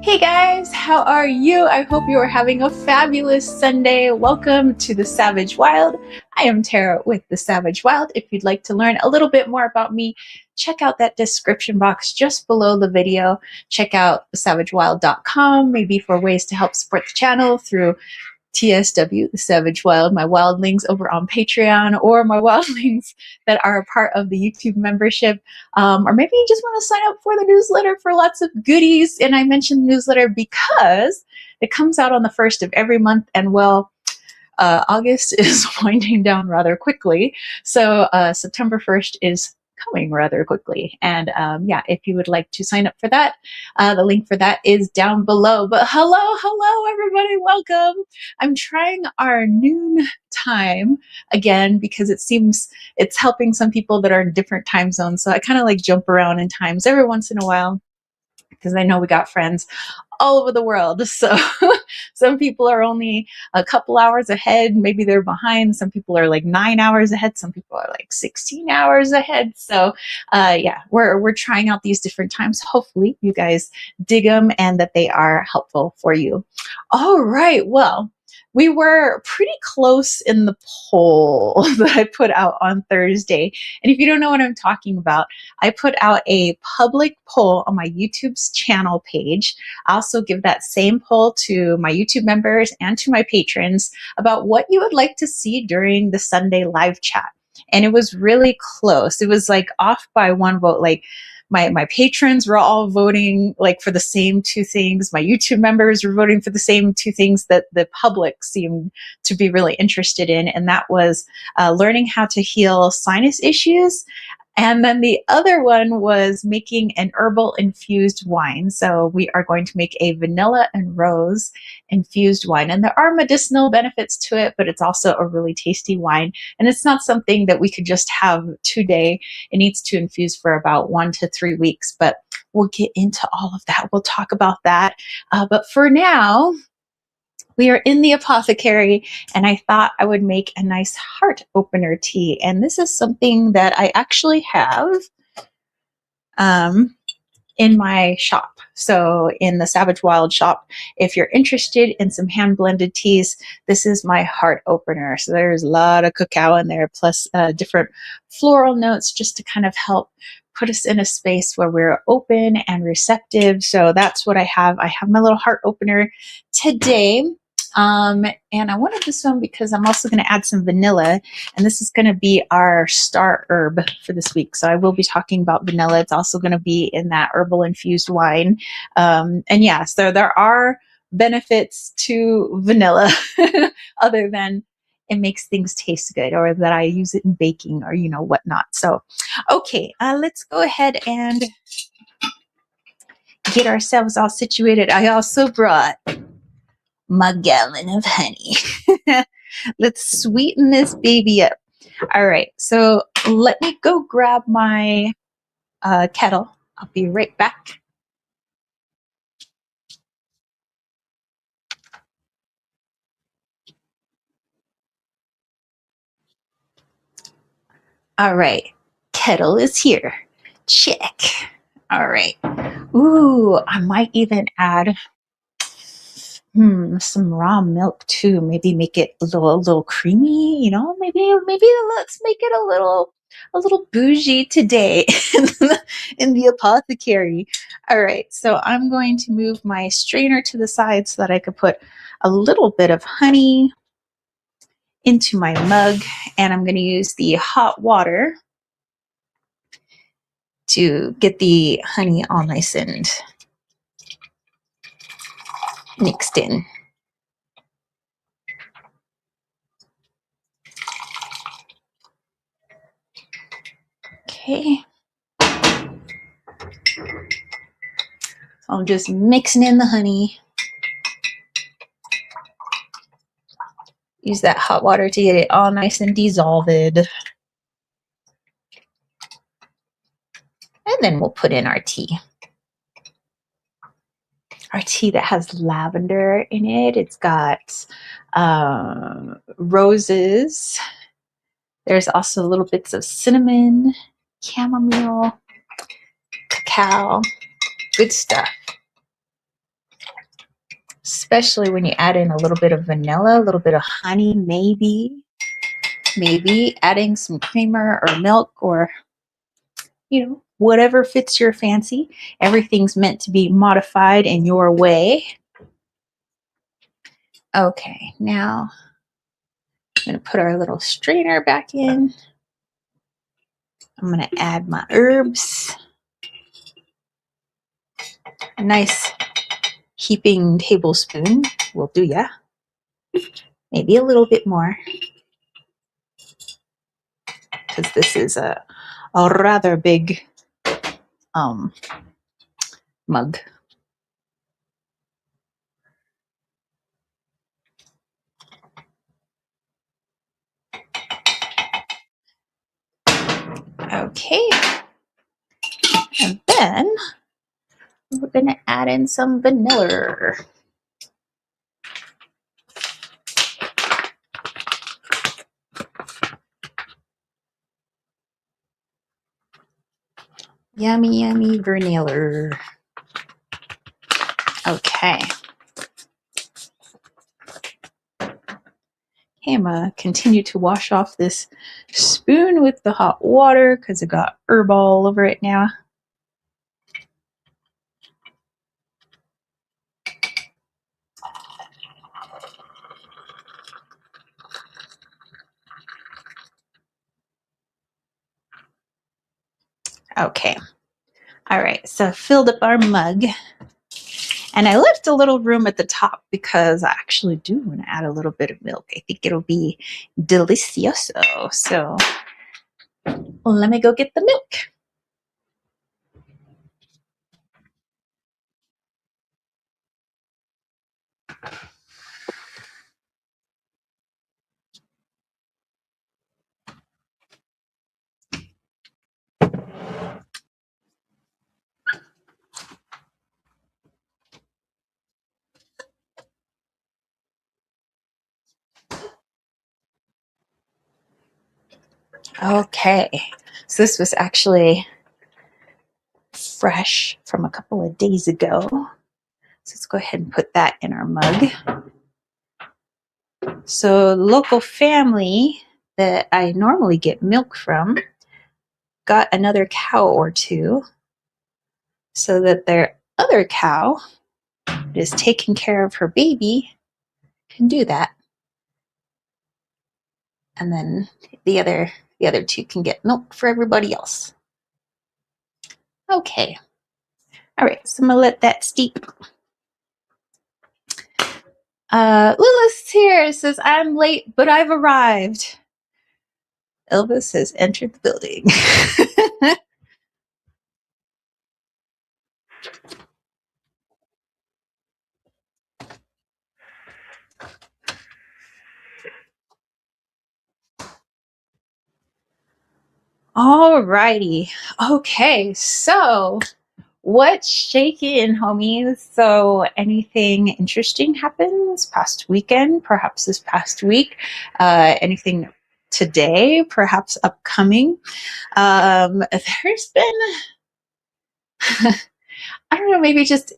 Hey guys, how are you? I hope you are having a fabulous Sunday. Welcome to the Savage Wild. I am Tara with the Savage Wild. If you'd like to learn a little bit more about me, check out that description box just below the video. Check out savagewild.com, maybe for ways to help support the channel through TSW, the Savage Wild, my wildlings over on Patreon, or my wildlings that are a part of the YouTube membership. Or maybe you just want to sign up for the newsletter for lots of goodies. And I mentioned the newsletter because it comes out on the first of every month. And well, August is winding down rather quickly. So September 1st is coming rather quickly. And yeah, if you would like to sign up for that, the link for that is down below. But hello, everybody. Welcome. I'm trying our noon time again because it seems it's helping some people that are in different time zones. So I kind of like jump around in times every once in a while because I know we got friends all over the world. So some people are only a couple hours ahead. Maybe they're behind. Some people are like 9 hours ahead. Some people are like 16 hours ahead. So yeah, we're trying out these different times. Hopefully you guys dig them and that they are helpful for you. All right. Well, we were pretty close in the poll that I put out on Thursday. And if you don't know what I'm talking about, I put out a public poll on my YouTube's channel page. I also give that same poll to my YouTube members and to my patrons about what you would like to see during the Sunday live chat. And it was really close. It was like off by one vote. Like my patrons were all voting like for the same two things. My YouTube members were voting for the same two things that the public seemed to be really interested in. And that was learning how to heal sinus issues. And then the other one was making an herbal infused wine. So we are going to make a vanilla and rose infused wine. And there are medicinal benefits to it, but it's also a really tasty wine. And it's not something that we could just have today. It needs to infuse for about 1 to 3 weeks, but we'll get into all of that. We'll talk about that. But for now, we are in the apothecary, and I thought I would make a nice heart opener tea. And this is something that I actually have in my shop. So in the Savage Wild shop, if you're interested in some hand blended teas, this is my heart opener. So there's a lot of cacao in there, plus different floral notes just to kind of help put us in a space where we're open and receptive. So that's what I have. I have my little heart opener today. And I wanted this one because I'm also going to add some vanilla, and this is going to be our star herb for this week. So I will be talking about vanilla. It's also going to be in that herbal infused wine. And yeah, so there are benefits to vanilla other than it makes things taste good, or that I use it in baking or, whatnot. So, okay, let's go ahead and get ourselves all situated. I also brought my gallon of honey. Let's sweeten this baby up. All right, so let me go grab my kettle. I'll be right back. All right, kettle is here. Check. All right. Ooh, I might even add some raw milk too. Maybe make it a little creamy, maybe let's make it a little bougie today in the apothecary. All right, so I'm going to move my strainer to the side so that I could put a little bit of honey into my mug, and I'm going to use the hot water to get the honey all nice and mixed in. Okay. So I'm just mixing in the honey. Use that hot water to get it all nice and dissolved. And then we'll put in our tea. Our tea that has lavender in it. It's got roses. There's also little bits of cinnamon, chamomile, cacao. Good stuff. especially when you add in a little bit of vanilla, a little bit of honey, maybe adding some creamer or milk or, whatever fits your fancy. Everything's meant to be modified in your way. Okay, now I'm going to put our little strainer back in. I'm going to add my herbs. A nice heaping tablespoon will do ya. Maybe a little bit more, because this is a rather big mug. Okay, and then we're going to add in some vanilla. Yummy, yummy vanilla. Okay. I'm going to continue to wash off this spoon with the hot water because it got Herbal all over it now. Okay. All right. So I filled up our mug. And I left a little room at the top because I actually do want to add a little bit of milk. I think it'll be delicioso. So let me go get the milk. Okay, so this was actually fresh from a couple of days ago. So let's go ahead and put that in our mug. So the local family that I normally get milk from got another cow or two so that their other cow that is taking care of her baby can do that. And then the other two can get milk for everybody else. Okay. All right, so I'm gonna let that steep. Lilith here says, I'm late, but I've arrived. Elvis has entered the building. All righty. Okay, so what's shaking, homies? So anything interesting happened this past weekend, perhaps this past week? Anything today, perhaps upcoming? There's been, I don't know, maybe just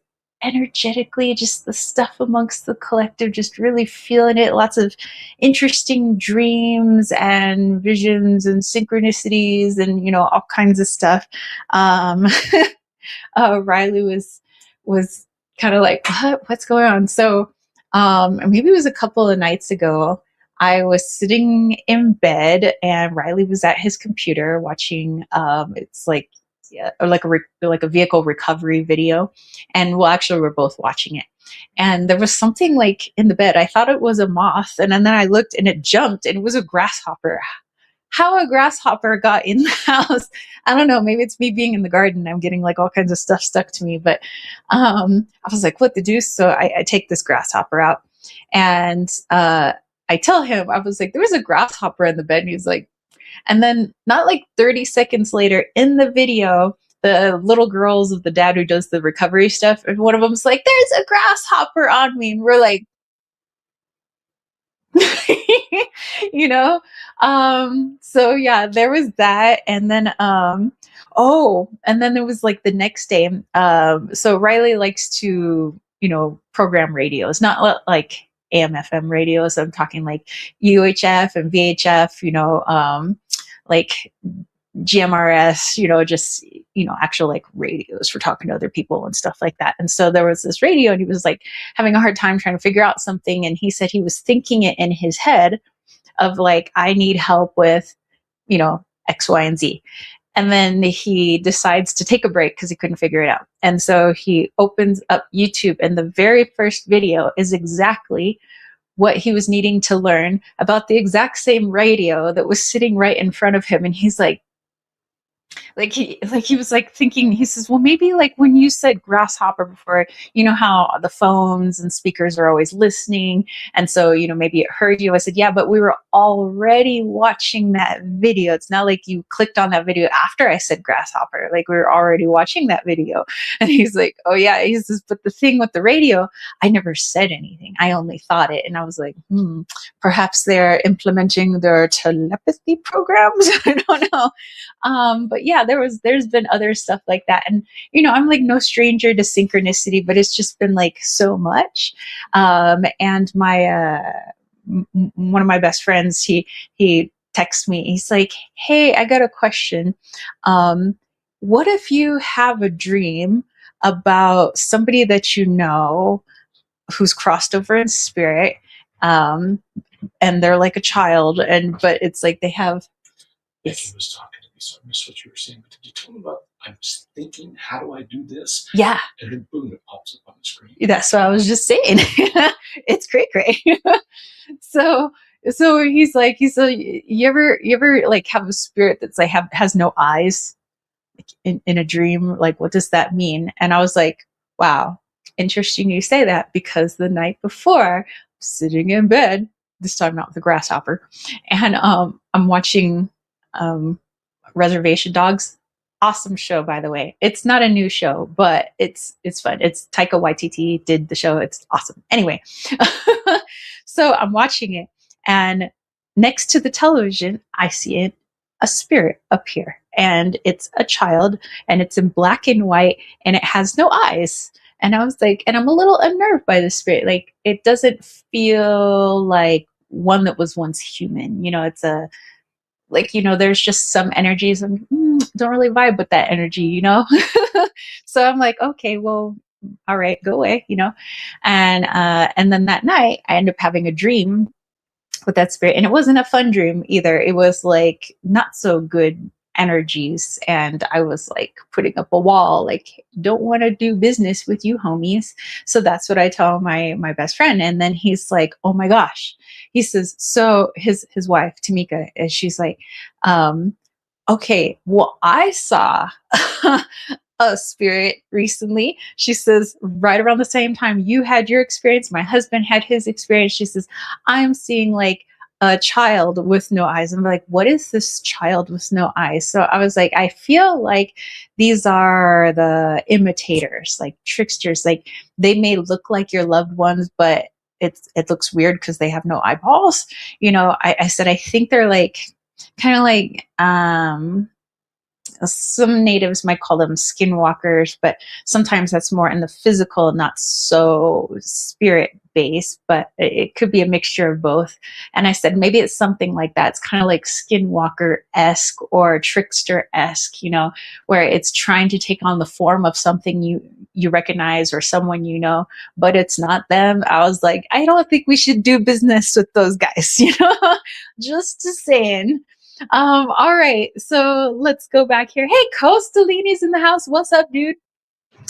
energetically, just the stuff amongst the collective, just really feeling it. Lots of interesting dreams and visions and synchronicities and, all kinds of stuff. Riley was kind of like, what's going on? So maybe it was a couple of nights ago. I was sitting in bed and Riley was at his computer watching. It's like, yeah, or like a vehicle recovery video, and actually we're both watching it. And there was something like in the bed. I thought it was a moth, and then I looked and it jumped, and it was a grasshopper. How a grasshopper got in the house, I don't know. Maybe it's me being in the garden. I'm getting like all kinds of stuff stuck to me. But I was like, what the deuce? So I take this grasshopper out and I tell him, I was like, there was a grasshopper in the bed. And he's like, and then not like 30 seconds later in the video, the little girls of the dad who does the recovery stuff, and one of them's like, there's a grasshopper on me. And we're like, so yeah, there was that. And then and then there was like the next day, so Riley likes to program radios, not like AM, FM radios. I'm talking like UHF and VHF, like GMRS, just, actual like radios for talking to other people and stuff like that. And so there was this radio and he was like having a hard time trying to figure out something. And he said he was thinking it in his head of like, I need help with, X, Y, and Z. And then he decides to take a break because he couldn't figure it out. And so he opens up YouTube, and the very first video is exactly what he was needing to learn about the exact same radio that was sitting right in front of him. And he's like he was like thinking, he says, well, maybe like when you said grasshopper before, how the phones and speakers are always listening. And so, maybe it heard you. I said, yeah, but we were already watching that video. It's not like you clicked on that video after I said grasshopper, like we were already watching that video. And he's like, oh yeah. He says, but the thing with the radio, I never said anything. I only thought it. And I was like, perhaps they're implementing their telepathy programs. I don't know. But yeah, there's been other stuff like that. And, I'm like no stranger to synchronicity, but it's just been like so much. And my, one of my best friends, he texts me, he's like, hey, I got a question. What if you have a dream about somebody that who's crossed over in spirit, and they're like a child, but it's like they have. Yes. Was talking to me, so I missed what you were saying. But did you tell me about? I'm just thinking, how do I do this? Yeah. And then boom, it pops up on the screen. That's what I was just saying. It's cray. So he's like, you ever like have a spirit that's like has no eyes, like in a dream? Like, what does that mean? And I was like, wow, interesting you say that, because the night before, sitting in bed, this time not with the grasshopper, and I'm watching Reservation Dogs. Awesome show, by the way. It's not a new show, but it's fun. It's Taika Waititi did the show. It's awesome. Anyway, so I'm watching it, and next to the television, I see a spirit appear, and it's a child, and it's in black and white, and it has no eyes. And I was like, and I'm a little unnerved by the spirit. Like, it doesn't feel like one that was once human. It's a there's just some energies and don't really vibe with that energy, So I'm like, okay, well, all right, go away, and then that night I end up having a dream with that spirit, and it wasn't a fun dream either. It was like not so good energies, and I was like putting up a wall, like, don't want to do business with you, homies. So that's what I tell my best friend. And then he's like, oh my gosh. He says, so his wife Tamika, she's like, okay, well, I saw a spirit recently. She says, right around the same time you had your experience, my husband had his experience. She says, I'm seeing like a child with no eyes. I'm like, what is this child with no eyes? So I was like, I feel like these are the imitators, like tricksters. Like, they may look like your loved ones, but it looks weird because they have no eyeballs. I said, I think they're like kind of like some natives might call them skinwalkers, but sometimes that's more in the physical, not so spirit based, but it could be a mixture of both. And I said, maybe it's something like that. It's kind of like skinwalker-esque or trickster-esque, where it's trying to take on the form of something you recognize or someone but it's not them. I was like, I don't think we should do business with those guys, just saying. All right, so let's go back here. Hey, Costalini's in the house. What's up, dude?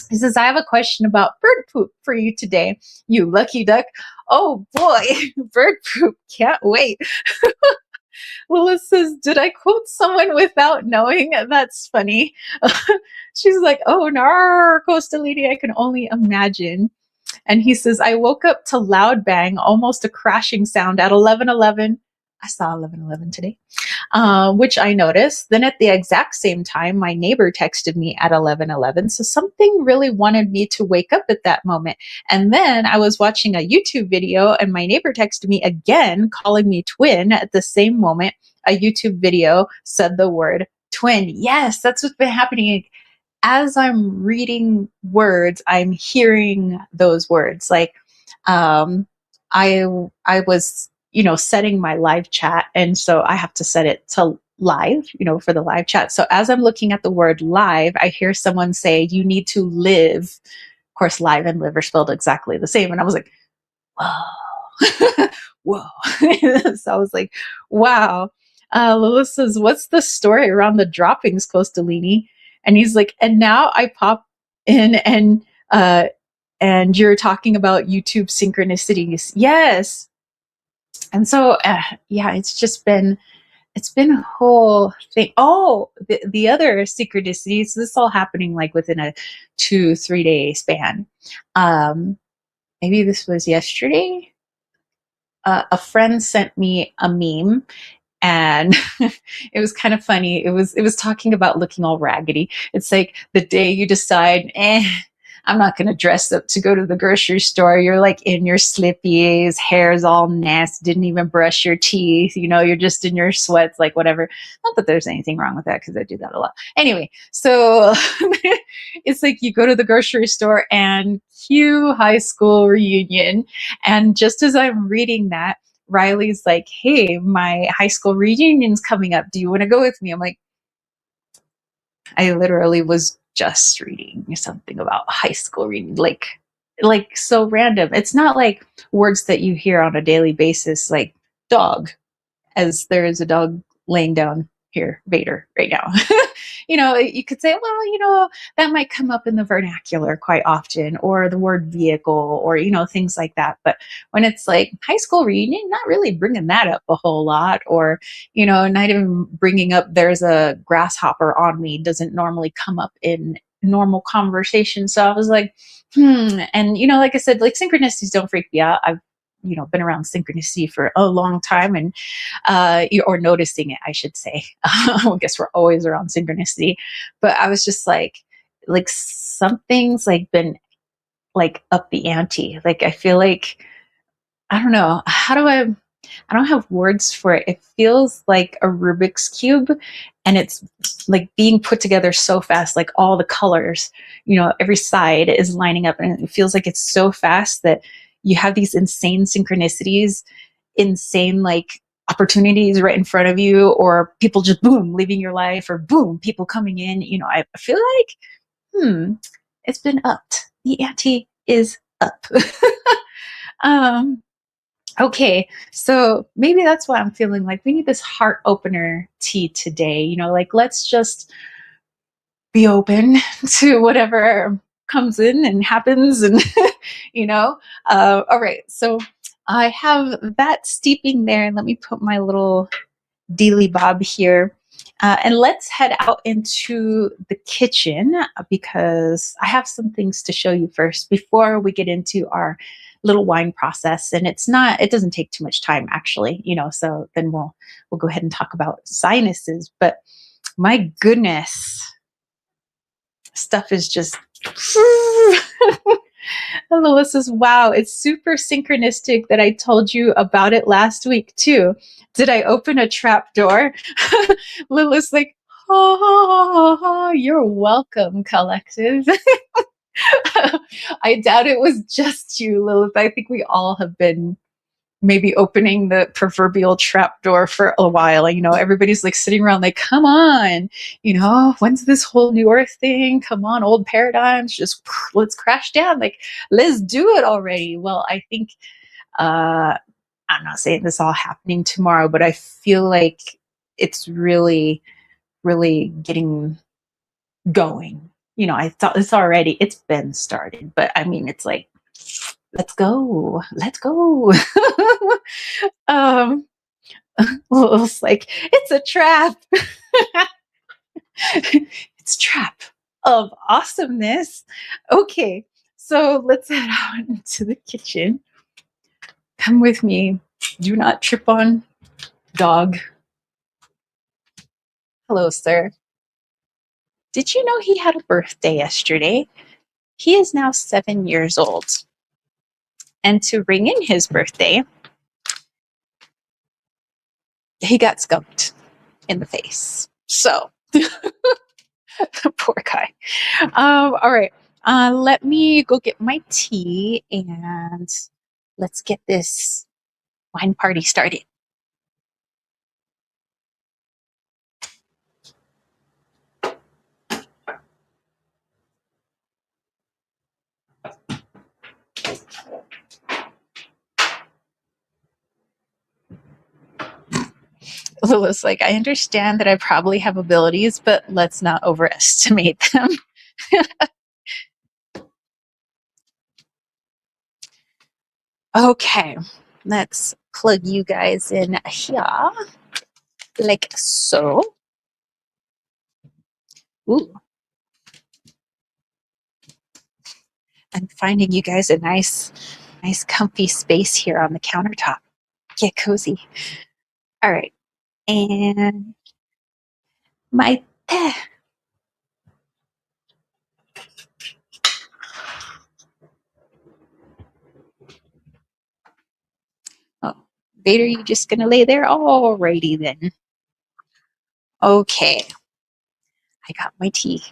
He says, I have a question about bird poop for you today, you lucky duck. Oh boy, bird poop, can't wait. Lilith says, did I quote someone without knowing? That's funny. She's like, oh no, Costalini, I can only imagine. And he says, I woke up to loud bang, almost a crashing sound at 11:11. I saw 11:11 today, which I noticed. Then at the exact same time, my neighbor texted me at 11:11. So something really wanted me to wake up at that moment. And then I was watching a YouTube video and my neighbor texted me again, calling me twin at the same moment. A YouTube video said the word twin. Yes, that's what's been happening. as I'm reading words, I'm hearing those words. Like, um, I was, setting my live chat, and so I have to set it to live, for the live chat. So as I'm looking at the word live, I hear someone say, "You need to live." Of course, live and live are spelled exactly the same, and I was like, "Whoa, whoa!" So I was like, "Wow." Lilith says, "What's the story around the droppings, Costalini?" And he's like, "And now I pop in and you're talking about YouTube synchronicities." Yes. And so, yeah, it's been a whole thing. Oh, the other synchronicities, this is all happening like within a 2-3 day span. Um, Maybe this was yesterday. A friend sent me a meme, and it was kind of funny. It was talking about looking all raggedy. It's like the day you decide, I'm not going to dress up to go to the grocery store. You're like in your slippies, hair's all nasty, didn't even brush your teeth. You're just in your sweats, like whatever. Not that there's anything wrong with that, because I do that a lot. Anyway, so it's like you go to the grocery store and cue high school reunion. And just as I'm reading that, Riley's like, "Hey, my high school reunion's coming up. Do you want to go with me?" I'm like, I literally was just reading something about high school reading, like so random. It's not like words that you hear on a daily basis, like dog, as there is a dog laying down here, Vader, right now. You could say, well, that might come up in the vernacular quite often, or the word vehicle, or, things like that. But when it's like high school reunion, not really bringing that up a whole lot, or, not even bringing up there's a grasshopper on me doesn't normally come up in normal conversation. So I was like, And, like I said, like synchronicities don't freak me out. I've, been around synchronicity for a long time, and or noticing it, I should say. I guess we're always around synchronicity, but I was just like something's like been like up the ante. Like I feel like, I don't know, I don't have words for it. It feels like a Rubik's cube, and it's like being put together so fast, like all the colors, every side is lining up, and it feels like it's so fast that you have these insane synchronicities, insane like opportunities right in front of you, or people just boom leaving your life, or boom people coming in. I feel like, it's been upped. The ante is up. um Okay, so maybe that's why I'm feeling like we need this heart opener tea today. Like let's just be open to whatever comes in and happens, and you know. All right, so I have that steeping there, and let me put my little dealy bob here. And let's head out into the kitchen, because I have some things to show you first before we get into our little wine process. And it doesn't take too much time actually, so then we'll go ahead and talk about sinuses. But my goodness, stuff is just Lilith says, "Wow, it's super synchronistic that I told you about it last week too. Did I open a trap door?" Lilith's like, "Ha ha ha ha, you're welcome, collective." I doubt it was just you, Lilith. I think we all have been maybe opening the proverbial trap door for a while. Everybody's like sitting around like, come on, when's this whole new earth thing? Come on, old paradigms, just let's crash down. Like, let's do it already. Well, I think, I'm not saying this all happening tomorrow, but I feel like it's really, really getting going. I thought it's been started, but I mean, it's like, let's go, let's go. um, well, it's like, it's a trap. It's a trap of awesomeness. Okay, so let's head out into the kitchen. Come with me. Do not trip on dog. Hello, sir. Did you know he had a birthday yesterday? He is now 7 years old. And to ring in his birthday, he got skunked in the face. So, poor guy. All right. Let me go get my tea and let's get this wine party started. Lula's like, I understand that I probably have abilities, but let's not overestimate them. Okay, let's plug you guys in here, like so. Ooh, I'm finding you guys a nice comfy space here on the countertop. Get cozy. All right, and my oh, Vader, you just gonna lay there? Alrighty then. Okay, I got my tea.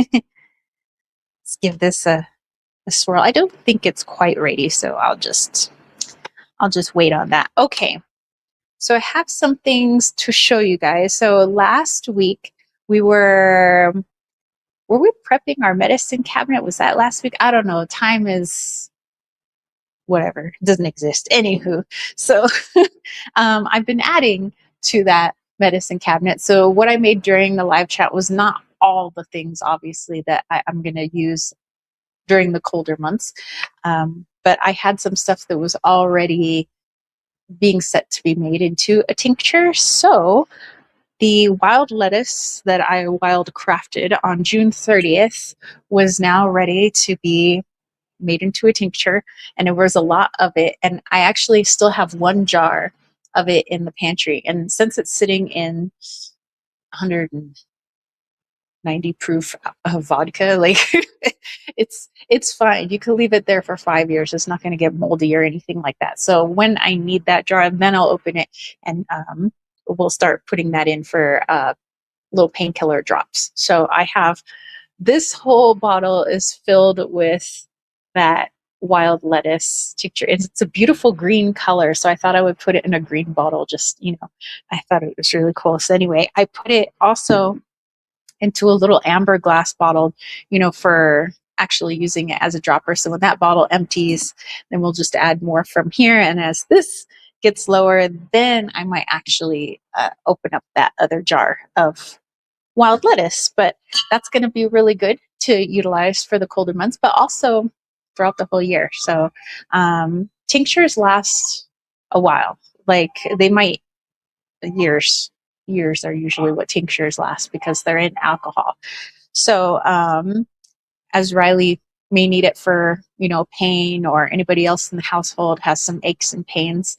Let's give this a swirl. I don't think it's quite ready, so I'll just wait on that. Okay. So I have some things to show you guys. So last week we were we prepping our medicine cabinet? Was that last week? I don't know. Time is whatever. It doesn't exist. Anywho. So I've been adding to that medicine cabinet. So what I made during the live chat was not all the things obviously that I'm going to use during the colder months. But I had some stuff that was already being set to be made into a tincture. So the wild lettuce that I wild crafted on June 30th was now ready to be made into a tincture, and there was a lot of it. And I actually still have one jar of it in the pantry. And since it's sitting in 190 proof of vodka, like it's fine. You can leave it there for 5 years. It's not going to get moldy or anything like that. So when I need that jar, then I'll open it and we'll start putting that in for little painkiller drops. So I have this whole bottle is filled with that wild lettuce tincture. It's a beautiful green color. So I thought I would put it in a green bottle. Just, I thought it was really cool. So anyway, I put it also into a little amber glass bottle, for actually using it as a dropper. So when that bottle empties, then we'll just add more from here. And as this gets lower, then I might actually open up that other jar of wild lettuce. But that's going to be really good to utilize for the colder months, but also throughout the whole year. So tinctures last a while. Like they might years. Years are usually what tinctures last because they're in alcohol. So as Riley may need it for, pain, or anybody else in the household has some aches and pains,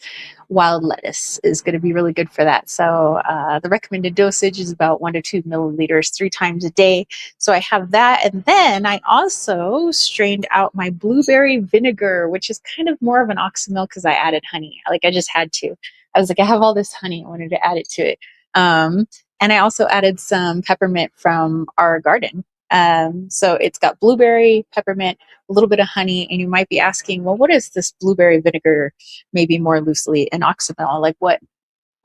wild lettuce is going to be really good for that. So the recommended dosage is about 1 to 2 milliliters 3 times a day. So I have that. And then I also strained out my blueberry vinegar, which is kind of more of an oxymel because I added honey. Like I just had to. I was like, I have all this honey. I wanted to add it to it. And I also added some peppermint from our garden. So it's got blueberry, peppermint, a little bit of honey, and you might be asking, well, what is this blueberry vinegar? Maybe more loosely an oxymel. Like what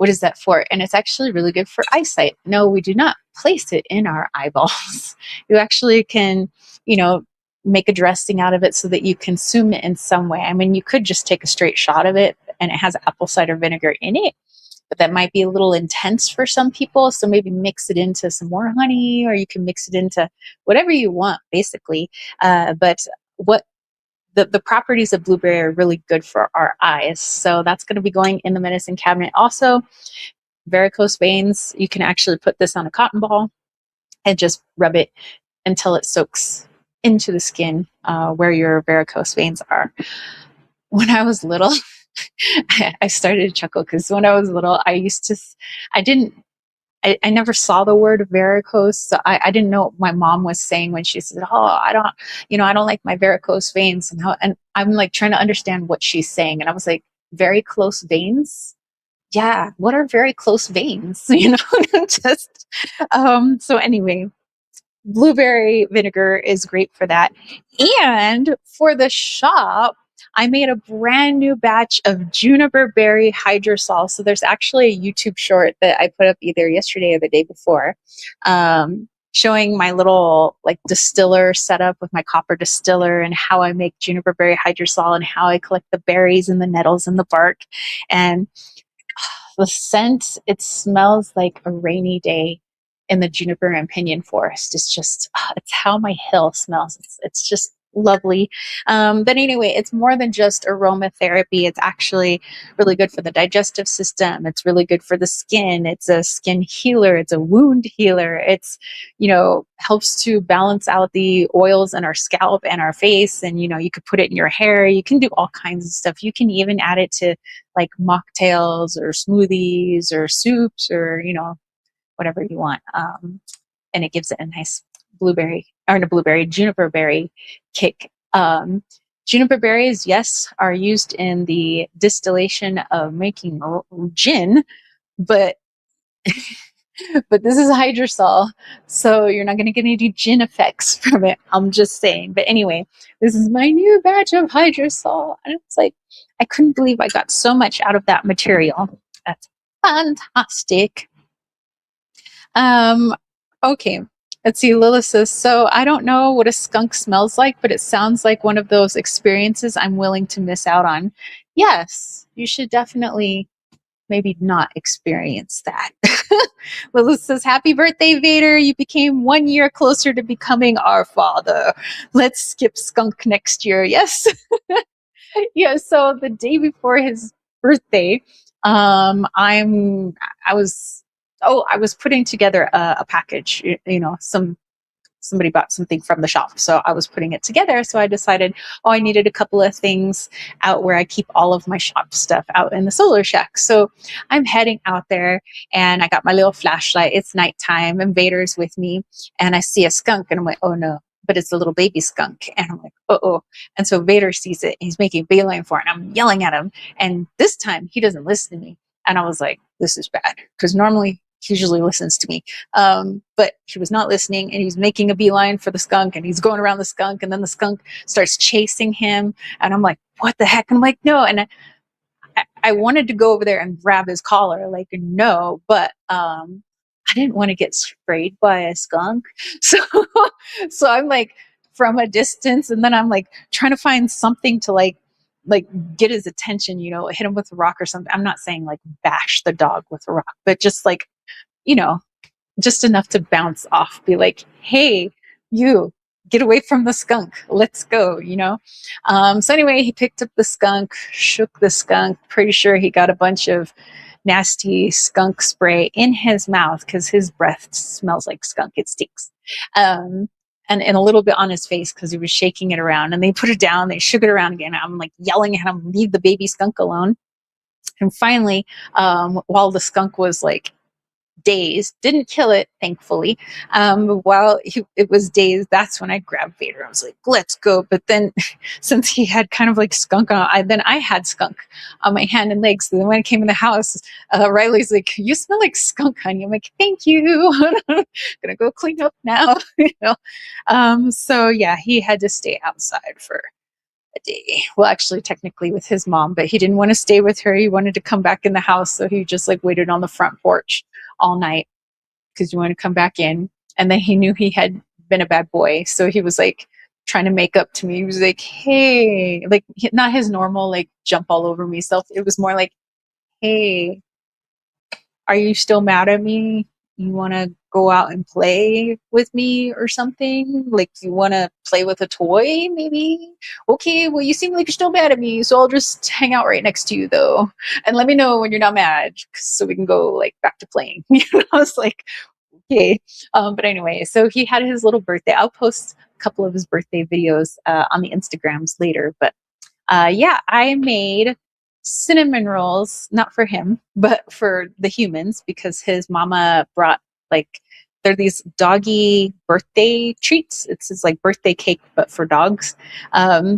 is that for? And it's actually really good for eyesight. No, we do not place it in our eyeballs. You actually can, make a dressing out of it so that you consume it in some way. I mean, you could just take a straight shot of it, and it has apple cider vinegar in it, but that might be a little intense for some people. So maybe mix it into some more honey, or you can mix it into whatever you want, basically. But what the properties of blueberry are really good for our eyes. So that's going to be going in the medicine cabinet. Also, varicose veins, you can actually put this on a cotton ball and just rub it until it soaks into the skin where your varicose veins are. When I was little, I started to chuckle because when I was little, I didn't, I never saw the word varicose. So I didn't know what my mom was saying when she said, oh, I don't like my varicose veins. And I'm like trying to understand what she's saying. And I was like, very close veins? Yeah. What are very close veins? Just, so anyway, blueberry vinegar is great for that. And for the shop, I made a brand new batch of juniper berry hydrosol. So there's actually a YouTube short that I put up either yesterday or the day before, showing my little like distiller setup with my copper distiller and how I make juniper berry hydrosol and how I collect the berries and the nettles and the bark. And the scent, it smells like a rainy day in the juniper and pinyon forest. It's just, it's how my hill smells. It's just lovely. But anyway, it's more than just aromatherapy. It's actually really good for the digestive system. It's really good for the skin. It's a skin healer. It's a wound healer. It's, helps to balance out the oils in our scalp and our face. And, you could put it in your hair. You can do all kinds of stuff. You can even add it to like mocktails or smoothies or soups or, whatever you want. And it gives it a nice juniper berry kick. Juniper berries, yes, are used in the distillation of making gin, but but this is hydrosol, so you're not going to get any gin effects from it. I'm just saying. But anyway, this is my new batch of hydrosol, and it's like I couldn't believe I got so much out of that material. That's fantastic. Okay. Let's see. Lilith says, so I don't know what a skunk smells like, but it sounds like one of those experiences I'm willing to miss out on. Yes, you should definitely maybe not experience that. Lilith says, happy birthday, Vader. You became 1 year closer to becoming our father. Let's skip skunk next year. Yes. Yeah. So the day before his birthday, I was putting together a package, somebody bought something from the shop. So I was putting it together. So I decided, I needed a couple of things out where I keep all of my shop stuff out in the solar shack. So I'm heading out there and I got my little flashlight. It's nighttime and Vader's with me and I see a skunk and I'm like, oh no, but it's a little baby skunk. And I'm like, oh. And so Vader sees it and he's making a beeline for it. And I'm yelling at him. And this time he doesn't listen to me. And I was like, this is bad. Because normally he usually listens to me. But he was not listening and he's making a beeline for the skunk and he's going around the skunk and then the skunk starts chasing him. And I'm like, what the heck? And I'm like, no. And I wanted to go over there and grab his collar, like, no, but I didn't want to get sprayed by a skunk. So I'm like from a distance and then I'm like trying to find something to like get his attention, hit him with a rock or something. I'm not saying like bash the dog with a rock, but just like, just enough to bounce off, be like, hey, you get away from the skunk. Let's go, So anyway, he picked up the skunk, shook the skunk. Pretty sure he got a bunch of nasty skunk spray in his mouth because his breath smells like skunk. It stinks. And a little bit on his face because he was shaking it around. And they put it down. They shook it around again. I'm like yelling at him, leave the baby skunk alone. And finally, while the skunk was like dazed, didn't kill it, thankfully. While it was dazed, that's when I grabbed Vader. I was like, let's go. But then since he had kind of like skunk on, I had skunk on my hand and legs. So then when I came in the house, Riley's like, you smell like skunk, honey. I'm like, thank you. I'm gonna go clean up now. So yeah, he had to stay outside for a day. Well, actually, technically with his mom, but he didn't want to stay with her. He wanted to come back in the house. So he just like waited on the front porch all night because he wanted to come back in. And then he knew he had been a bad boy. So he was like trying to make up to me. He was like, hey, like not his normal, like jump all over me self. It was more like, hey, are you still mad at me? You want to go out and play with me or something? Like you want to play with a toy maybe? Okay, well, you seem like you're still mad at me. So I'll just hang out right next to you though. And let me know when you're not mad so we can go like back to playing. I was like, okay. But anyway, so he had his little birthday. I'll post a couple of his birthday videos on the Instagrams later. But yeah, I made cinnamon rolls, not for him, but for the humans because his mama brought like, they're these doggy birthday treats. It's his like birthday cake, but for dogs.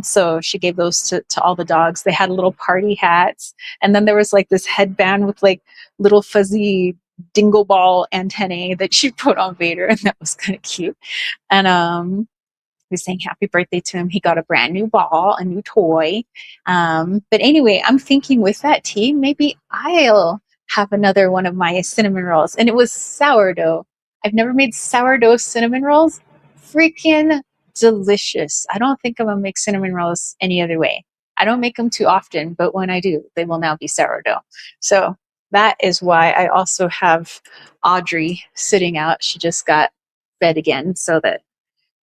So she gave those to all the dogs. They had little party hats. And then there was like this headband with like little fuzzy dingle ball antennae that she put on Vader, and that was kind of cute. And we sang happy birthday to him. He got a brand new ball, a new toy. But anyway, I'm thinking with that tea, maybe I'll have another one of my cinnamon rolls. And it was sourdough. I've never made sourdough cinnamon rolls. Freaking delicious. I don't think I'm going to make cinnamon rolls any other way. I don't make them too often, but when I do, they will now be sourdough. So that is why I also have Audrey sitting out. She just got fed again, so that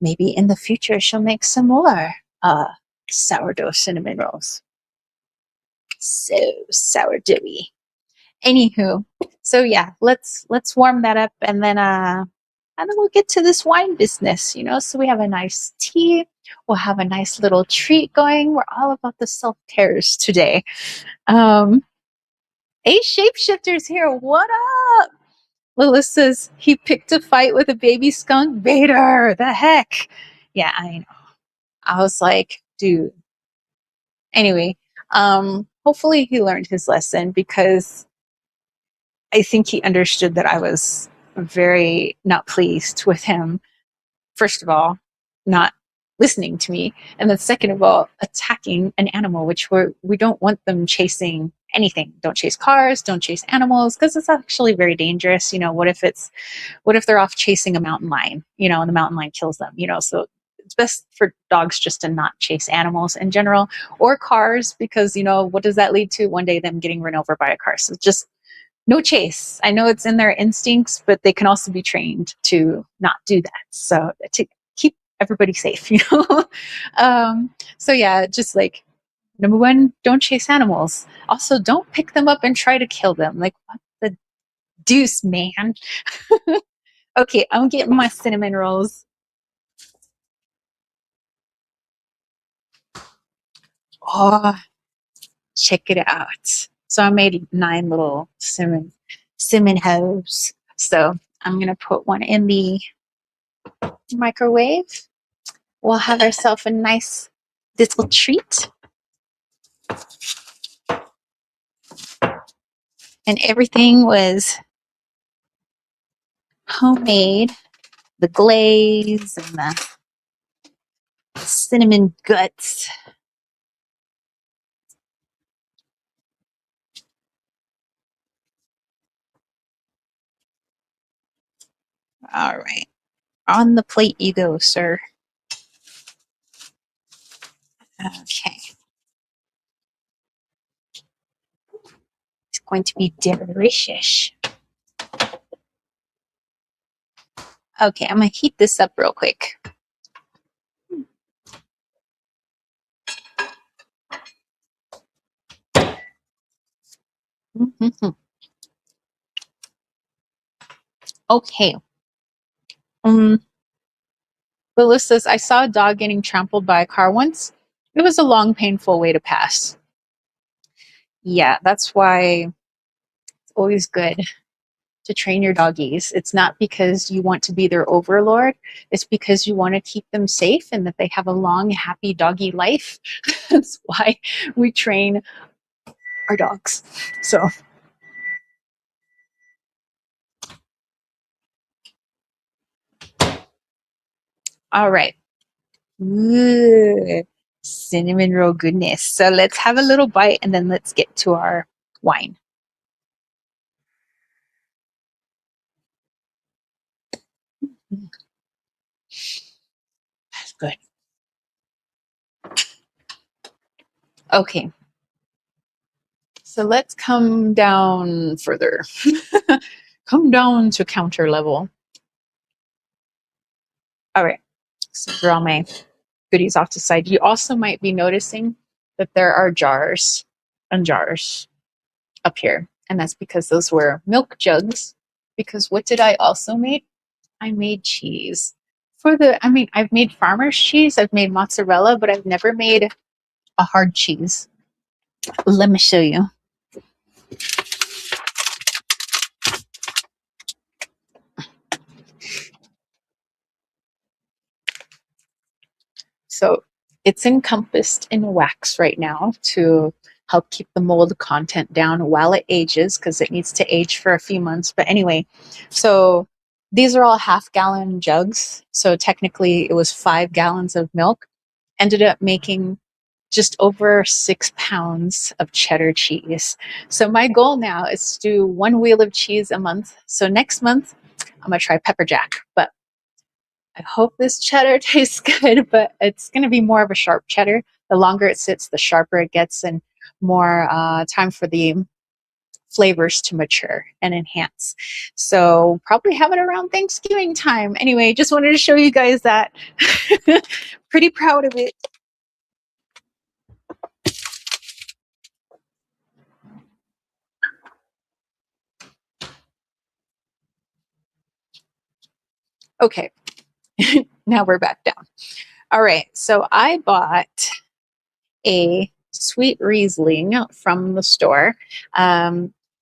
maybe in the future she'll make some more sourdough cinnamon rolls. So sourdoughy. Anywho, so yeah, let's warm that up, and then we'll get to this wine business, so we have a nice tea, we'll have a nice little treat going. We're all about the self-cares today. A Shapeshifter's here. What up? Lilith says he picked a fight with a baby skunk. Vader, the heck. Yeah, I know. I was like, dude. Anyway, hopefully he learned his lesson, because I think he understood that I was very not pleased with him. First of all, not listening to me, and then second of all, attacking an animal, which we don't want them chasing anything. Don't chase cars, don't chase animals, because it's actually very dangerous. What if they're off chasing a mountain lion, and the mountain lion kills them, so it's best for dogs just to not chase animals in general, or cars, because what does that lead to? One day them getting run over by a car. So just no chase. I know it's in their instincts, but they can also be trained to not do that. So to keep everybody safe, so yeah, just like, number one, don't chase animals. Also, don't pick them up and try to kill them. Like, what the deuce, man? Okay, I'm getting my cinnamon rolls. Oh, check it out. So I made 9 little cinnamon hoes. So I'm gonna put one in the microwave. We'll have ourselves a nice little treat. And everything was homemade. The glaze and the cinnamon guts. All right. On the plate you go, sir. Okay. It's going to be delicious. Okay, I'm going to heat this up real quick. Mm-hmm. Okay. Lilith says, I saw a dog getting trampled by a car once. It was a long, painful way to pass. Yeah, that's why it's always good to train your doggies. It's not because you want to be their overlord. It's because you want to keep them safe and that they have a long, happy doggy life. That's why we train our dogs. So, all right. Ooh, cinnamon roll goodness. So let's have a little bite and then let's get to our wine. That's good. Okay. So let's come down further. Come down to counter level. All right. So for all my goodies off to the side, you also might be noticing that there are jars and jars up here. And that's because those were milk jugs. Because what did I also make? I made cheese. I've made farmer's cheese, I've made mozzarella, but I've never made a hard cheese. Let me show you. So it's encompassed in wax right now to help keep the mold content down while it ages, because it needs to age for a few months. But anyway, so these are all half-gallon jugs. So technically it was 5 gallons of milk. Ended up making just over 6 pounds of cheddar cheese. So my goal now is to do 1 wheel of cheese a month. So next month, I'm going to try pepper jack, but I hope this cheddar tastes good, but it's going to be more of a sharp cheddar. The longer it sits, the sharper it gets, and more time for the flavors to mature and enhance. So probably have it around Thanksgiving time. Anyway, just wanted to show you guys that. Pretty proud of it. Okay, now we're back down. All right, so I bought a sweet Riesling from the store.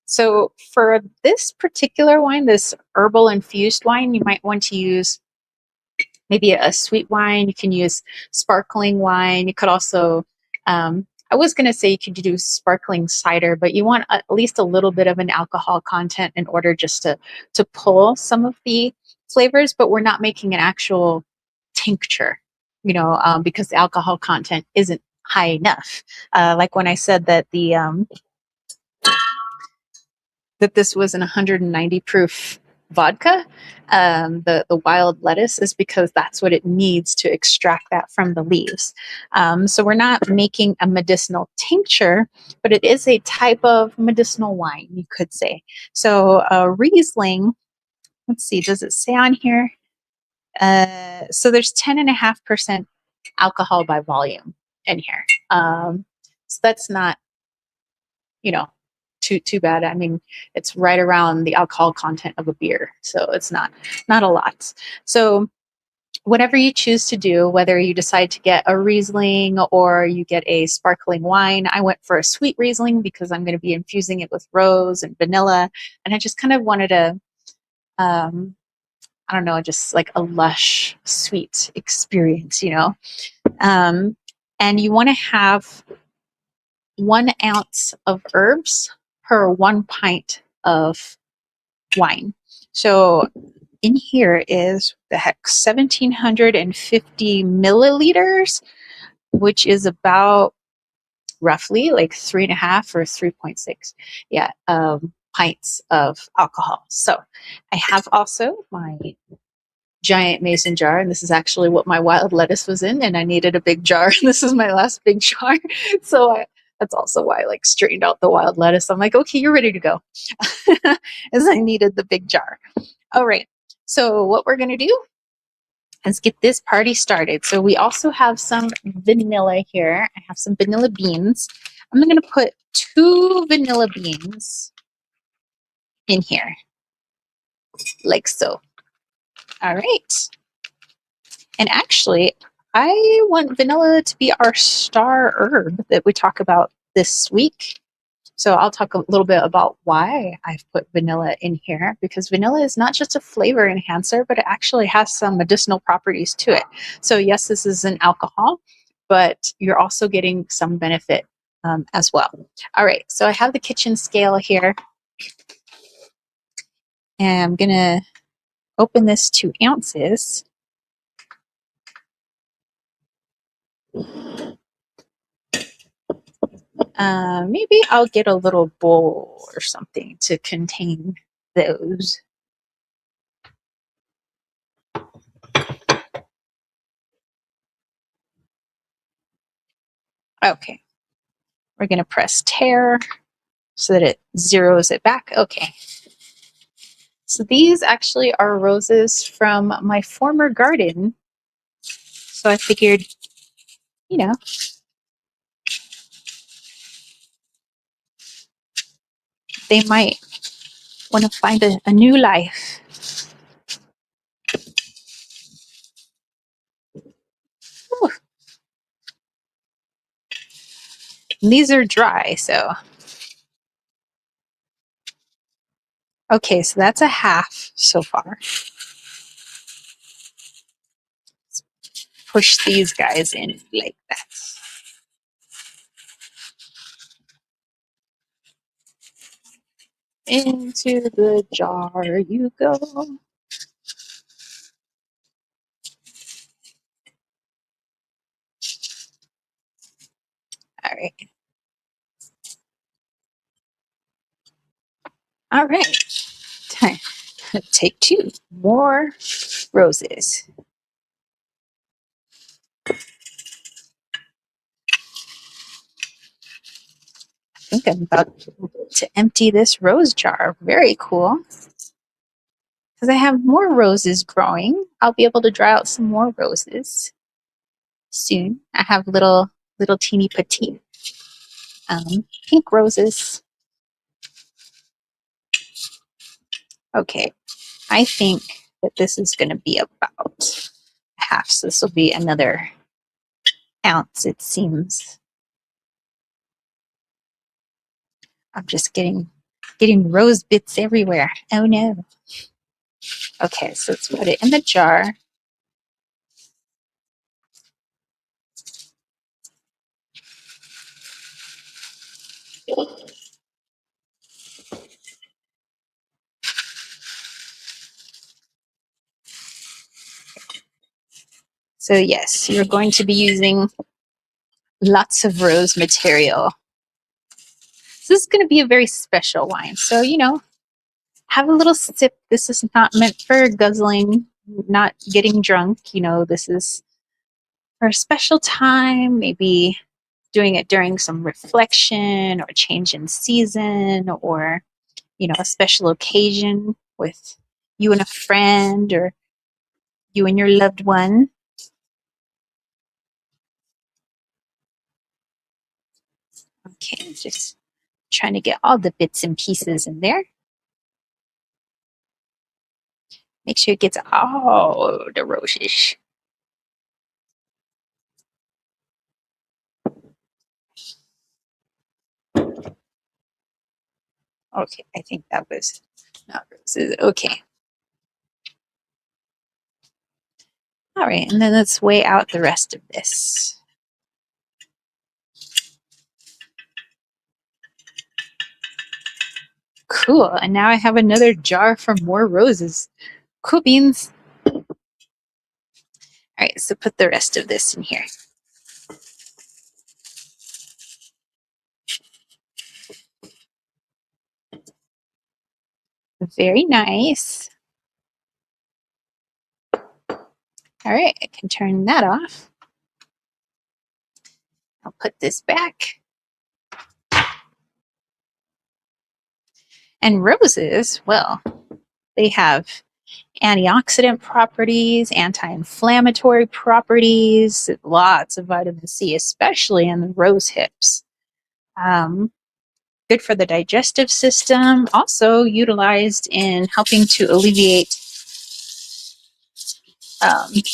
So for this particular wine, this herbal infused wine, you might want to use maybe a sweet wine. You can use sparkling wine. You could also, I was going to say you could do sparkling cider, but you want at least a little bit of an alcohol content in order just to pull some of the flavors, but we're not making an actual tincture, because the alcohol content isn't high enough. Like when I said that that this was an 190 proof vodka, the wild lettuce, is because that's what it needs to extract that from the leaves. So we're not making a medicinal tincture, but it is a type of medicinal wine, you could say. So Riesling, let's see, does it say on here? So there's 10.5% alcohol by volume in here. So that's not, you know, too bad. I mean, it's right around the alcohol content of a beer, so it's not a lot. So whatever you choose to do, whether you decide to get a Riesling or you get a sparkling wine, I went for a sweet Riesling because I'm going to be infusing it with rose and vanilla, and I just kind of wanted a I don't know, just like a lush, sweet experience. Um, and you want to have 1 ounce of herbs per 1 pint of wine. So in here is the heck 1750 milliliters, which is about roughly like 3.5 or 3.6, yeah, pints of alcohol. So I have also my giant mason jar, and this is actually what my wild lettuce was in, and I needed a big jar. This is my last big jar. So that's also why I like straightened out the wild lettuce. I'm like, okay, you're ready to go. As I needed the big jar. All right, so what we're gonna do is get this party started. So we also have some vanilla here. I have some vanilla beans. I'm gonna put 2 vanilla beans in here, like so. All right. And actually, I want vanilla to be our star herb that we talk about this week. So I'll talk a little bit about why I've put vanilla in here, because vanilla is not just a flavor enhancer, but it actually has some medicinal properties to it. So yes, this is an alcohol, but you're also getting some benefit as well. All right, so I have the kitchen scale here, and I'm gonna open this to ounces. Maybe I'll get a little bowl or something to contain those. Okay, we're going to press tare so that it zeroes it back. Okay. So these actually are roses from my former garden. So I figured, you know, they might want to find a new life. Ooh. And these are dry, so. Okay, so that's a half so far. Let's push these guys in like that. Into the jar you go. All right. All right. Time. Take two. More roses. I think I'm about to empty this rose jar. Very cool. Because I have more roses growing. I'll be able to dry out some more roses soon. I have little teeny petite pink roses. Okay, I think that this is going to be about half. So this will be another ounce, it seems. I'm just getting rose bits everywhere. Oh no. Okay, so let's put it in the jar. So yes, you're going to be using lots of rose material. So this is going to be a very special wine. So, have a little sip. This is not meant for guzzling, not getting drunk. This is for a special time, maybe doing it during some reflection or change in season or, a special occasion with you and a friend or you and your loved one. Okay, just trying to get all the bits and pieces in there. Make sure it gets all the roses. Okay, I think that was not roses. Okay. All right, and then let's weigh out the rest of this. Cool, and now I have another jar for more roses. Cool beans. All right, so put the rest of this in here. Very nice. All right, I can turn that off. I'll put this back. And roses, well, they have antioxidant properties, anti-inflammatory properties, lots of vitamin C, especially in the rose hips. Good for the digestive system, also utilized in helping to alleviate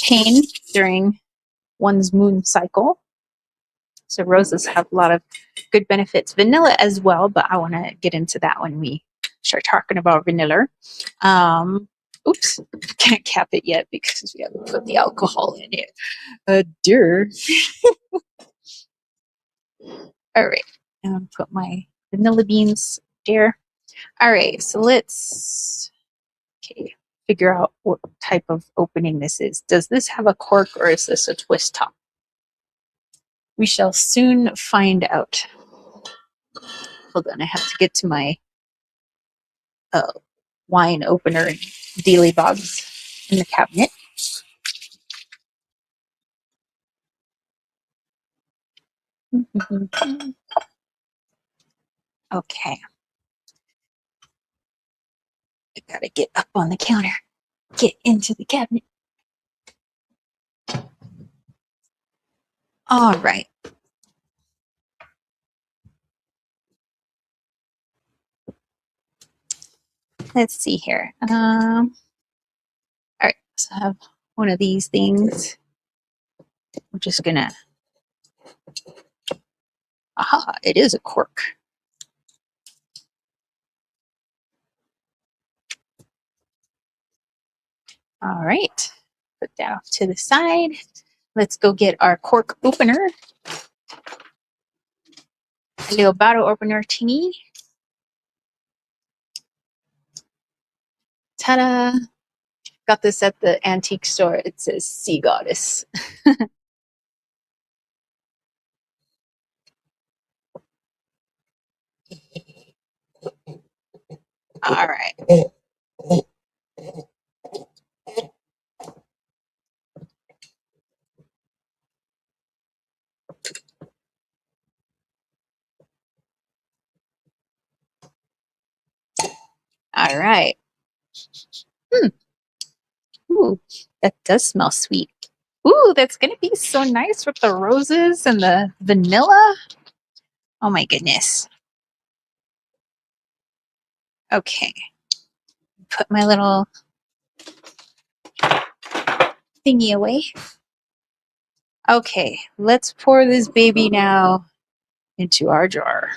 pain during one's moon cycle. So roses have a lot of good benefits. Vanilla as well, but I want to get into that when we start talking about vanilla. Oops, can't cap it yet because we haven't put the alcohol in it. Dear. All right, and put my vanilla beans there. All right, so let's figure out what type of opening this is. Does this have a cork or is this a twist top? We shall soon find out. Hold on, I have to get to my wine opener and dealy bobs in the cabinet. Okay. I gotta get up on the counter, get into the cabinet. All right. Let's see here. All right, so I have one of these things. We're just gonna, aha, it is a cork. All right, put that off to the side. Let's go get our cork opener. A little bottle opener teeny. Ta-da! Got this at the antique store. It says Sea Goddess. All right. All right. Ooh, that does smell sweet. Ooh, that's going to be so nice with the roses and the vanilla. Oh my goodness. Okay. Put my little thingy away. Okay, let's pour this baby now into our jar.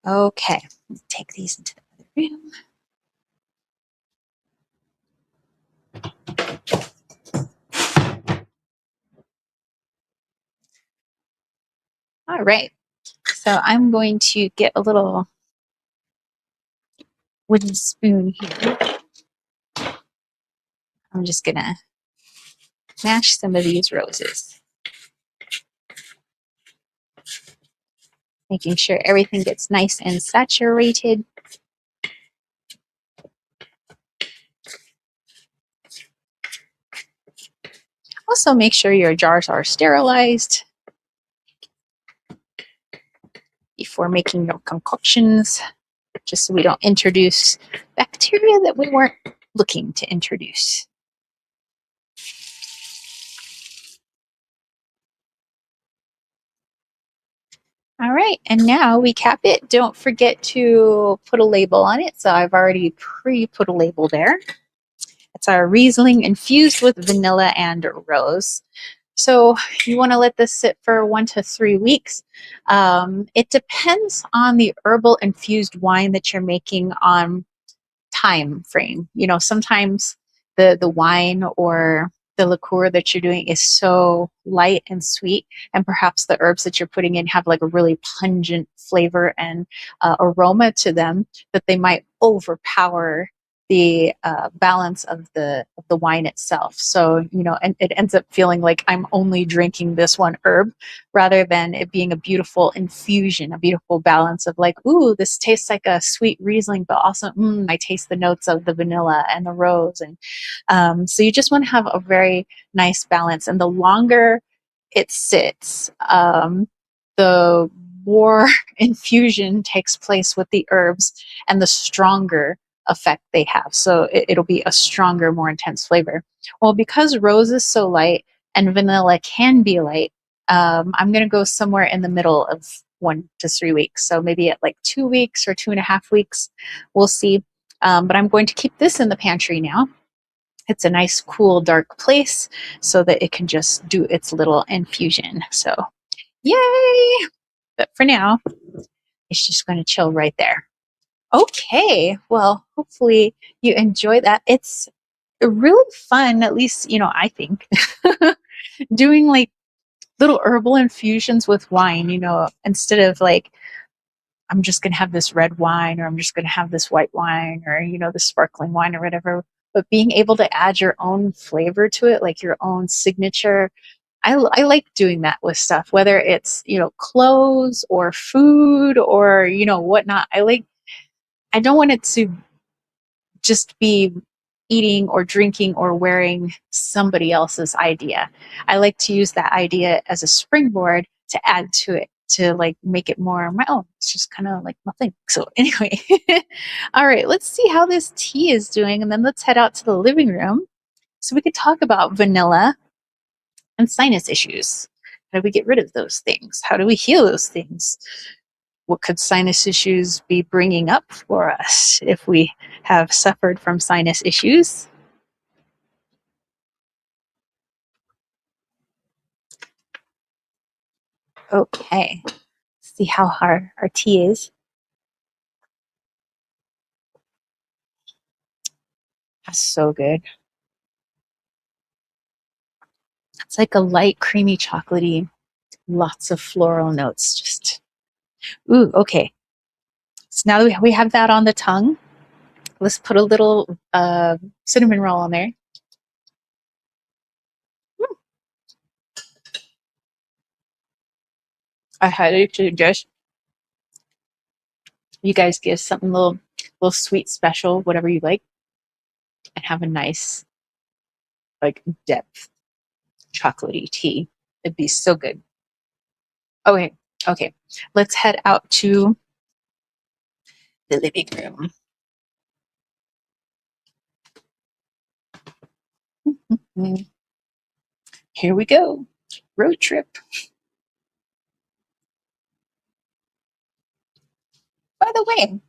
Okay, let's take these into the other room. All right, so I'm going to get a little wooden spoon here. I'm just gonna mash some of these roses, making sure everything gets nice and saturated. Also, make sure your jars are sterilized before making your concoctions, just so we don't introduce bacteria that we weren't looking to introduce. All right, and now we cap it. Don't forget to put a label on it. So I've already pre-put a label there. It's our Riesling infused with vanilla and rose. So you want to let this sit for 1 to 3 weeks. It depends on the herbal infused wine that you're making on time frame. You know, sometimes the wine or the liqueur that you're doing is so light and sweet, and perhaps the herbs that you're putting in have like a really pungent flavor and aroma to them that they might overpower the balance of the wine itself. So you know, and it ends up feeling like I'm only drinking this one herb rather than it being a beautiful infusion, a beautiful balance of like, ooh, this tastes like a sweet Riesling, but also I taste the notes of the vanilla and the rose. And so you just want to have a very nice balance. And the longer it sits, the more infusion takes place with the herbs and the stronger effect they have. So it'll be a stronger, more intense flavor. Well, because rose is so light and vanilla can be light, I'm going to go somewhere in the middle of 1 to 3 weeks. So maybe at like 2 weeks or 2.5 weeks, we'll see. But I'm going to keep this in the pantry now. It's a nice, cool, dark place so that it can just do its little infusion. So, yay! But for now, it's just going to chill right there. Okay, well, hopefully you enjoy that. It's really fun, at least, you know, I think, doing like little herbal infusions with wine, you know, instead of like, I'm just going to have this red wine or I'm just going to have this white wine or, you know, the sparkling wine or whatever. But being able to add your own flavor to it, like your own signature, I like doing that with stuff, whether it's, you know, clothes or food or, you know, whatnot. I don't want it to just be eating or drinking or wearing somebody else's idea. I like to use that idea as a springboard to add to it, to like make it more my own. It's just kind of like nothing. So anyway, all right, let's see how this tea is doing. And then let's head out to the living room so we could talk about vanilla and sinus issues. How do we get rid of those things? How do we heal those things? What could sinus issues be bringing up for us if we have suffered from sinus issues? Okay. See how our tea is. That's so good. It's like a light, creamy, chocolatey, lots of floral notes. Just, ooh, okay. So now that we have that on the tongue, let's put a little cinnamon roll on there. I highly suggest you guys give something little sweet, special, whatever you like, and have a nice, like, depth chocolatey tea. It'd be so good. Okay, okay. Let's head out to the living room. Here we go. Road trip. By the way,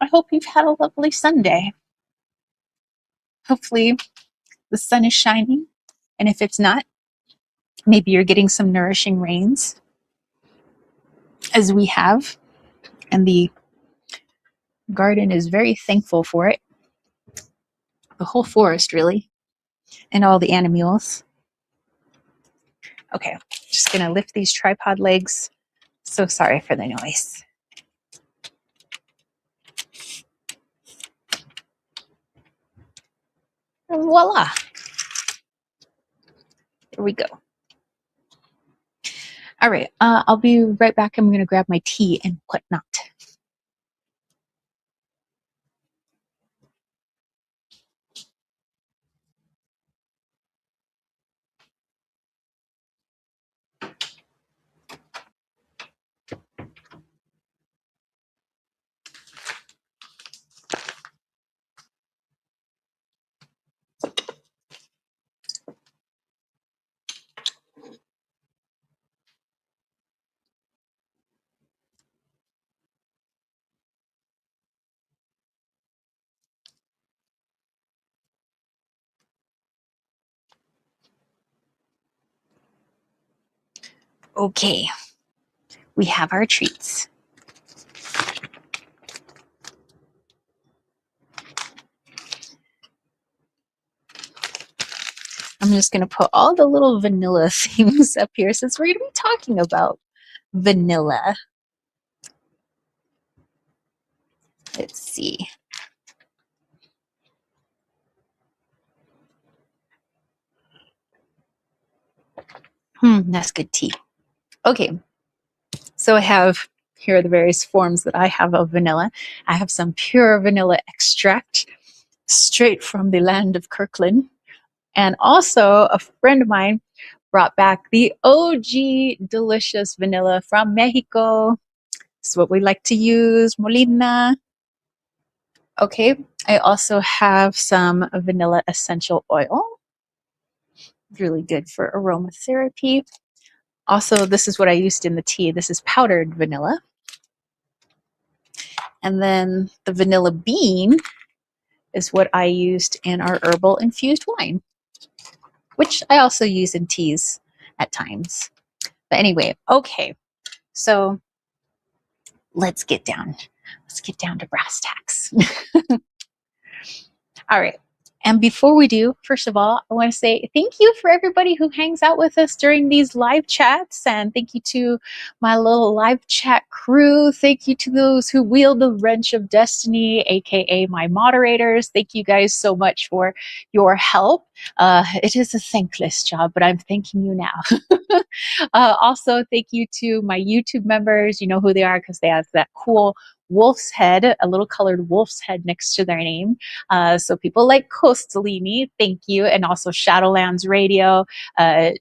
I hope you've had a lovely Sunday. Hopefully, the sun is shining. And if it's not, maybe you're getting some nourishing rains, as we have. And the garden is very thankful for it. The whole forest, really. And all the animals. Okay, just going to lift these tripod legs. So sorry for the noise. And voila. There we go. All right, I'll be right back. I'm going to grab my tea and whatnot. Okay, we have our treats. I'm just going to put all the little vanilla things up here since we're going to be talking about vanilla. Let's see. That's good tea. Okay, so I have, here are the various forms that I have of vanilla. I have some pure vanilla extract straight from the land of Kirkland. And also a friend of mine brought back the OG delicious vanilla from Mexico. This is what we like to use, Molina. Okay, I also have some vanilla essential oil. Really good for aromatherapy. Also, this is what I used in the tea. This is powdered vanilla. And then the vanilla bean is what I used in our herbal infused wine, which I also use in teas at times. But anyway, okay. So let's get down to brass tacks. All right. And before we do, first of all, I want to say thank you for everybody who hangs out with us during these live chats. And thank you to my little live chat crew. Thank you to those who wield the wrench of destiny, aka my moderators. Thank you guys so much for your help. It is a thankless job, but I'm thanking you now. Also, thank you to my YouTube members. You know who they are because they have that cool wolf's head, a little colored wolf's head next to their name. So people like Costalini, thank you. And also Shadowlands Radio,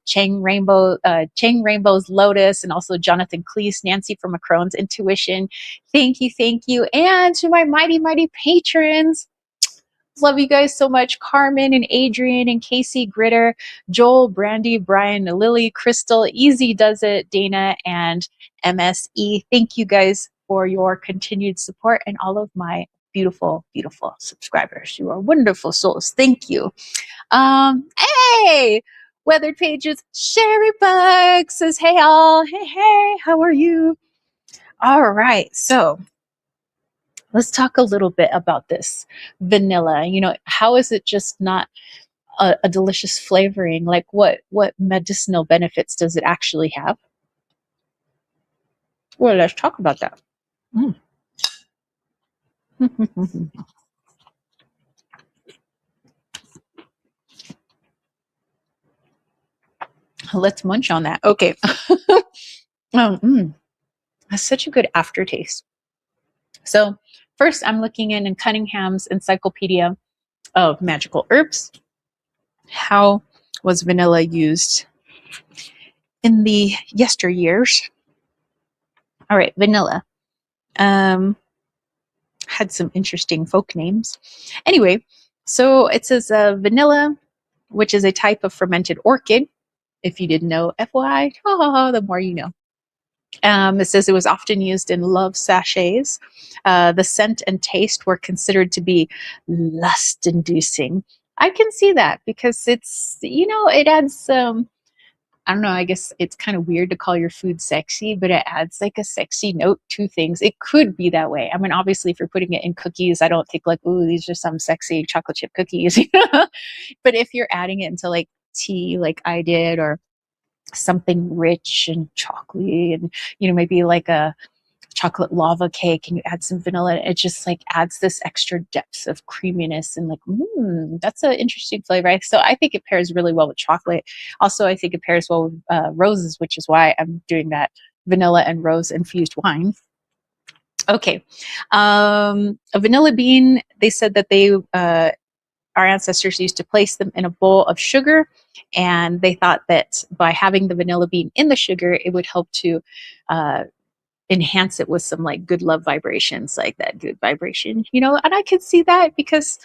Chang Rainbow's Lotus, and also Jonathan Cleese, Nancy from Macron's Intuition. Thank you, thank you. And to my mighty, mighty patrons, love you guys so much. Carmen and Adrian and Casey Gritter, Joel, Brandy, Brian, Lily, Crystal, Easy Does It, Dana, and MSE. Thank you guys for your continued support and all of my beautiful, beautiful subscribers. You are wonderful souls. Thank you. Hey, Weathered Pages. Sherry Bug says, hey all. Hey, how are you? All right. So let's talk a little bit about this vanilla. How is it just not a delicious flavoring? Like what medicinal benefits does it actually have? Well, let's talk about that. Mm. Let's munch on that. Okay. That's such a good aftertaste. So first, I'm looking in Cunningham's Encyclopedia of Magical Herbs. How was vanilla used in the yesteryears? All right, vanilla. Had some interesting folk names. Anyway, so it says vanilla, which is a type of fermented orchid. If you didn't know, FYI, the more you know. It says it was often used in love sachets. The scent and taste were considered to be lust inducing. I can see that because it adds I don't know, I guess it's kind of weird to call your food sexy, but it adds like a sexy note to things. It could be that way. I mean, obviously, if you're putting it in cookies, I don't think like, ooh, these are some sexy chocolate chip cookies. But if you're adding it into like tea, like I did, or something rich and chocolatey, and maybe like a chocolate lava cake, and you add some vanilla, it just like adds this extra depth of creaminess and like, that's an interesting flavor. So I think it pairs really well with chocolate. Also, I think it pairs well with roses, which is why I'm doing that vanilla and rose infused wine. Okay. A vanilla bean, they said that our ancestors used to place them in a bowl of sugar, and they thought that by having the vanilla bean in the sugar, it would help to enhance it with some like good love vibrations, like that good vibration, and I could see that because,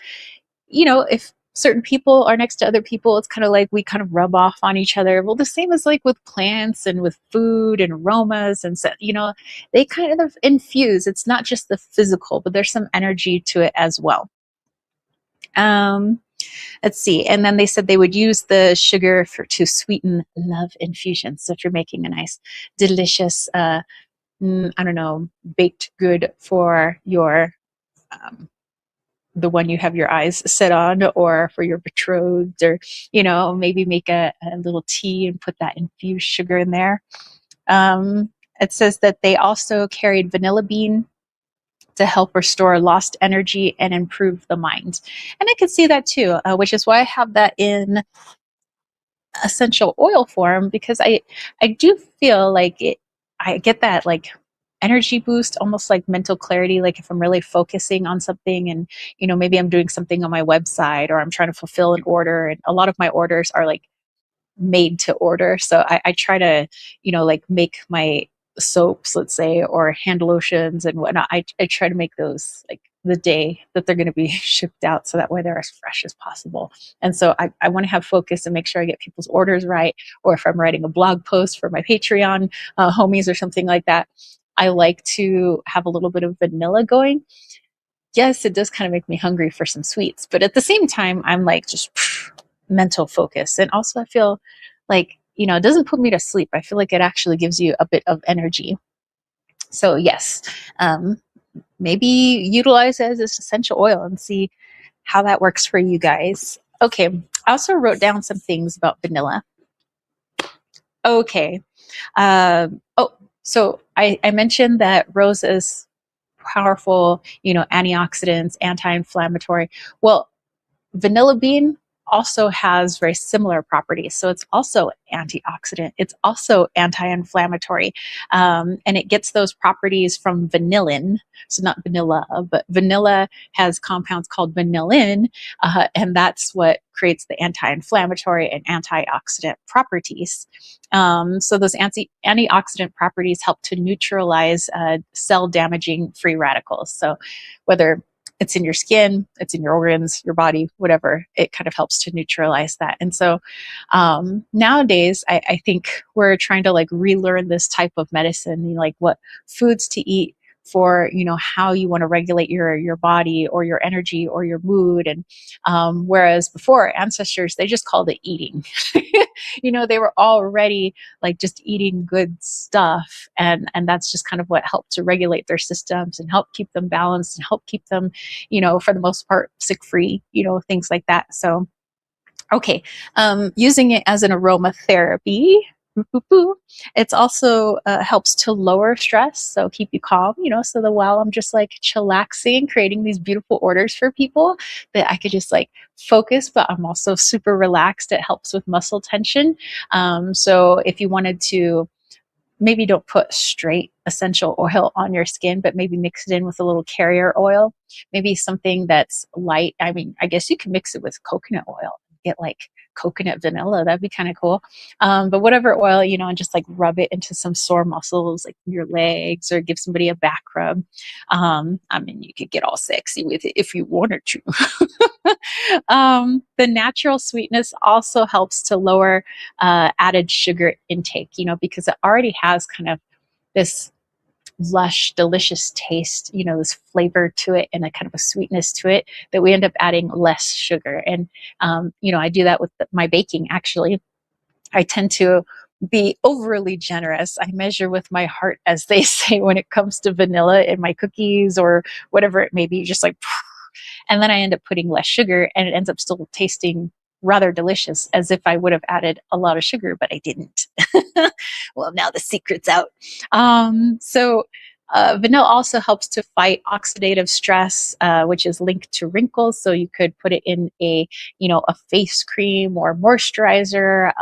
if certain people are next to other people, it's kind of like we kind of rub off on each other. Well, the same as like with plants and with food and aromas. And so, they kind of infuse. It's not just the physical, but there's some energy to it as well. Let's see. And then they said they would use the sugar to sweeten love infusions. So if you're making a nice, delicious, I don't know, baked good for your the one you have your eyes set on, or for your betrothed, or maybe make a little tea and put that infused sugar in there. It says that they also carried vanilla bean to help restore lost energy and improve the mind, and I could see that too, which is why I have that in essential oil form, because I do feel like I get that like energy boost, almost like mental clarity, like if I'm really focusing on something, and maybe I'm doing something on my website, or I'm trying to fulfill an order, and a lot of my orders are like made to order. So I try to, like make my soaps, let's say, or hand lotions and whatnot. I try to make those like the day that they're going to be shipped out, so that way they're as fresh as possible. And so I want to have focus and make sure I get people's orders right. Or if I'm writing a blog post for my Patreon homies or something like that, I like to have a little bit of vanilla going. Yes, it does kind of make me hungry for some sweets, but at the same time, I'm like just mental focus. And also, I feel like, it doesn't put me to sleep. I feel like it actually gives you a bit of energy. So, yes, maybe utilize it as essential oil and see how that works for you guys. Okay, I also wrote down some things about vanilla. Okay. So I mentioned that rose is powerful, antioxidants, anti-inflammatory. Well, vanilla bean also has very similar properties. So it's also antioxidant. It's also anti-inflammatory. And it gets those properties from vanillin. So not vanilla, but vanilla has compounds called vanillin. And that's what creates the anti-inflammatory and antioxidant properties. So those antioxidant properties help to neutralize cell damaging free radicals. So whether it's in your skin, it's in your organs, your body, whatever, it kind of helps to neutralize that. And so nowadays, I think we're trying to like relearn this type of medicine, like what foods to eat for, how you want to regulate your body or your energy or your mood. And whereas before, ancestors, they just called it eating. They were already like just eating good stuff, and that's just kind of what helped to regulate their systems and help keep them balanced and help keep them, for the most part, sick free, things like that. So okay, using it as an aromatherapy. It's also helps to lower stress, so keep you calm, so the while I'm just like chillaxing, creating these beautiful orders for people, that I could just like focus, but I'm also super relaxed. It helps with muscle tension. So if you wanted to, maybe don't put straight essential oil on your skin, but maybe mix it in with a little carrier oil, maybe something that's light. I mean, I guess you can mix it with coconut oil, get like coconut vanilla. That'd be kind of cool. But whatever oil, and just like rub it into some sore muscles, like your legs, or give somebody a back rub. I mean, you could get all sexy with it if you wanted to. The natural sweetness also helps to lower added sugar intake, because it already has kind of this lush, delicious taste, this flavor to it and a kind of a sweetness to it, that we end up adding less sugar. And, I do that with my baking, actually. I tend to be overly generous. I measure with my heart, as they say, when it comes to vanilla in my cookies or whatever it may be, just like, and then I end up putting less sugar, and it ends up still tasting rather delicious, as if I would have added a lot of sugar, but I didn't. Well, now the secret's out. Vanilla also helps to fight oxidative stress, which is linked to wrinkles. So you could put it in a face cream or moisturizer.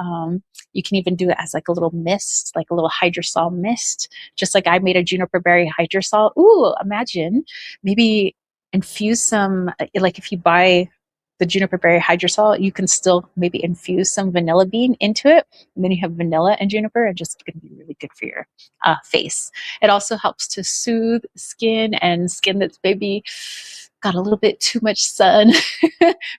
You can even do it as like a little mist, like a little hydrosol mist, just like I made a juniper berry hydrosol. Ooh, imagine maybe infuse some, like if you buy the juniper berry hydrosol, you can still maybe infuse some vanilla bean into it, and then you have vanilla and juniper, and just going to be really good for your face. It also helps to soothe skin, and skin that's maybe got a little bit too much sun,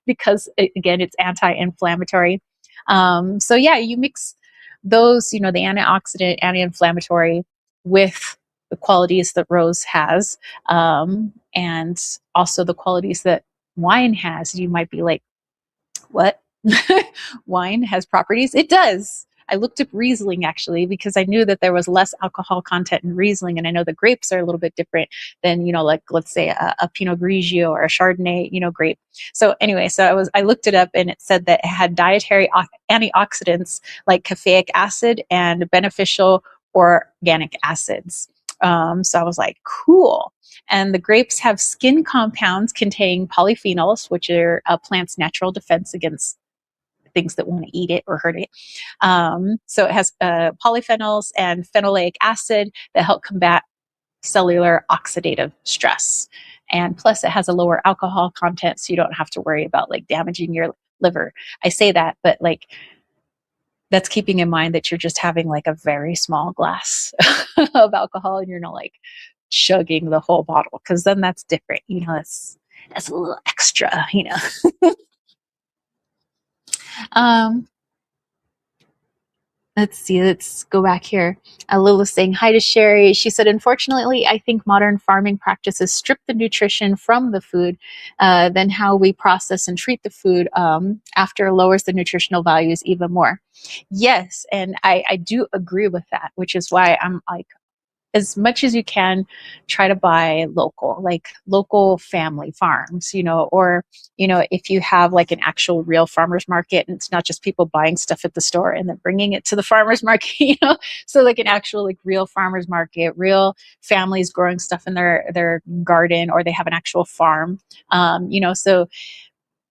because again, it's anti-inflammatory. So yeah, you mix those, the antioxidant, anti-inflammatory, with the qualities that rose has, and also the qualities that wine has. You might be like, what? Wine has properties? It does. I looked up Riesling, actually, because I knew that there was less alcohol content in Riesling, and I know the grapes are a little bit different than, like, let's say a Pinot Grigio or a Chardonnay, grape. So anyway, I looked it up, and it said that it had dietary antioxidants like caffeic acid and beneficial organic acids. So I was like, cool. And the grapes have skin compounds containing polyphenols, which are a plant's natural defense against things that want to eat it or hurt it. So it has polyphenols and phenolic acid that help combat cellular oxidative stress. And plus, it has a lower alcohol content, so you don't have to worry about like damaging your liver. I say that, but like, that's keeping in mind that you're just having like a very small glass of alcohol, and you're not like chugging the whole bottle, because then that's different. That's a little extra. um Let's see. Let's go back here. Lila's saying hi to Sherry. She said, unfortunately, I think modern farming practices strip the nutrition from the food. Then how we process and treat the food after lowers the nutritional values even more. Yes, and I do agree with that, which is why I'm like, as much as you can, try to buy local, like local family farms, or, if you have like an actual real farmer's market, and it's not just people buying stuff at the store and then bringing it to the farmer's market, so like an actual like real farmer's market, real families growing stuff in their garden, or they have an actual farm, so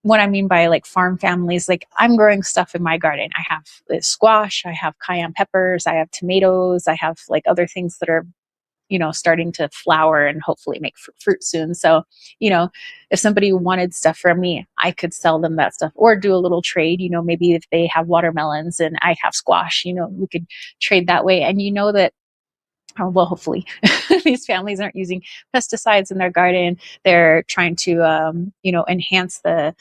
what I mean by like farm families, like I'm growing stuff in my garden. I have squash, I have cayenne peppers, I have tomatoes, I have like other things that are, starting to flower and hopefully make fruit soon. So, if somebody wanted stuff from me, I could sell them that stuff, or do a little trade, maybe if they have watermelons and I have squash, we could trade that way. And that, well, hopefully these families aren't using pesticides in their garden. They're trying to, enhance the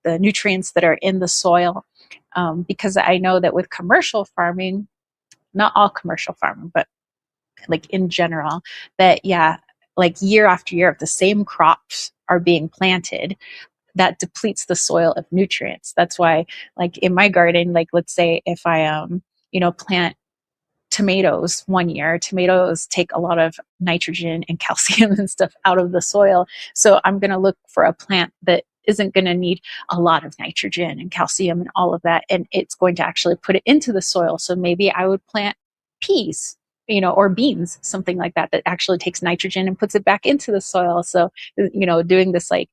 nutrients that are in the soil. Because I know that with commercial farming, not all commercial farming, but like in general, that yeah, like year after year, if the same crops are being planted, that depletes the soil of nutrients. That's why, like in my garden, like let's say if I plant tomatoes one year, tomatoes take a lot of nitrogen and calcium and stuff out of the soil. So I'm going to look for a plant that isn't going to need a lot of nitrogen and calcium and all of that. And it's going to actually put it into the soil. So maybe I would plant peas, or beans, something like that, that actually takes nitrogen and puts it back into the soil. So, doing this like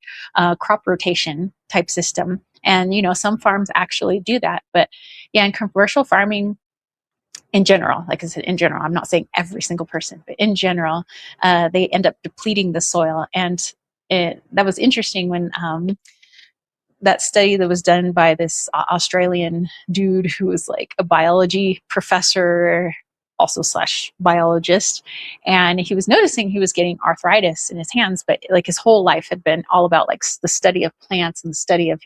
crop rotation type system. And, some farms actually do that. But yeah, in commercial farming, in general, like I said, in general, I'm not saying every single person, but in general, they end up depleting the soil. And that was interesting when that study that was done by this Australian dude who was like a biology professor, also slash biologist, and he was noticing he was getting arthritis in his hands, but like his whole life had been all about like the study of plants and the study of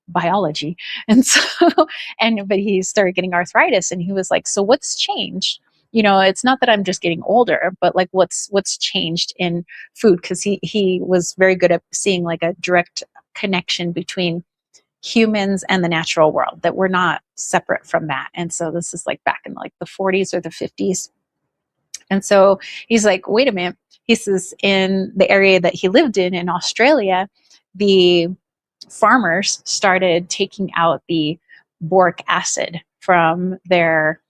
biology. And so, but he started getting arthritis, and he was like, so what's changed? It's not that I'm just getting older, but like what's changed in food? Because he was very good at seeing like a direct connection between humans and the natural world, that we're not separate from that. And so this is like back in like the 40s or the 50s. And so he's like, wait a minute. He says in the area that he lived in Australia, the farmers started taking out the boric acid from their,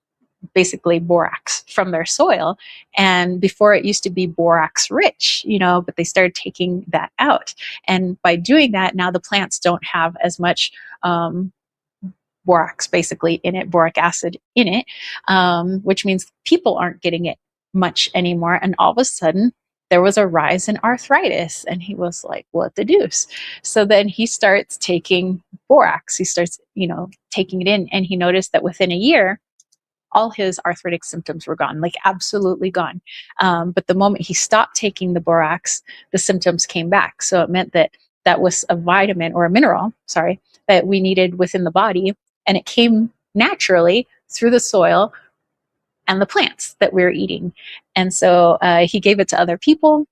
basically borax from their soil. And before, it used to be borax rich, but they started taking that out. And by doing that, now the plants don't have as much borax basically in it, boric acid in it, which means people aren't getting it much anymore. And all of a sudden, there was a rise in arthritis. And he was like, what the deuce? So then he starts taking borax. He starts, taking it in. And he noticed that within a year, all his arthritic symptoms were gone, like absolutely gone. But the moment he stopped taking the borax, the symptoms came back. So it meant that that was a vitamin or a mineral, sorry, that we needed within the body. And it came naturally through the soil and the plants that we were eating. And so he gave it to other people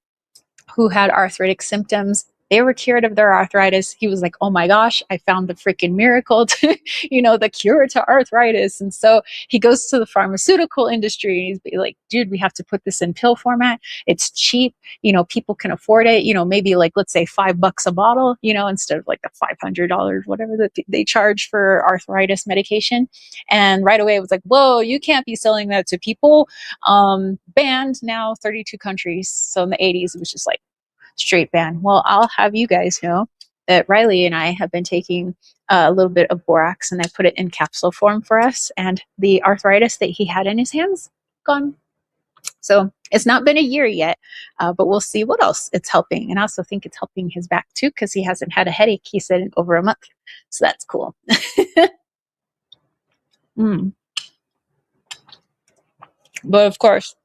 who had arthritic symptoms. They were cured of their arthritis. He was like, oh my gosh, I found the freaking miracle to, the cure to arthritis. And so he goes to the pharmaceutical industry and he's like, dude, we have to put this in pill format. It's cheap. People can afford it, maybe like, let's say $5 a bottle, instead of like the $500, whatever that they charge for arthritis medication. And right away it was like, whoa, you can't be selling that to people. Banned now 32 countries. So in the 80s, it was just like, straight ban. Well, I'll have you guys know that Riley and I have been taking a little bit of borax, and I put it in capsule form for us, and the arthritis that he had in his hands, gone. So it's not been a year yet, but we'll see what else it's helping. And I also think it's helping his back too, because he hasn't had a headache, he said, in over a month. So that's cool. But of course,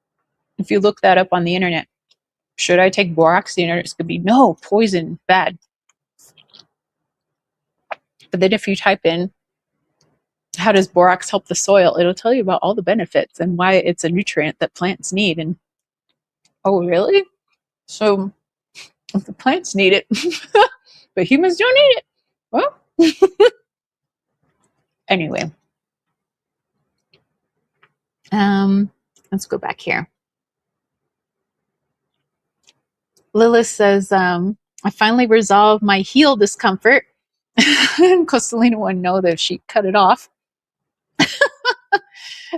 if you look that up on the internet, should I take borax? The internet's going to be, no, poison, bad. But then if you type in, how does borax help the soil? It'll tell you about all the benefits and why it's a nutrient that plants need. And, oh, really? So if the plants need it, but humans don't need it. Well, anyway. Let's go back here. Lilith says, I finally resolved my heel discomfort. And Costalina wouldn't know that she cut it off.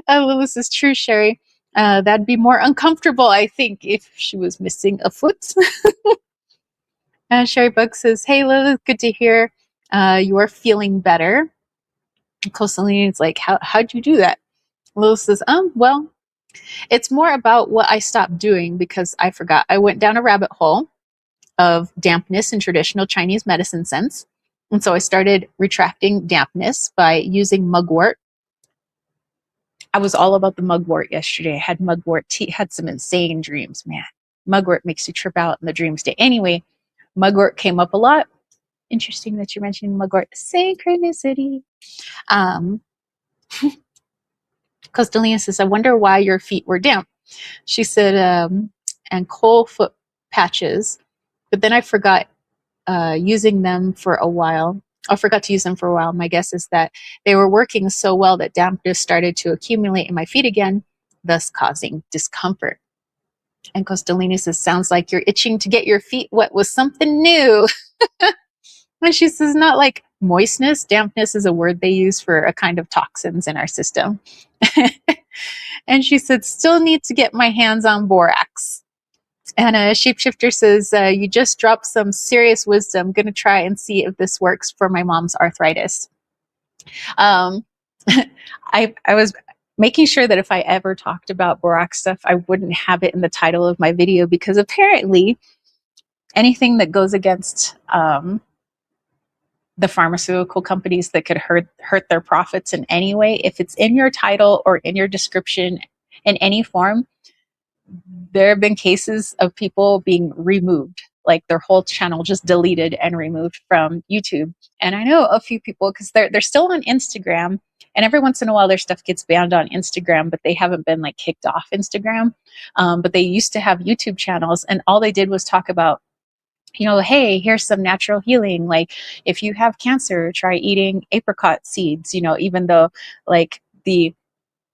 Lilith says, true, Sherry. That'd be more uncomfortable, I think, if she was missing a foot. Sherry Bug says, hey, Lilith, good to hear you are feeling better. Costalina's like, how'd you do that? Lilith says, well, it's more about what I stopped doing because I forgot. I went down a rabbit hole of dampness in traditional Chinese medicine sense. And so I started retracting dampness by using mugwort. I was all about the mugwort yesterday. I had mugwort tea, had some insane dreams, man. Mugwort makes you trip out in the dream state. Anyway, mugwort came up a lot. Interesting that you're mentioning mugwort. Synchronicity. Costalina says, I wonder why your feet were damp. She said, and coal foot patches, but then I forgot using them for a while. I forgot to use them for a while. My guess is that they were working so well that dampness started to accumulate in my feet again, thus causing discomfort. And Costalina says, sounds like you're itching to get your feet wet with something new. And she says, not like moistness. Dampness is a word they use for a kind of toxins in our system. And she said, still need to get my hands on borax. And a shapeshifter says, you just dropped some serious wisdom. Going to try and see if this works for my mom's arthritis. Um, I was making sure that if I ever talked about borax stuff, I wouldn't have it in the title of my video, because apparently anything that goes against the pharmaceutical companies that could hurt their profits in any way, if it's in your title or in your description in any form, there have been cases of people being removed, like their whole channel just deleted and removed from YouTube. And I know a few people, because they're still on Instagram, and every once in a while their stuff gets banned on Instagram, but they haven't been like kicked off Instagram. But they used to have YouTube channels, and all they did was talk about, hey, here's some natural healing. Like if you have cancer, try eating apricot seeds, even though like the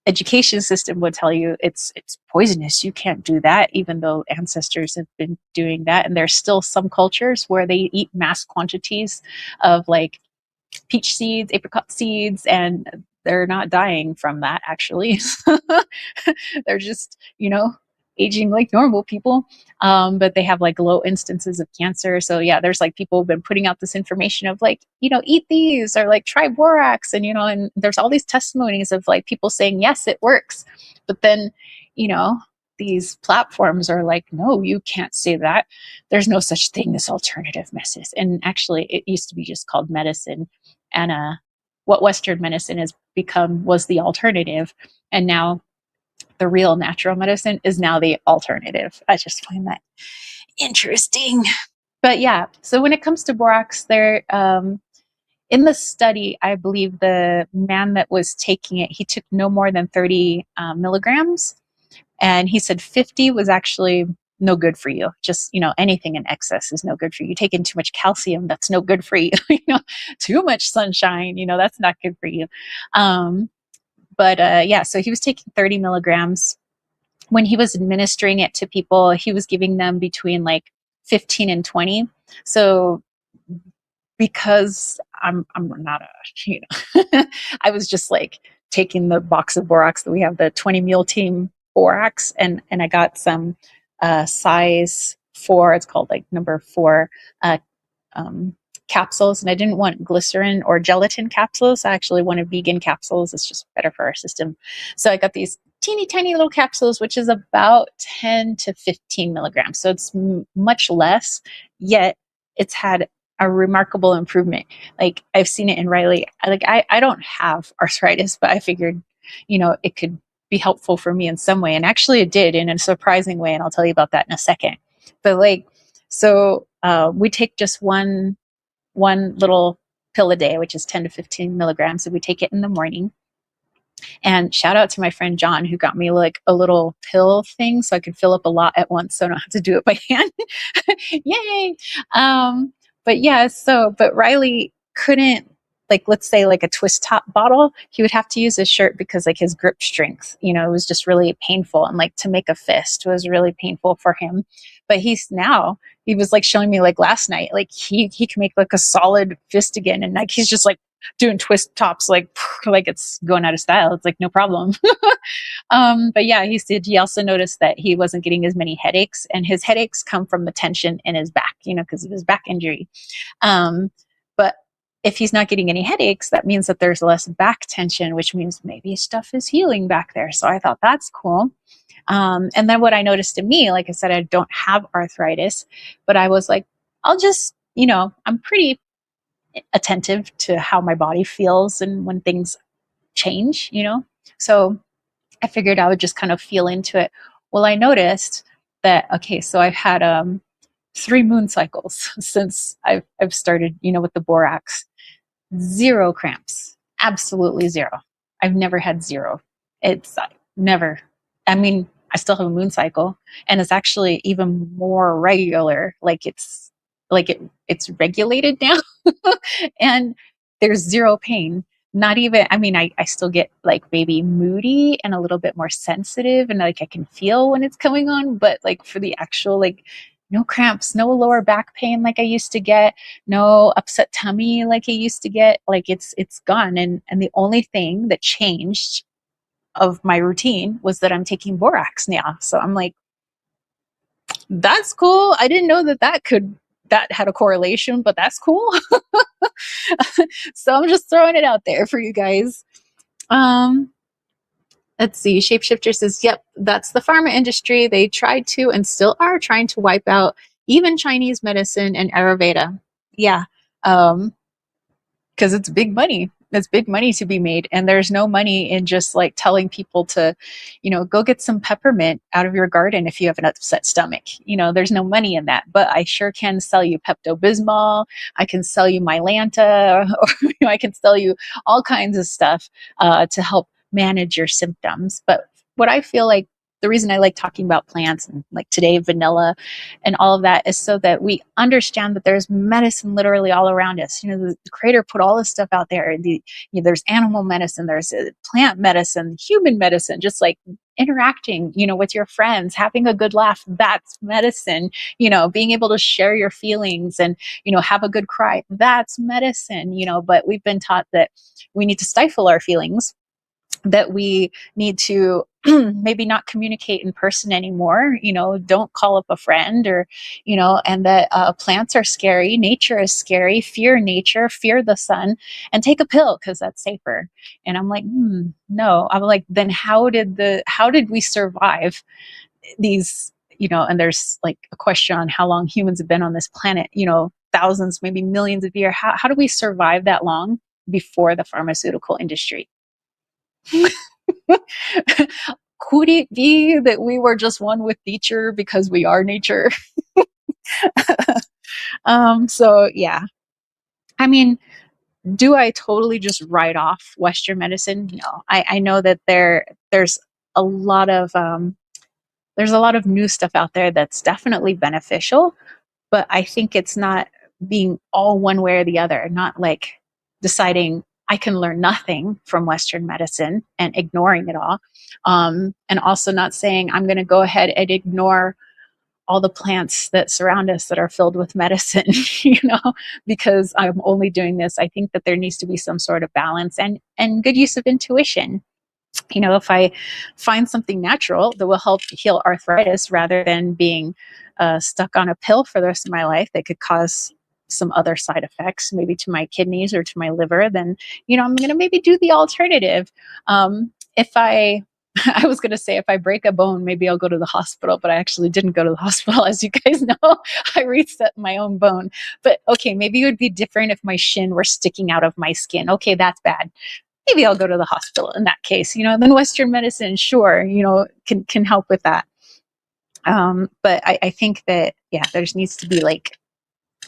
education system would tell you it's poisonous, you can't do that, even though ancestors have been doing that. And there's still some cultures where they eat mass quantities of like peach seeds, apricot seeds, and they're not dying from that, actually. They're just, aging like normal people. But they have like low instances of cancer. So yeah, there's like people have been putting out this information of like, eat these, or like try borax. And, and there's all these testimonies of like people saying, yes, it works. But then, these platforms are like, no, you can't say that. There's no such thing as alternative medicine. And actually, it used to be just called medicine. And what Western medicine has become was the alternative. And now the real natural medicine is now the alternative. I just find that interesting. But yeah, so when it comes to borax, in the study, I believe the man that was taking it, he took no more than 30 milligrams. And he said 50 was actually no good for you. Just, anything in excess is no good for you. You take in too much calcium, that's no good for you. Too much sunshine, that's not good for you. But yeah, so he was taking 30 milligrams. When he was administering it to people, he was giving them between like 15 and 20. So because I'm not I was just like taking the box of borax that we have, the 20 meal team borax, and I got some size 4, it's called like number 4 um, capsules, and I didn't want glycerin or gelatin capsules. I actually wanted vegan capsules. It's just better for our system. So I got these teeny tiny little capsules, which is about 10 to 15 milligrams. So it's much less, yet it's had a remarkable improvement. Like I've seen it in Riley. Like I don't have arthritis, but I figured, it could be helpful for me in some way. And actually it did in a surprising way. And I'll tell you about that in a second. But like, so we take just one little pill a day, which is 10 to 15 milligrams. And we take it in the morning. And shout out to my friend John, who got me like a little pill thing so I could fill up a lot at once, so I don't have to do it by hand. Yay. But yeah, but Riley couldn't, like, let's say like a twist top bottle, he would have to use his shirt because like his grip strength, it was just really painful. And like to make a fist was really painful for him. But he was like showing me like last night, like he can make like a solid fist again. And like, he's just like doing twist tops, like it's going out of style. It's like, no problem. But yeah, he also noticed that he wasn't getting as many headaches, and his headaches come from the tension in his back, because of his back injury. But if he's not getting any headaches, that means that there's less back tension, which means maybe stuff is healing back there. So I thought that's cool. And then what I noticed in me, like I said, I don't have arthritis, but I was like, I'll just, I'm pretty attentive to how my body feels and when things change, So I figured I would just kind of feel into it. Well, I noticed that, okay, so I've had 3 moon cycles since I've started, with the borax. 0 cramps, absolutely 0. I've never had 0. It's never. I mean, I still have a moon cycle, and it's actually even more regular. It's regulated now, and there's zero pain. Not even, I mean, I still get like maybe moody and a little bit more sensitive, and like I can feel when it's coming on, but like for the actual, like, no cramps, no lower back pain like I used to get, no upset tummy like I used to get. Like it's gone. And the only thing that changed of my routine was that I'm taking borax now. So I'm like, that's cool. I didn't know that had a correlation, but that's cool. So I'm just throwing it out there for you guys. Um, let's see. Shapeshifter says, yep, that's the pharma industry. They tried to and still are trying to wipe out even Chinese medicine and Ayurveda. Yeah. Because it's big money. There's big money to be made. And there's no money in just like telling people to, go get some peppermint out of your garden if you have an upset stomach. There's no money in that. But I sure can sell you Pepto Bismol. I can sell you Mylanta, or I can sell you all kinds of stuff to help manage your symptoms. But what I feel like the reason I like talking about plants and like today, vanilla and all of that is so that we understand that there's medicine literally all around us. The creator put all this stuff out there. There's animal medicine, there's plant medicine, human medicine, just like interacting, with your friends, having a good laugh. That's medicine. Being able to share your feelings and, have a good cry. That's medicine, but we've been taught that we need to stifle our feelings, that we need to maybe not communicate in person anymore, don't call up a friend, or, and that plants are scary, nature is scary, fear nature, fear the sun, and take a pill because that's safer. And I'm like, no. I'm like, then how did we survive these, and there's like a question on how long humans have been on this planet, thousands, maybe millions of years. How do we survive that long before the pharmaceutical industry? Could it be that we were just one with nature because we are nature? So yeah, I mean, do I totally just write off Western medicine? No, I know that there's a lot of new stuff out there that's definitely beneficial, but I think it's not being all one way or the other, not like deciding I can learn nothing from Western medicine and ignoring it all. And also not saying I'm going to go ahead and ignore all the plants that surround us that are filled with medicine, because I'm only doing this. I think that there needs to be some sort of balance and good use of intuition. If I find something natural that will help heal arthritis rather than being stuck on a pill for the rest of my life that could cause some other side effects, maybe to my kidneys or to my liver, then, I'm going to maybe do the alternative. If I, I was going to say, if I break a bone, maybe I'll go to the hospital, but I actually didn't go to the hospital. As you guys know, I reset my own bone. But okay, maybe it would be different if my shin were sticking out of my skin. Okay, that's bad. Maybe I'll go to the hospital in that case. Then Western medicine, sure, can help with that. But I think that, yeah, there needs to be like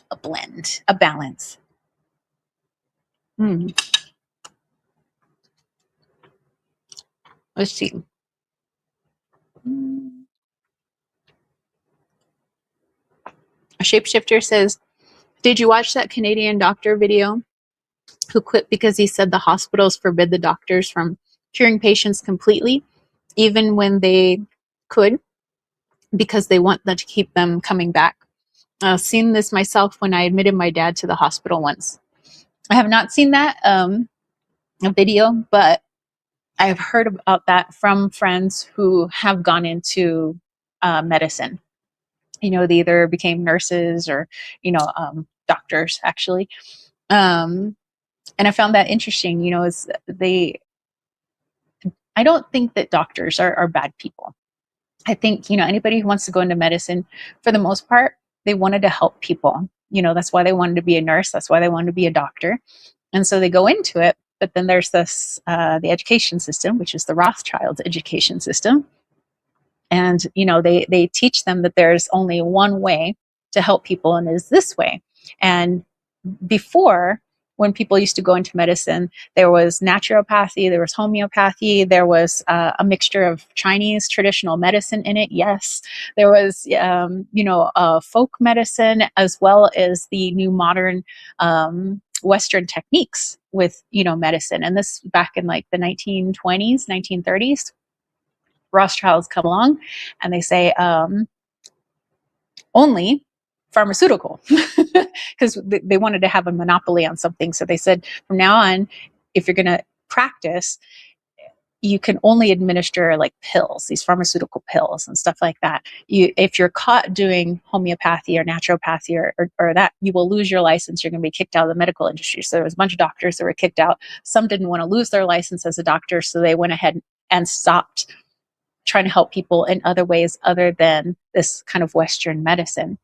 a blend, a balance. Let's see. A shapeshifter says, did you watch that Canadian doctor video who quit because he said the hospitals forbid the doctors from curing patients completely, even when they could, because they want them to keep them coming back? I've seen this myself when I admitted my dad to the hospital once. I have not seen that video, but I have heard about that from friends who have gone into medicine. They either became nurses or, doctors actually. And I found that interesting, is I don't think that doctors are bad people. I think, anybody who wants to go into medicine, for the most part, they wanted to help people. That's why they wanted to be a nurse. That's why they wanted to be a doctor. And so they go into it. But then there's this, the education system, which is the Rothschild's education system. And, they teach them that there's only one way to help people, and is this way. And before, when people used to go into medicine, there was naturopathy, there was homeopathy, there was a mixture of Chinese traditional medicine in it. Yes, there was, folk medicine as well as the new modern Western techniques with, medicine. And this back in like the 1920s, 1930s. Rothschilds come along and they say, only pharmaceutical, because they wanted to have a monopoly on something. So they said, from now on, if you're going to practice, you can only administer like pills, these pharmaceutical pills and stuff like that. If you're caught doing homeopathy or naturopathy or that, you will lose your license. You're going to be kicked out of the medical industry. So there was a bunch of doctors that were kicked out. Some didn't want to lose their license as a doctor, so they went ahead and stopped trying to help people in other ways other than this kind of Western medicine.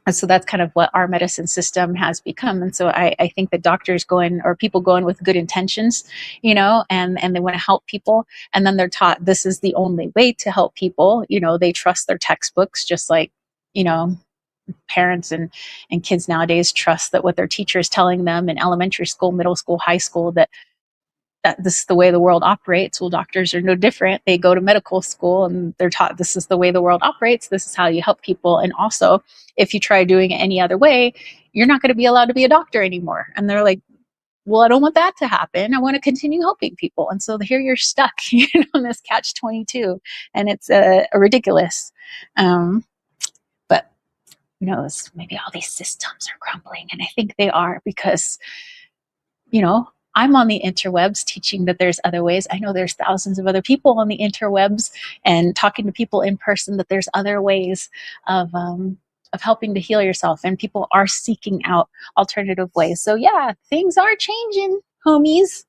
And so that's kind of what our medicine system has become. And so I think that doctors go in, or people go in with good intentions, and they want to help people. And then they're taught this is the only way to help people. They trust their textbooks, just like, parents and kids nowadays trust that what their teacher is telling them in elementary school, middle school, high school, that this is the way the world operates. Well, doctors are no different. They go to medical school and they're taught this is the way the world operates. This is how you help people. And also, if you try doing it any other way, you're not going to be allowed to be a doctor anymore. And they're like, well, I don't want that to happen. I want to continue helping people. And so here you're stuck in this catch-22, and it's ridiculous. But who knows? Maybe all these systems are crumbling, and I think they are because, I'm on the interwebs teaching that there's other ways. I know there's thousands of other people on the interwebs and talking to people in person that there's other ways of helping to heal yourself, and people are seeking out alternative ways. So yeah, things are changing, homies.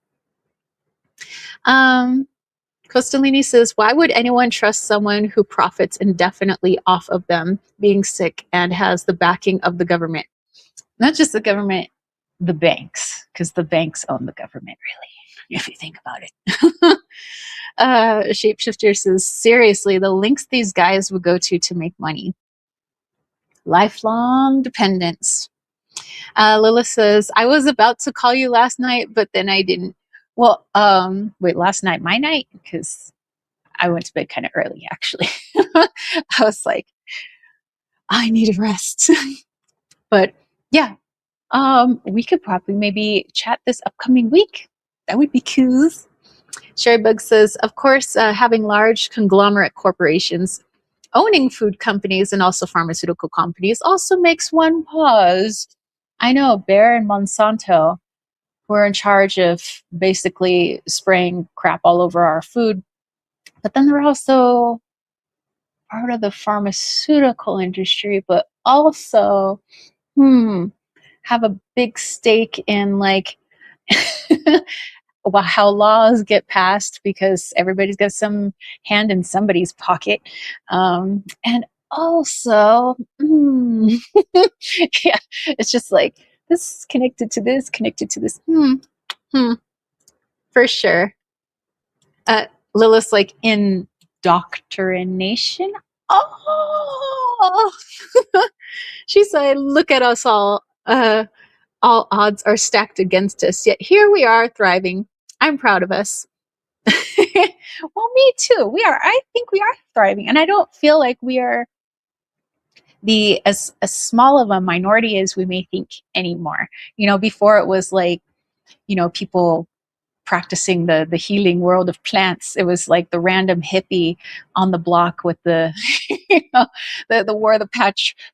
Costalini says, why would anyone trust someone who profits indefinitely off of them being sick and has the backing of the government? Not just the government, the banks, because the banks own the government, really, if you think about it. Shapeshifter says, seriously, the links these guys would go to make money. Lifelong dependence. Lilith says, I was about to call you last night, but then I didn't. Well, wait, last night, my night? Because I went to bed kind of early, actually. I was like, I need a rest. But yeah, we could probably maybe chat this upcoming week. That would be cool. Sherrybug says, of course, having large conglomerate corporations owning food companies and also pharmaceutical companies also makes one pause. I know Bayer and Monsanto were in charge of basically spraying crap all over our food, but then they're also part of the pharmaceutical industry, but also have a big stake in like how laws get passed, because everybody's got some hand in somebody's pocket. And also, yeah, it's just like this is connected to this, for sure. Lilith's like indoctrination. Oh, she said, look at us all. All odds are stacked against us, yet here we are thriving. I'm proud of us. Well, me too. I think we are thriving. And I don't feel like we are as small of a minority as we may think anymore. Before it was like, people practicing the healing world of plants. It was like the random hippie on the block with the wore the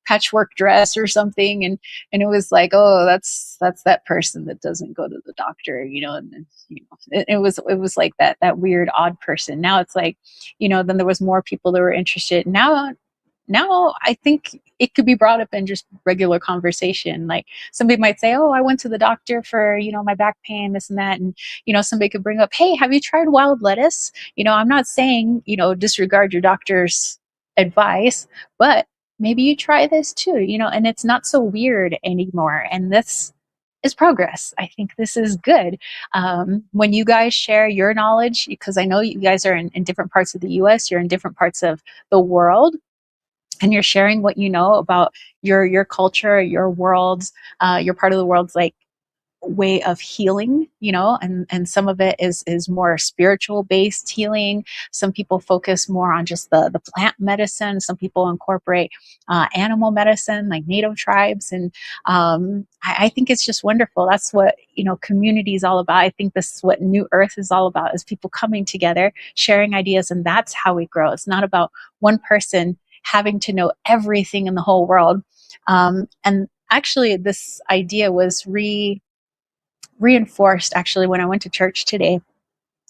patchwork dress or something, and it was like, oh, that's that person that doesn't go to the doctor, and it was like that weird odd person. Now it's like, then there was more people that were interested. Now I think it could be brought up in just regular conversation. Like somebody might say, oh, I went to the doctor for, my back pain, this and that. And, somebody could bring up, hey, have you tried wild lettuce? I'm not saying, disregard your doctor's advice, but maybe you try this too, and it's not so weird anymore. And this is progress. I think this is good. When you guys share your knowledge, because I know you guys are in different parts of the US, you're in different parts of the world, and you're sharing what you know about your culture, your world, your part of the world's like way of healing, and some of it is more spiritual based healing. Some people focus more on just the plant medicine. Some people incorporate animal medicine, like native tribes. And I think it's just wonderful. That's what, community is all about. I think this is what New Earth is all about, is people coming together, sharing ideas, and that's how we grow. It's not about one person having to know everything in the whole world. And actually, this idea was reinforced actually when I went to church today,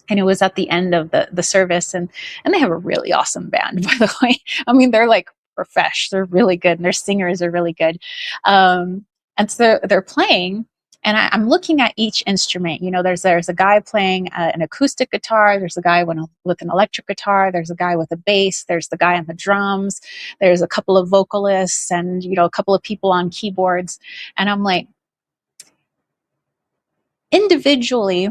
and it was at the end of the service, and they have a really awesome band, by the way. I mean, they're like profesh, they're really good, and their singers are really good. And so they're playing, and I'm looking at each instrument. There's a guy playing an acoustic guitar, there's a guy with an electric guitar, there's a guy with a bass, there's the guy on the drums, there's a couple of vocalists, and a couple of people on keyboards. And I'm like, individually,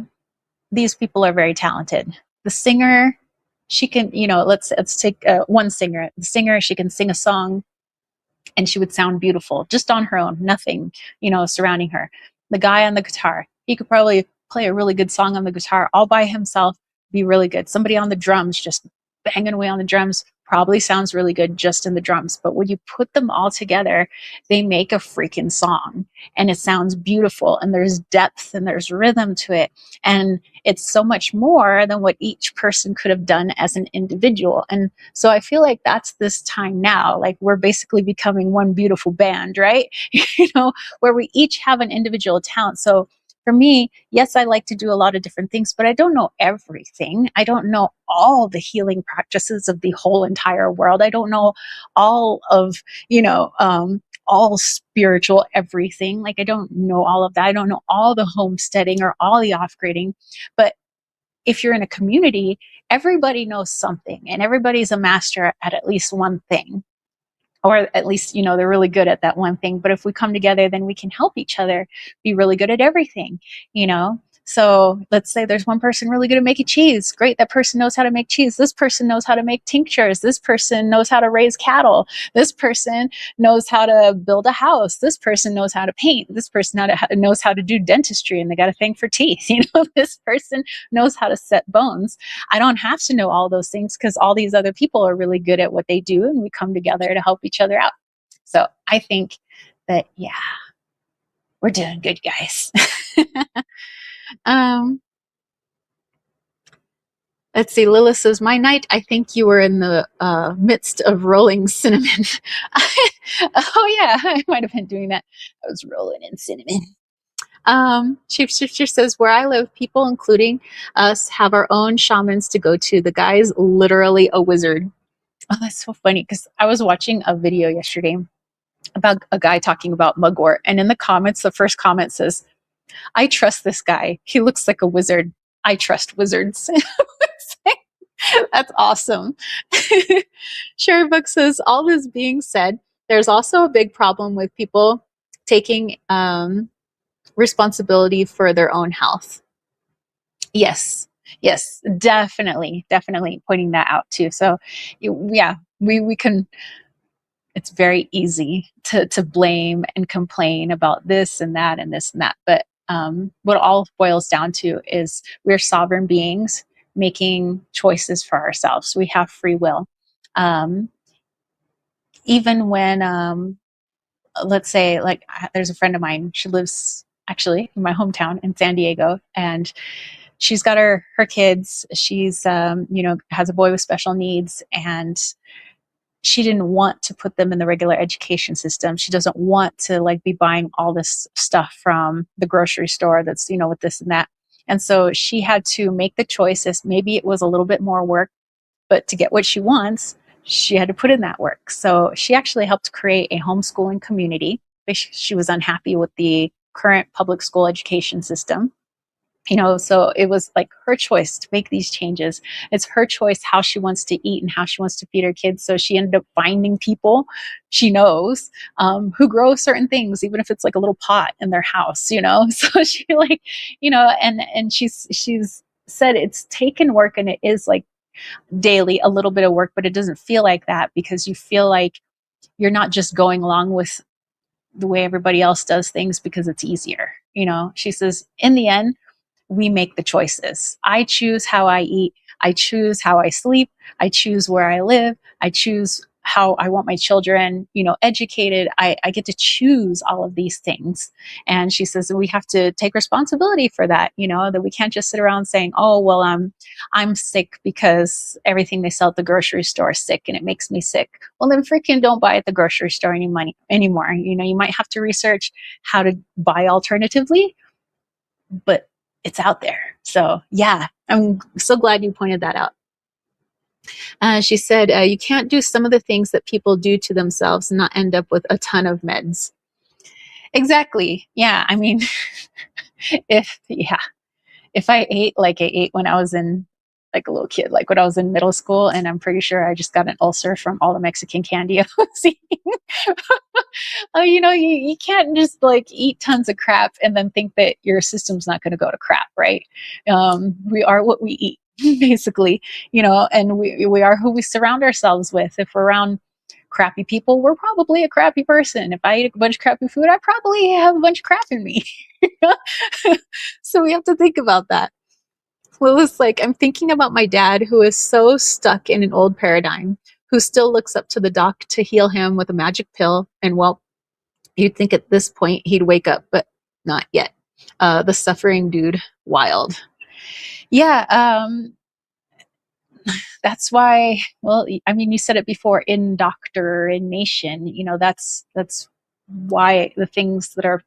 these people are very talented. The singer, she can, let's take one singer. The singer, she can sing a song and she would sound beautiful just on her own, nothing, surrounding her. The guy on the guitar, he could probably play a really good song on the guitar all by himself, be really good. Somebody on the drums, just banging away on the drums, probably sounds really good just in the drums. But when you put them all together, they make a freaking song, and it sounds beautiful, and there's depth and there's rhythm to it. And it's so much more than what each person could have done as an individual. And so I feel like that's this time now. Like, we're basically becoming one beautiful band, right? Where we each have an individual talent. So for me, yes, I like to do a lot of different things, but I don't know everything. I don't know all the healing practices of the whole entire world. I don't know all of, all spiritual everything. Like, I don't know all of that. I don't know all the homesteading or all the off-grading. But if you're in a community, everybody knows something, and everybody's a master at least one thing. Or at least, they're really good at that one thing. But if we come together, then we can help each other be really good at everything, So let's say there's one person really good at making cheese. Great. That person knows how to make cheese. This person knows how to make tinctures. This person knows how to raise cattle. This person knows how to build a house. This person knows how to paint. This person knows how to do dentistry, and they got a thing for teeth. This person knows how to set bones. I don't have to know all those things, because all these other people are really good at what they do, and we come together to help each other out. So I think that, yeah, we're doing good, guys. Let's see. Lila says, my night, I think you were in the midst of rolling cinnamon. Oh, yeah, I might have been doing that. I was rolling in cinnamon. Shapeshifter says, where I live, people, including us, have our own shamans to go to. The guy's literally a wizard. Oh, that's so funny, because I was watching a video yesterday about a guy talking about mugwort. And in the comments, the first comment says, I trust this guy. He looks like a wizard. I trust wizards. That's awesome. Sherry Book says, all this being said, there's also a big problem with people taking responsibility for their own health. Yes, definitely pointing that out too. So yeah, we can, it's very easy to blame and complain about this and that and this and that. But what all boils down to is we're sovereign beings making choices for ourselves. We have free will. Even when, let's say, like, there's a friend of mine, she lives actually in my hometown in San Diego, and she's got her kids. She's, has a boy with special needs, and she didn't want to put them in the regular education system. She doesn't want to be buying all this stuff from the grocery store that's, with this and that. And so she had to make the choices. Maybe it was a little bit more work, but to get what she wants, she had to put in that work. So she actually helped create a homeschooling community. She was unhappy with the current public school education system. So it was like her choice to make these changes. It's her choice how she wants to eat and how she wants to feed her kids. So she ended up finding people she knows who grow certain things, even if it's like a little pot in their house, So she and she's said it's taken work, and it is like daily a little bit of work, but it doesn't feel like that, because you feel like you're not just going along with the way everybody else does things because it's easier. She says, in the end, we make the choices. I choose how I eat. I choose how I sleep. I choose where I live. I choose how I want my children, educated. I get to choose all of these things. And she says that we have to take responsibility for that, that we can't just sit around saying, oh, well, I'm sick because everything they sell at the grocery store is sick and it makes me sick. Well, then freaking don't buy at the grocery store anymore. You might have to research how to buy alternatively, but it's out there. So yeah, I'm so glad you pointed that out. She said, you can't do some of the things that people do to themselves and not end up with a ton of meds. Exactly. Yeah. I mean, if I ate like I ate when I was in like a little kid, like when I was in middle school, and I'm pretty sure I just got an ulcer from all the Mexican candy I was eating. Oh, you can't just like eat tons of crap and then think that your system's not going to go to crap, right? We are what we eat, basically, and we are who we surround ourselves with. If we're around crappy people, we're probably a crappy person. If I eat a bunch of crappy food, I probably have a bunch of crap in me. So we have to think about that. Well, it's like I'm thinking about my dad, who is so stuck in an old paradigm, who still looks up to the doc to heal him with a magic pill. And well, you'd think at this point he'd wake up, but not yet. The suffering dude, wild. Yeah, that's why. Well, I mean, you said it before, indoctrination. That's why the things that are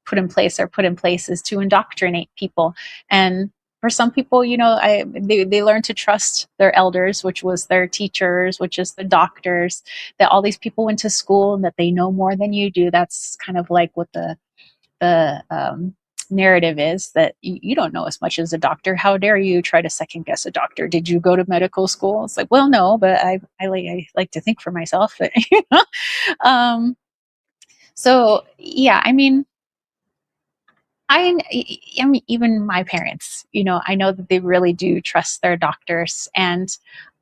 put in place is to indoctrinate people. And for some people, they learn to trust their elders, which was their teachers, which is the doctors, that all these people went to school and that they know more than you do. That's kind of like what the narrative is, that you don't know as much as a doctor. How dare you try to second guess a doctor? Did you go to medical school? It's like, well, no, but I like to think for myself. But, so yeah, I mean, I mean, even my parents, I know that they really do trust their doctors. And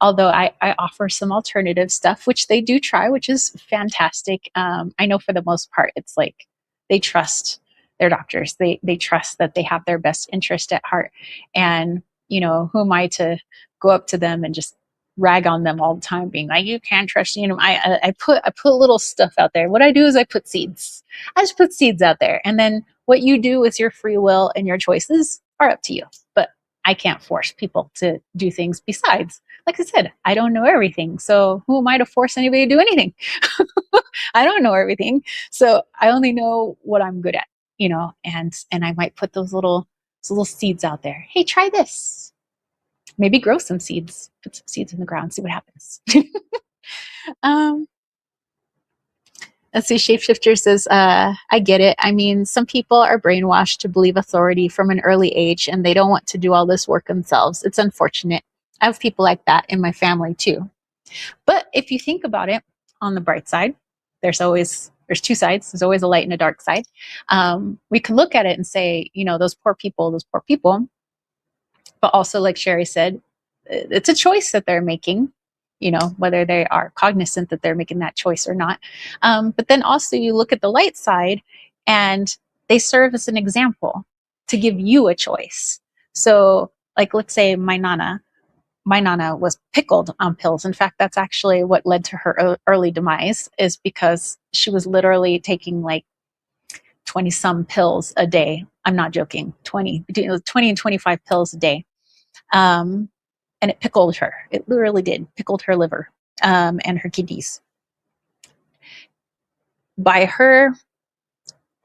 although I offer some alternative stuff, which they do try, which is fantastic, I know for the most part, it's like they trust their doctors. They trust that they have their best interest at heart. And, who am I to go up to them and just rag on them all the time, being like, you can't trust, I put little stuff out there. What I do is I put seeds. I just put seeds out there. And then what you do with your free will and your choices are up to you. But I can't force people to do things. Besides, like I said, I don't know everything. So who am I to force anybody to do anything? I don't know everything. So I only know what I'm good at, and I might put those little seeds out there. Hey, try this. Maybe grow some seeds, put some seeds in the ground, see what happens. um, Let's see, Shapeshifter says, I get it. I mean, some people are brainwashed to believe authority from an early age and they don't want to do all this work themselves. It's unfortunate. I have people like that in my family too. But if you think about it on the bright side, there's two sides. There's always a light and a dark side. We can look at it and say, those poor people, but also, like Sherry said, it's a choice that they're making, whether they are cognizant that they're making that choice or not. But then also you look at the light side and they serve as an example to give you a choice. So like, let's say my Nana was pickled on pills. In fact, that's actually what led to her early demise, is because she was literally taking like 20 some pills a day. I'm not joking, between 20 and 25 pills a day. And it pickled her. It literally did, pickled her liver and her kidneys. By her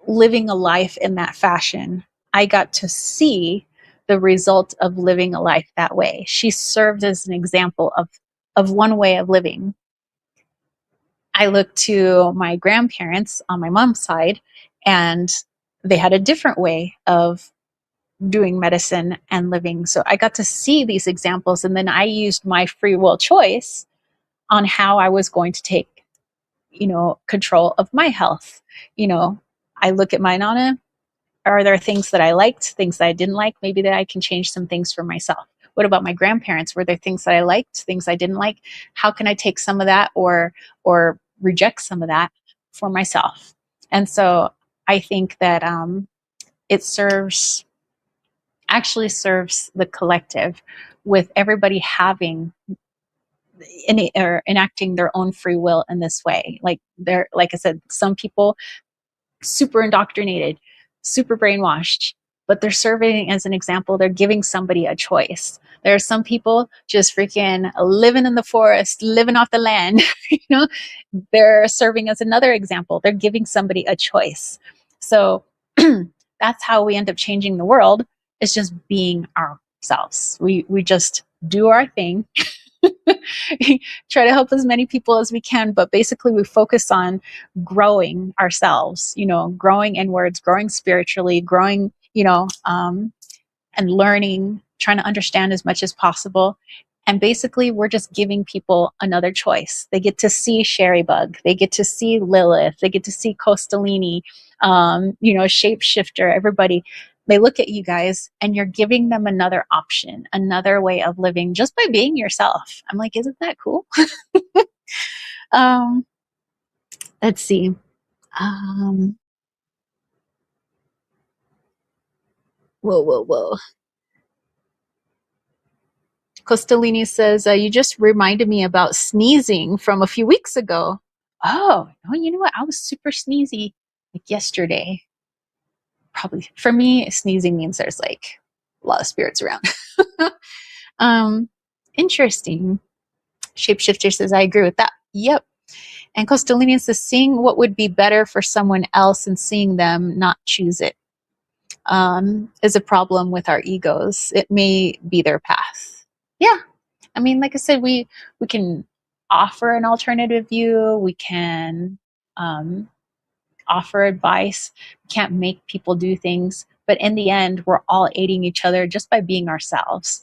living a life in that fashion, I got to see the result of living a life that way. She served as an example of one way of living. I look to my grandparents on my mom's side, and they had a different way of doing medicine and living. So I got to see these examples, and then I used my free will choice on how I was going to take, control of my health. I look at my Nana. Are there things that I liked, things that I didn't like? Maybe that I can change some things for myself. What about my grandparents? Were there things that I liked, things I didn't like? How can I take some of that or reject some of that for myself? And so I think that it actually serves the collective, with everybody having or enacting their own free will in this way. Like I said, some people super indoctrinated, super brainwashed, but they're serving as an example. They're giving somebody a choice. There are some people just freaking living in the forest, living off the land. They're serving as another example. They're giving somebody a choice. So that's how we end up changing the world, is just being ourselves. We just do our thing. Try to help as many people as we can, but basically we focus on growing ourselves, growing inwards, growing spiritually, growing, and learning, trying to understand as much as possible. And basically we're just giving people another choice. They get to see Sherry Bug, they get to see Lilith, they get to see Costalini, Shapeshifter, everybody. They look at you guys and you're giving them another option, another way of living, just by being yourself. I'm like, isn't that cool? um, let's see. Whoa. Costalini says, you just reminded me about sneezing from a few weeks ago. Oh, you know what? I was super sneezy like yesterday. Probably for me, sneezing means there's like a lot of spirits around. Interesting. Shapeshifter says, I agree with that. Yep. And Costalini says, seeing what would be better for someone else and seeing them not choose it is a problem with our egos. It may be their path. Yeah. I mean, like I said, we can offer an alternative view. We can offer advice. We can't make people do things. But in the end, we're all aiding each other just by being ourselves.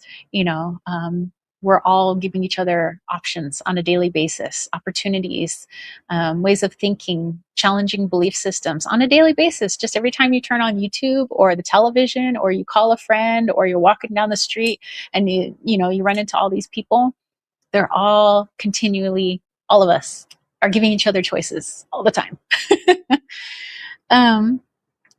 We're all giving each other options on a daily basis, opportunities, ways of thinking, challenging belief systems on a daily basis. Just every time you turn on YouTube or the television, or you call a friend, or you're walking down the street and you run into all these people, they're all continually, all of us are giving each other choices all the time.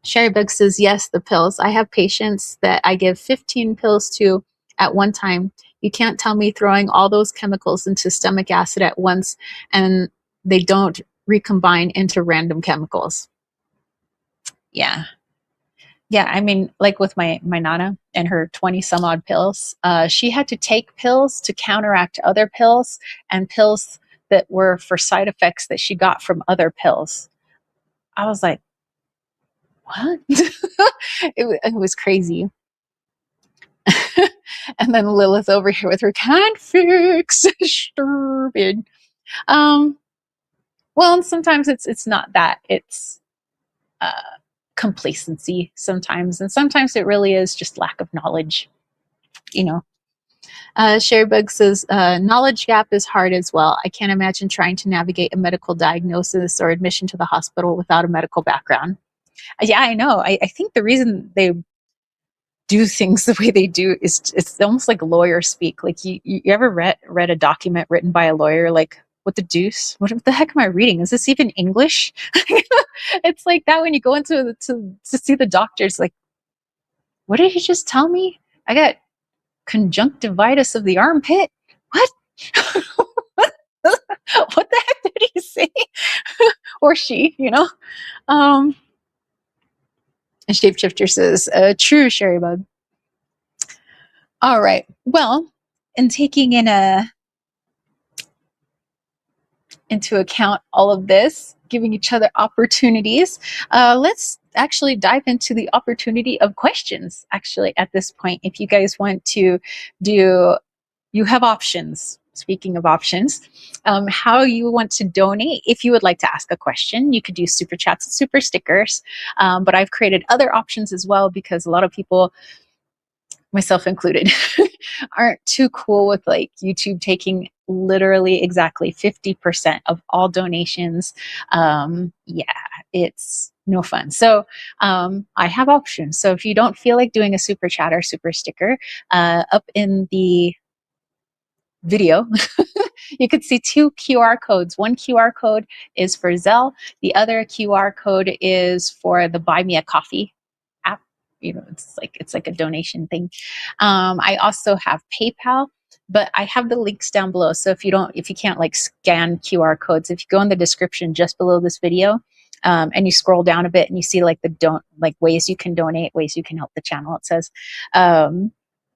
Sherry Bug says, yes, the pills. I have patients that I give 15 pills to at one time. You can't tell me throwing all those chemicals into stomach acid at once and they don't recombine into random chemicals. Yeah. Yeah, I mean, like with my Nana and her 20 some odd pills, she had to take pills to counteract other pills and pills that were for side effects that she got from other pills. I was like, what? It was crazy. And then Lilith over here with her can't fix stupid. Well, and sometimes it's not that. It's uh, complacency sometimes, and sometimes it really is just lack of knowledge. Sharebug says, knowledge gap is hard as well. I can't imagine trying to navigate a medical diagnosis or admission to the hospital without a medical background. Yeah, I know. I think the reason they do things the way they do is it's almost like lawyer speak. Like you ever read a document written by a lawyer? Like, what the deuce? What the heck am I reading? Is this even English? It's like that when you go into to see the doctors. Like, what did he just tell me? I got conjunctivitis of the armpit. What? What the heck did he say? Or she, And Shapeshifter says, true, Sherry Bug. All right. Well, and taking into account all of this, giving each other opportunities, let's actually dive into the opportunity of questions. Actually, at this point, if you guys want to you have options. Speaking of options, how you want to donate. If you would like to ask a question, you could do super chats and super stickers. But I've created other options as well, because a lot of people, myself included, aren't too cool with like YouTube taking literally exactly 50% of all donations. Yeah, it's no fun. So I have options. So if you don't feel like doing a super chat or super sticker, up in the video, you could see two QR codes. One QR code is for Zelle. The other QR code is for the Buy Me a Coffee app. It's like a donation thing. I also have PayPal, but I have the links down below. So if you can't like scan QR codes, if you go in the description just below this video, and you scroll down a bit and you see like ways you can donate, ways you can help the channel. It says,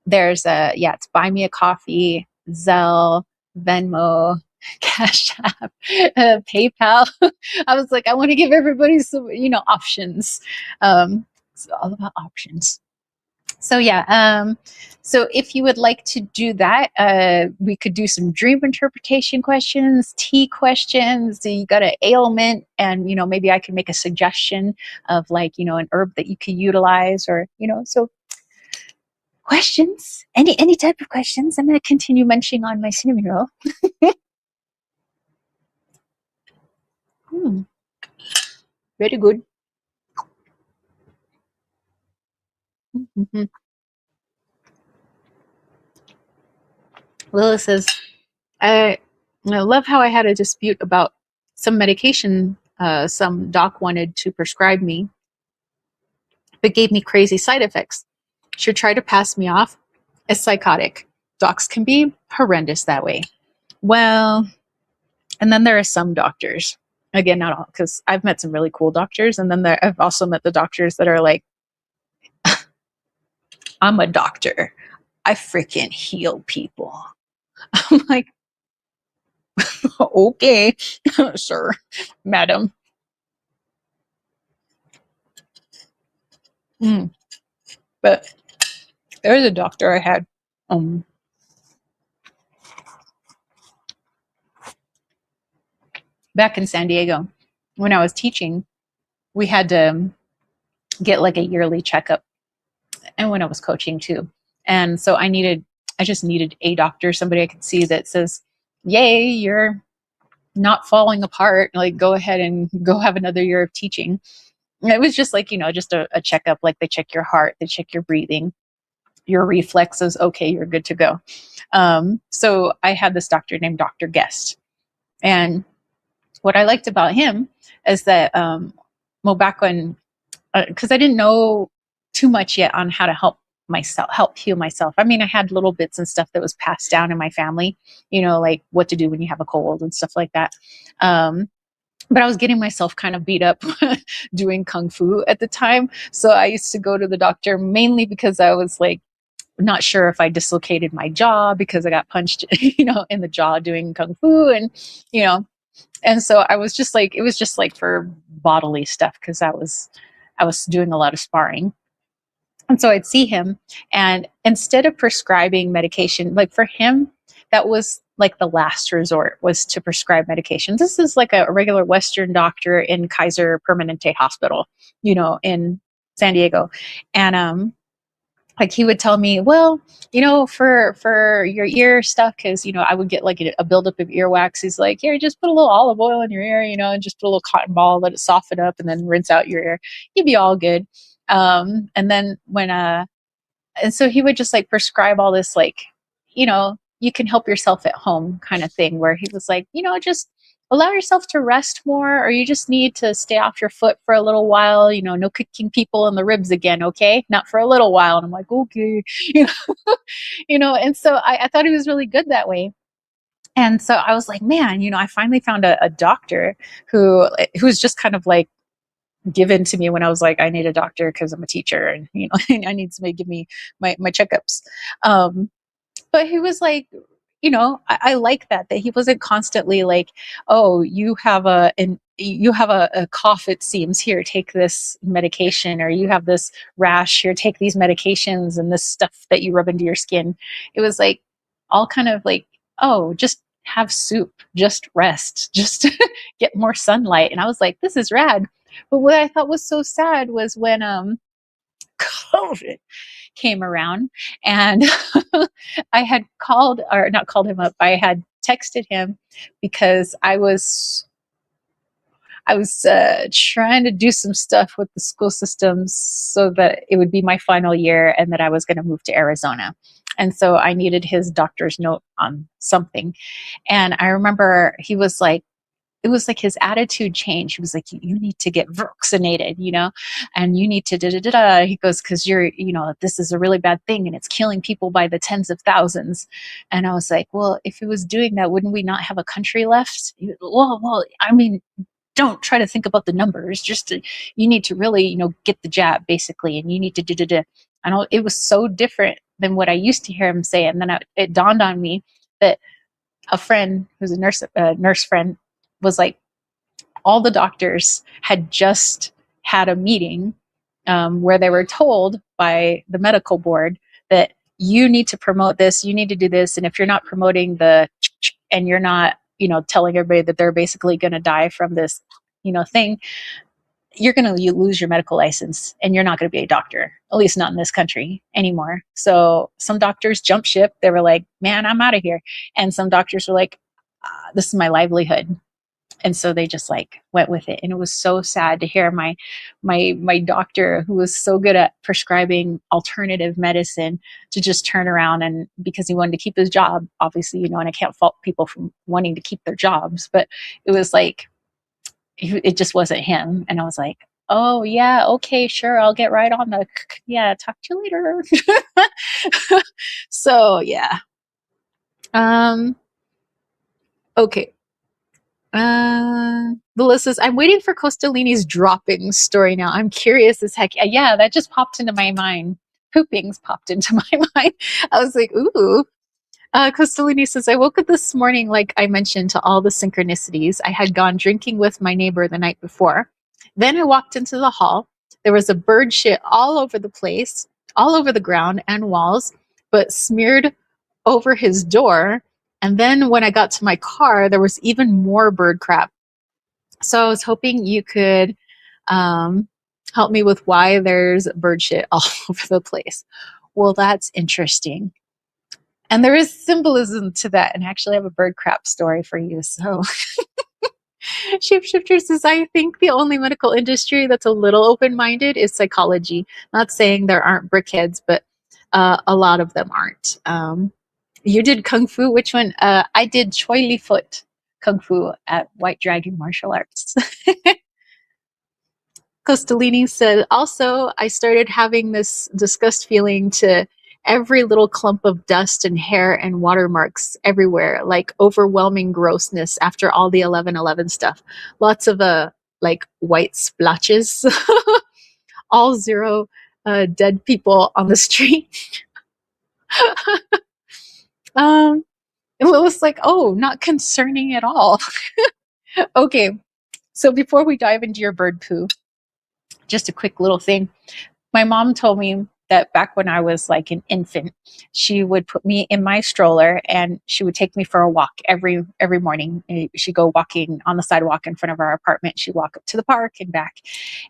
it's Buy Me a Coffee, Zelle, Venmo, Cash App, PayPal. I was like, I want to give everybody some, options. It's all about options. So so if you would like to do that, we could do some dream interpretation questions, tea questions. So you got an ailment, and maybe I can make a suggestion of like an herb that you could utilize, or so questions, any type of questions. I'm going to continue munching on my cinnamon roll. Very good. Mm-hmm. Lila says, I love how I had a dispute about some medication some doc wanted to prescribe me, but gave me crazy side effects. Should try to pass me off as psychotic. Docs can be horrendous that way. Well, and then there are some doctors, again, not all, because I've met some really cool doctors, and then I've also met the doctors that are like, I'm a doctor. I freaking heal people. I'm like, okay, sir, madam. But there's a doctor I had back in San Diego when I was teaching. We had to get like a yearly checkup, and when I was coaching too. And so I just needed a doctor, somebody I could see that says, yay, you're not falling apart. Like, go ahead and go have another year of teaching. And it was just like, just a checkup. Like, they check your heart, they check your breathing, your reflexes. Okay, you're good to go. So I had this doctor named Dr. Guest. And what I liked about him is that, back when, because I didn't know too much yet on how to help heal myself. I mean, I had little bits and stuff that was passed down in my family, like what to do when you have a cold and stuff like that. But I was getting myself kind of beat up doing Kung Fu at the time. So I used to go to the doctor mainly because I was like, not sure if I dislocated my jaw because I got punched, in the jaw doing Kung Fu. And so I was just like, it was just like for bodily stuff, because I was doing a lot of sparring. And so I'd see him, and instead of prescribing medication, like for him, that was like the last resort, was to prescribe medication. This is like a regular Western doctor in Kaiser Permanente Hospital, in San Diego. And like he would tell me, well, for your ear stuff, because I would get like a buildup of earwax. He's like, here, just put a little olive oil in your ear, and just put a little cotton ball, let it soften up, and then rinse out your ear. You'd be all good. And then and so he would just like prescribe all this, like, you can help yourself at home kind of thing, where he was like, just allow yourself to rest more, or you just need to stay off your foot for a little while, no kicking people in the ribs again. Okay. Not for a little while. And I'm like, okay, and so I thought he was really good that way. And so I was like, man, I finally found a doctor who's just kind of like given to me when I was like, I need a doctor because I'm a teacher, and I need somebody to give me my checkups. But he was like, I like that he wasn't constantly like, oh, you have a cough, it seems, here, take this medication, or you have this rash, here, take these medications, and this stuff that you rub into your skin. It was like all kind of like, oh, just have soup, just rest, just get more sunlight. And I was like, this is rad. But what I thought was so sad was when COVID came around, and I had not called him up, I had texted him, because I was trying to do some stuff with the school systems so that it would be my final year and that I was going to move to Arizona. And so I needed his doctor's note on something. And I remember he was like, it was like his attitude changed. He was like, you need to get vaccinated, and you need to da da da da. He goes, because this is a really bad thing and it's killing people by the tens of thousands. And I was like, well, if it was doing that, wouldn't we not have a country left? Well, I mean, don't try to think about the numbers. You need to really, get the jab basically, and you need to da da da. I know it was so different than what I used to hear him say, and then it dawned on me that a friend who's a nurse friend, was like, all the doctors had just had a meeting where they were told by the medical board that you need to promote this, you need to do this, and if you're not promoting and you're not, telling everybody that they're basically going to die from this, thing, you're going to lose your medical license and you're not going to be a doctor, at least not in this country anymore. So some doctors jumped ship. They were like, man, I'm out of here. And some doctors were like, this is my livelihood. And so they just like went with it. And it was so sad to hear my doctor, who was so good at prescribing alternative medicine, to just turn around, and because he wanted to keep his job, obviously, and I can't fault people from wanting to keep their jobs, but it was like, it just wasn't him. And I was like, oh yeah, okay, sure, I'll get right on the, yeah, talk to you later. So yeah. Okay. Lila says, I'm waiting for Costolini's droppings story now. I'm curious as heck. Yeah, that just popped into my mind. Poopings popped into my mind. I was like, ooh. Costolini says, I woke up this morning, like I mentioned, to all the synchronicities. I had gone drinking with my neighbor the night before. Then I walked into the hall. There was a bird shit all over the place, all over the ground and walls, but smeared over his door. And then when I got to my car, there was even more bird crap. So I was hoping you could help me with why there's bird shit all over the place. Well, that's interesting. And there is symbolism to that. And actually, I have a bird crap story for you. So, Shapeshifter says, I think the only medical industry that's a little open minded is psychology. Not saying there aren't brickheads, but a lot of them aren't. You did Kung Fu. Which one? I did Choi Li Foot Kung Fu at White Dragon Martial Arts. Costolini said, also, I started having this disgust feeling to every little clump of dust and hair and watermarks everywhere, like overwhelming grossness after all the 11/11 stuff. Lots of like white splotches, all zero dead people on the street. It was like, oh, not concerning at all. Okay, so before we dive into your bird poo, just a quick little thing. My mom told me that back when I was like an infant, she would put me in my stroller and she would take me for a walk every morning. She'd go walking on the sidewalk in front of our apartment. She'd walk up to the park and back.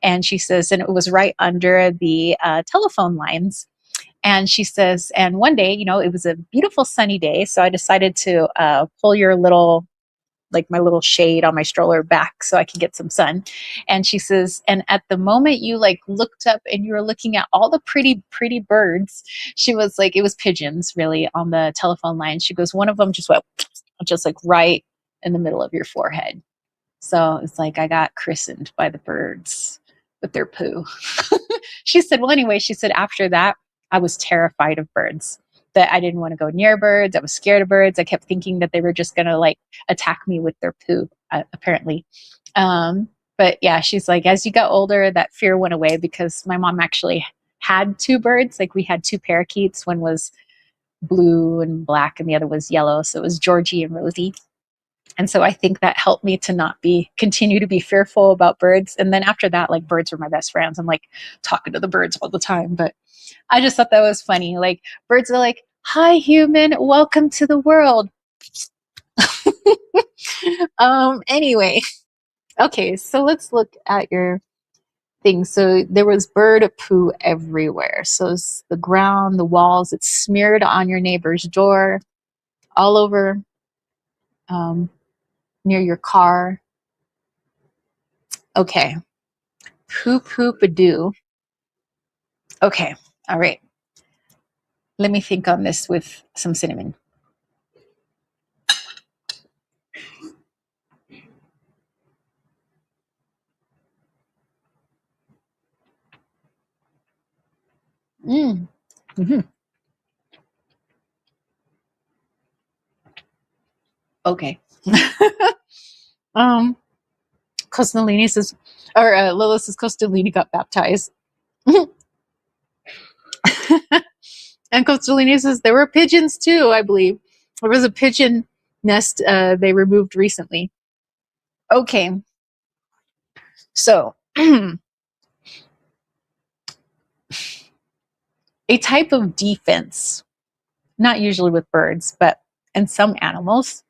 And she says, and it was right under the telephone lines. And she says, and one day, it was a beautiful sunny day. So I decided to pull your little, like my little shade on my stroller back so I can get some sun. And she says, and at the moment you like looked up and you were looking at all the pretty, pretty birds, she was like, it was pigeons really on the telephone line. She goes, one of them just went just like right in the middle of your forehead. So it's like I got christened by the birds with their poo. She said, well, anyway, she said, after that, I was terrified of birds, that I didn't want to go near birds. I was scared of birds. I kept thinking that they were just going to like attack me with their poo, apparently. But yeah, she's like, as you got older, that fear went away because my mom actually had two birds. Like we had two parakeets. One was blue and black and the other was yellow. So it was Georgie and Rosie. And so I think that helped me to not continue to be fearful about birds. And then after that, like birds were my best friends. I'm like talking to the birds all the time. But I just thought that was funny. Like birds are like, hi, human, welcome to the world. Anyway, okay, so let's look at your thing. So there was bird poo everywhere. So it's the ground, the walls, it's smeared on your neighbor's door, all over near your car. Okay. Poop a doo. Okay. All right. Let me think on this with some cinnamon. Mm. Mm-hmm. Okay. um, Costolini says, or Lila says, Costolini got baptized. And Costolini says there were pigeons too, I believe. There was a pigeon nest they removed recently. Okay. So, a type of defense, not usually with birds, but in some animals,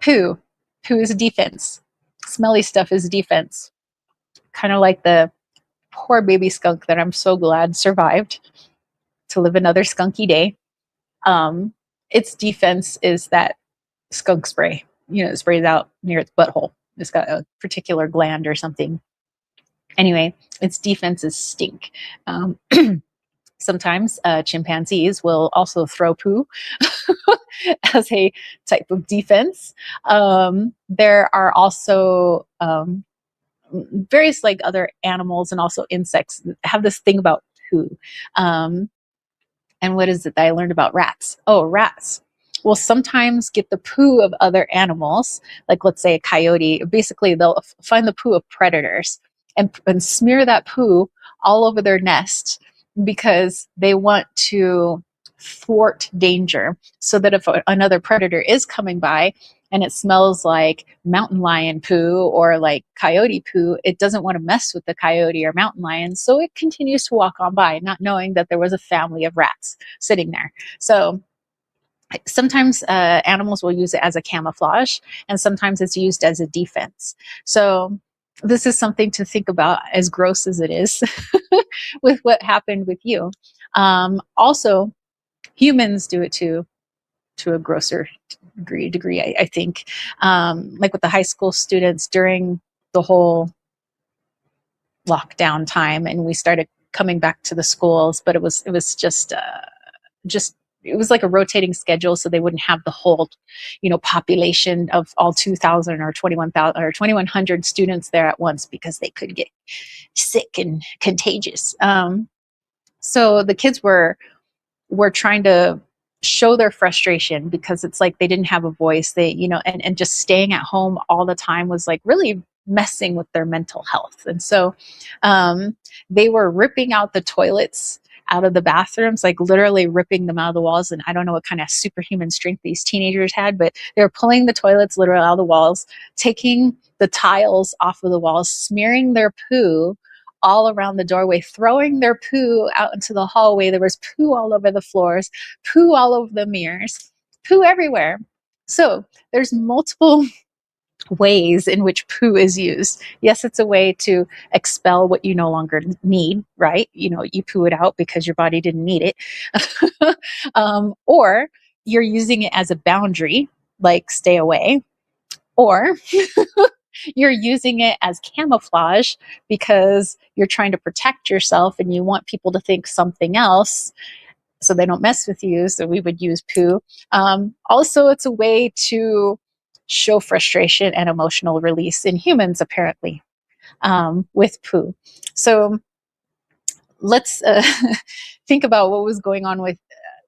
poo. Poo is a defense. Smelly stuff is a defense. Kind of like the poor baby skunk that I'm so glad survived to live another skunky day. Its defense is that skunk spray. It sprays out near its butthole. It's got a particular gland or something. Anyway, its defense is stink. Um, Sometimes chimpanzees will also throw poo as a type of defense. There are also various like other animals and also insects have this thing about poo. Um, and what is it that I learned about rats? Oh, rats will sometimes get the poo of other animals, like let's say a coyote. Basically, they'll find the poo of predators and smear that poo all over their nest because they want to thwart danger so that if another predator is coming by and it smells like mountain lion poo or like coyote poo, it doesn't want to mess with the coyote or mountain lion. So it continues to walk on by, not knowing that there was a family of rats sitting there. So sometimes animals will use it as a camouflage, and sometimes it's used as a defense. So this is something to think about, as gross as it is, with what happened with you. Also, humans do it too, to a grosser degree, I think. Like with the high school students during the whole lockdown time, and we started coming back to the schools, but it was just it was like a rotating schedule, so they wouldn't have the whole population of all 2,000 or 21,000 or 2,100 students there at once because they could get sick and contagious. So the kids were trying to show their frustration because it's like they didn't have a voice. And just staying at home all the time was like really messing with their mental health. And so they were ripping out the toilets out of the bathrooms, like literally ripping them out of the walls. And I don't know what kind of superhuman strength these teenagers had, but they were pulling the toilets literally out of the walls, taking the tiles off of the walls, smearing their poo all around the doorway, throwing their poo out into the hallway. There was poo all over the floors, poo all over the mirrors, poo everywhere. So there's multiple ways in which poo is used. Yes, it's a way to expel what you no longer need, right? You poo it out because your body didn't need it. Or you're using it as a boundary, like stay away, or you're using it as camouflage because you're trying to protect yourself and you want people to think something else so they don't mess with you. So we would use poo. Also, it's a way to show frustration and emotional release in humans, apparently, with poo. So let's think about what was going on with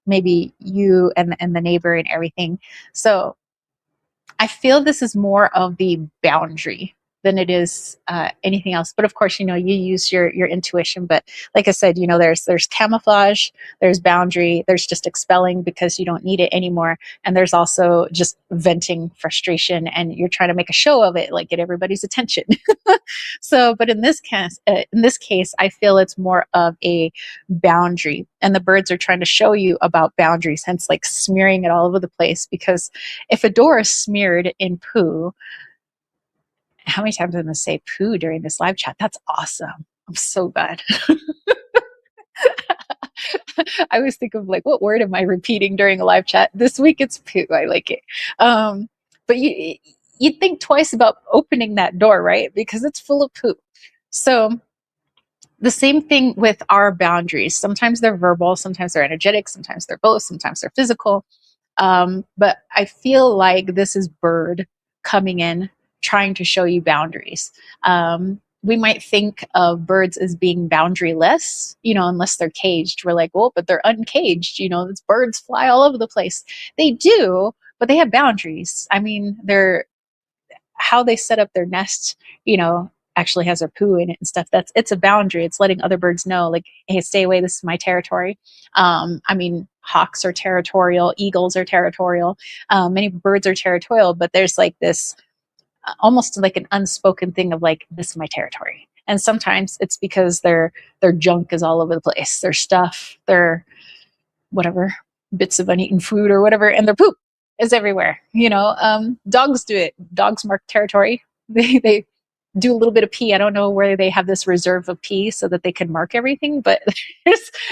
maybe you and the neighbor and everything. So I feel this is more of the boundary than it is anything else. But of course, you use your intuition. But like I said, there's camouflage, there's boundary, there's just expelling because you don't need it anymore, and there's also just venting frustration, and you're trying to make a show of it, like get everybody's attention. So, but in this case, I feel it's more of a boundary, and the birds are trying to show you about boundaries, hence like smearing it all over the place. Because if a door is smeared in poo, how many times am I going to say poo during this live chat? That's awesome. I'm so glad. I always think of like, what word am I repeating during a live chat? This week it's poo. I like it. But you'd think twice about opening that door, right? Because it's full of poo. So the same thing with our boundaries. Sometimes they're verbal, sometimes they're energetic, sometimes they're both, sometimes they're physical. But I feel like this is bird coming in, trying to show you boundaries. We might think of birds as being boundaryless, unless they're caged. We're like, well, but they're uncaged. These birds fly all over the place. They do, but they have boundaries. I mean, they're how they set up their nest, actually has their poo in it and stuff. It's a boundary. It's letting other birds know, like, hey, stay away. This is my territory. I mean, hawks are territorial, eagles are territorial. Many birds are territorial, but there's like this almost like an unspoken thing of like, this is my territory. And sometimes it's because their junk is all over the place. Their stuff, their whatever bits of uneaten food or whatever, and their poop is everywhere. Dogs do it. Dogs mark territory. They do a little bit of pee. I don't know where they have this reserve of pee so that they can mark everything, but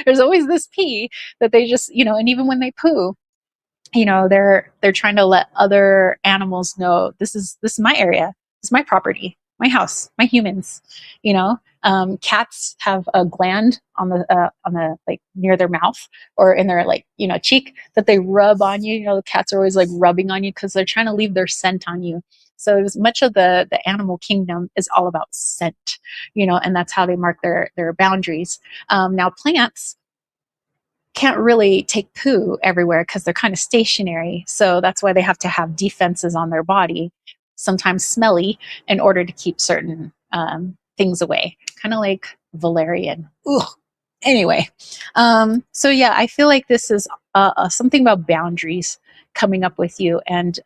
there's always this pee that they just, and even when they poo, they're trying to let other animals know, this is my area, this is my property, my house, my humans. Cats have a gland on the like near their mouth or in their like cheek that they rub on you. The cats are always like rubbing on you because they're trying to leave their scent on you. So as much of the animal kingdom is all about scent, and that's how they mark their boundaries. Now plants can't really take poo everywhere because they're kind of stationary. So that's why they have to have defenses on their body, sometimes smelly, in order to keep certain things away. Kind of like valerian. Ugh. Anyway, so yeah, I feel like this is something about boundaries coming up with you, and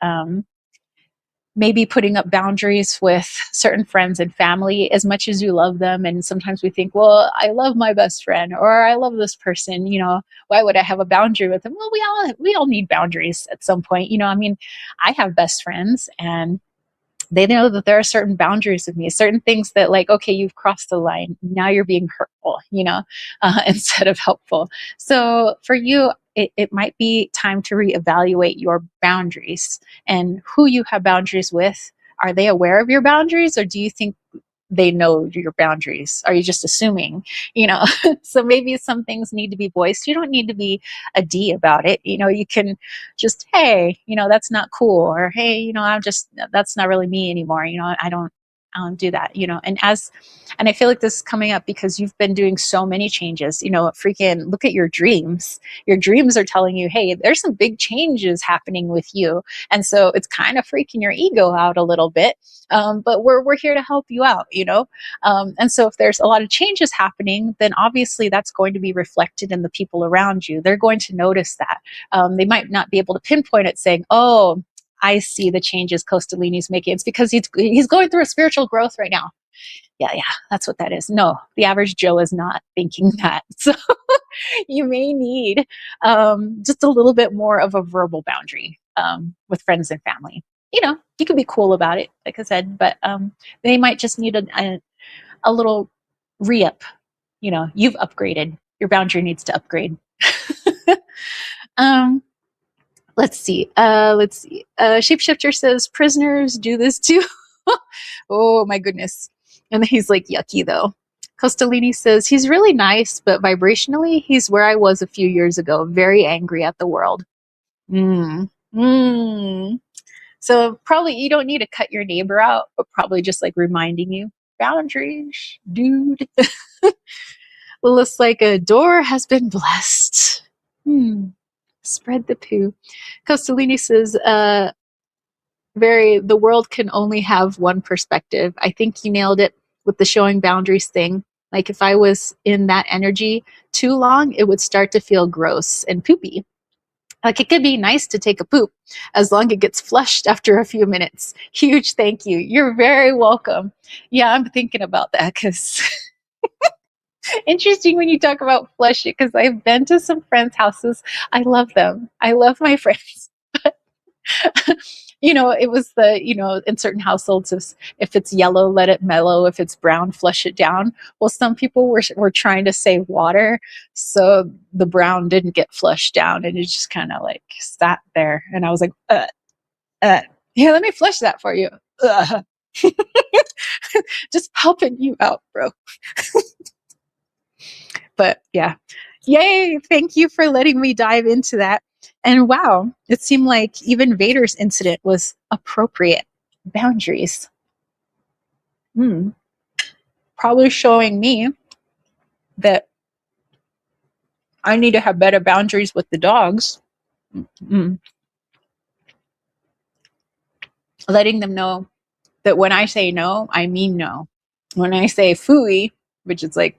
maybe putting up boundaries with certain friends and family as much as you love them. And sometimes we think, well, I love my best friend or I love this person, why would I have a boundary with them? Well, we all need boundaries at some point. I mean, I have best friends and they know that there are certain boundaries with me, certain things that like, okay, you've crossed the line. Now you're being hurtful, instead of helpful. So for you, it might be time to reevaluate your boundaries and who you have boundaries with. Are they aware of your boundaries, or do you think they know your boundaries? Are you just assuming, so maybe some things need to be voiced. You don't need to be a D about it. You can just, hey, that's not cool. Or, hey, that's not really me anymore. I don't do that, and I feel like this is coming up because you've been doing so many changes, freaking look at your dreams. Your dreams are telling you, hey, there's some big changes happening with you. And so it's kind of freaking your ego out a little bit. But we're here to help you out, and so if there's a lot of changes happening, then obviously that's going to be reflected in the people around you. They're going to notice that. They might not be able to pinpoint it saying, oh, I see the changes Costolini's making. It's because he's going through a spiritual growth right now. Yeah, that's what that is. No, the average Joe is not thinking that. So you may need just a little bit more of a verbal boundary with friends and family. You can be cool about it, like I said, but they might just need a little re-up. You've upgraded. Your boundary needs to upgrade. um, let's see. Shapeshifter says prisoners do this too. Oh my goodness. And he's like, yucky though. Costolini says he's really nice, but vibrationally, he's where I was a few years ago, very angry at the world. Mm. Mm. So probably you don't need to cut your neighbor out, but probably just like reminding you, boundaries, dude. Looks like a door has been blessed. Spread the poo. Costolini says, the world can only have one perspective. I think you nailed it with the showing boundaries thing. Like if I was in that energy too long, it would start to feel gross and poopy. Like it could be nice to take a poop as long as it gets flushed after a few minutes. Huge thank you. You're very welcome. Yeah, I'm thinking about that because interesting when you talk about flush it because I've been to some friends' houses. I love them. I love my friends. It was in certain households, if it's yellow, let it mellow. If it's brown, flush it down. Well, some people were trying to save water, so the brown didn't get flushed down, and it just kind of like sat there. And I was like, yeah, let me flush that for you. Just helping you out, bro. But yeah, yay. Thank you for letting me dive into that. And wow, it seemed like even Vader's incident was appropriate. Boundaries. Hmm. Probably showing me that I need to have better boundaries with the dogs. Mm. Letting them know that when I say no, I mean no. When I say fooey, which is like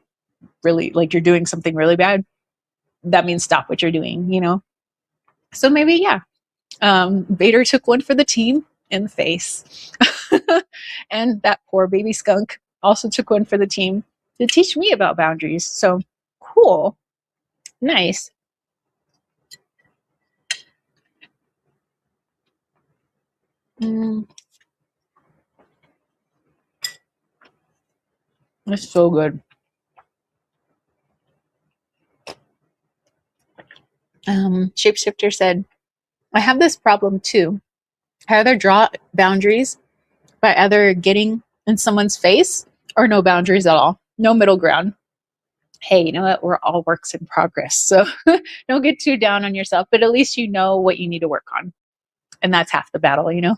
really like you're doing something really bad, that means stop what you're doing, you know? So maybe, yeah. Vader took one for the team in the face. And that poor baby skunk also took one for the team to teach me about boundaries. So cool. Nice. Mm, it's so good. Shapeshifter said, I have this problem too. I either draw boundaries by either getting in someone's face or no boundaries at all. No middle ground. Hey, you know what? We're all works in progress. So don't get too down on yourself, but at least you know what you need to work on. And that's half the battle, you know?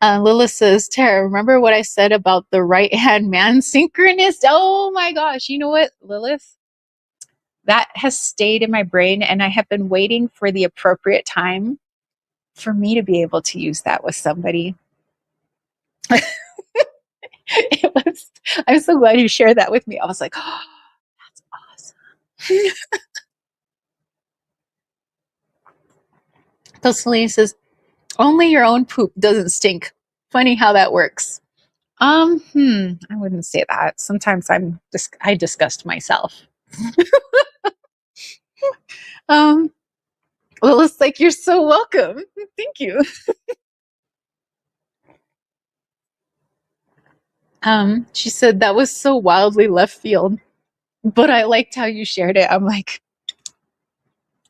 Lilith says, Tara, remember what I said about the right hand man synchronist? Oh my gosh. You know what, Lilith? That has stayed in my brain, and I have been waiting for the appropriate time for me to be able to use that with somebody. It was, I'm so glad you shared that with me. I was like, oh, that's awesome. So Celine says, only your own poop doesn't stink. Funny how that works. I wouldn't say that. Sometimes I disgust myself. Um, well, it's like you're so welcome. Thank you. She said that was so wildly left field, but I liked how you shared it. I'm like,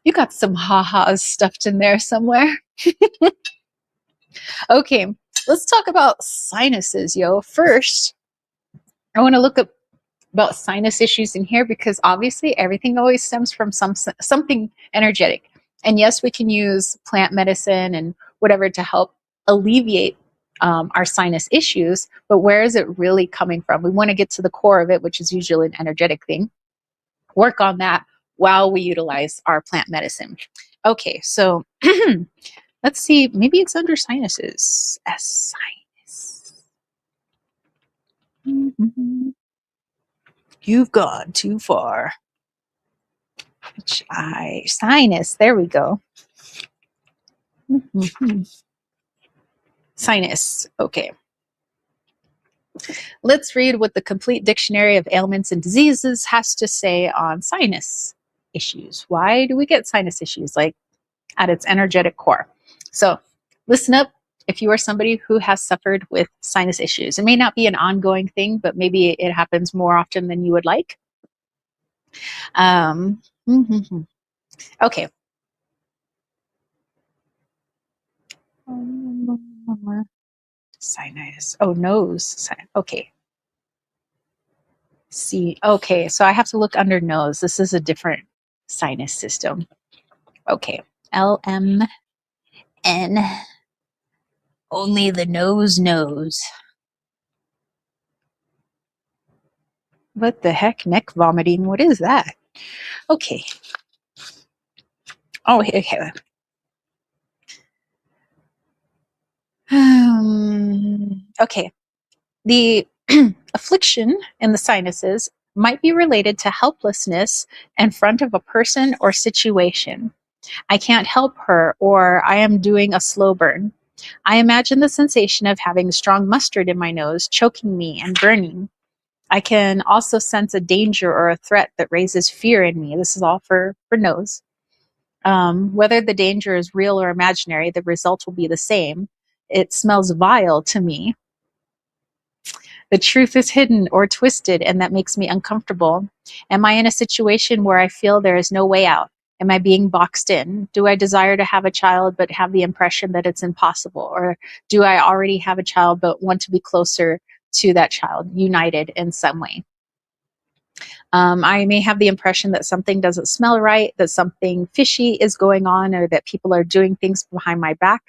you got some ha-has stuffed in there somewhere. Okay, let's talk about sinuses, yo. First, I want to look up about sinus issues in here because obviously everything always stems from something energetic. And yes, we can use plant medicine and whatever to help alleviate our sinus issues, but where is it really coming from? We want to get to the core of it, which is usually an energetic thing. Work on that while we utilize our plant medicine. Okay, so let's see. Maybe it's under sinuses. A sinus. Mm-hmm. You've gone too far. Sinus. There we go. Mm-hmm. Sinus. Okay. Let's read what the complete dictionary of ailments and diseases has to say on sinus issues. Why do we get sinus issues? Like at its energetic core. So listen up if you are somebody who has suffered with sinus issues. It may not be an ongoing thing, but maybe it happens more often than you would like. Okay. Sinus. Oh, nose. Okay. See. Okay. So I have to look under nose. This is a different sinus system. Okay. LMN. Only the nose knows. What the heck? Neck vomiting. What is that? Okay. Oh, okay. Okay. The affliction in the sinuses might be related to helplessness in front of a person or situation. I can't help her, or I am doing a slow burn. I imagine the sensation of having strong mustard in my nose, choking me and burning. I can also sense a danger or a threat that raises fear in me. This is all for nose. Whether the danger is real or imaginary, the result will be the same. It smells vile to me. The truth is hidden or twisted, and that makes me uncomfortable. Am I in a situation where I feel there is no way out? Am I being boxed in? Do I desire to have a child but have the impression that it's impossible? Or do I already have a child but want to be closer to that child, united in some way? I may have the impression that something doesn't smell right, that something fishy is going on, or that people are doing things behind my back.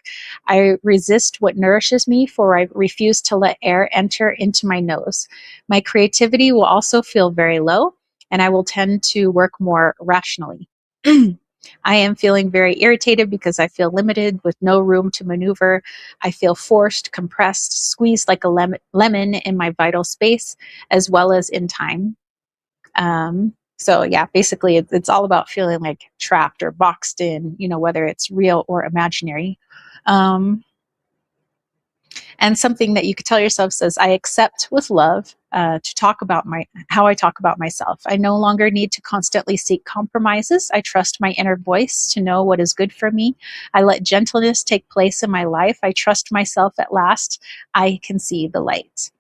I resist what nourishes me, for I refuse to let air enter into my nose. My creativity will also feel very low, and I will tend to work more rationally. I am feeling very irritated because I feel limited with no room to maneuver. I feel forced, compressed, squeezed like a lemon in my vital space, as well as in time. So yeah, basically it's all about feeling like trapped or boxed in, whether it's real or imaginary. Um, and something that you could tell yourself says, I accept with love to talk about how I talk about myself. I no longer need to constantly seek compromises. I trust my inner voice to know what is good for me. I let gentleness take place in my life. I trust myself at last. I can see the light.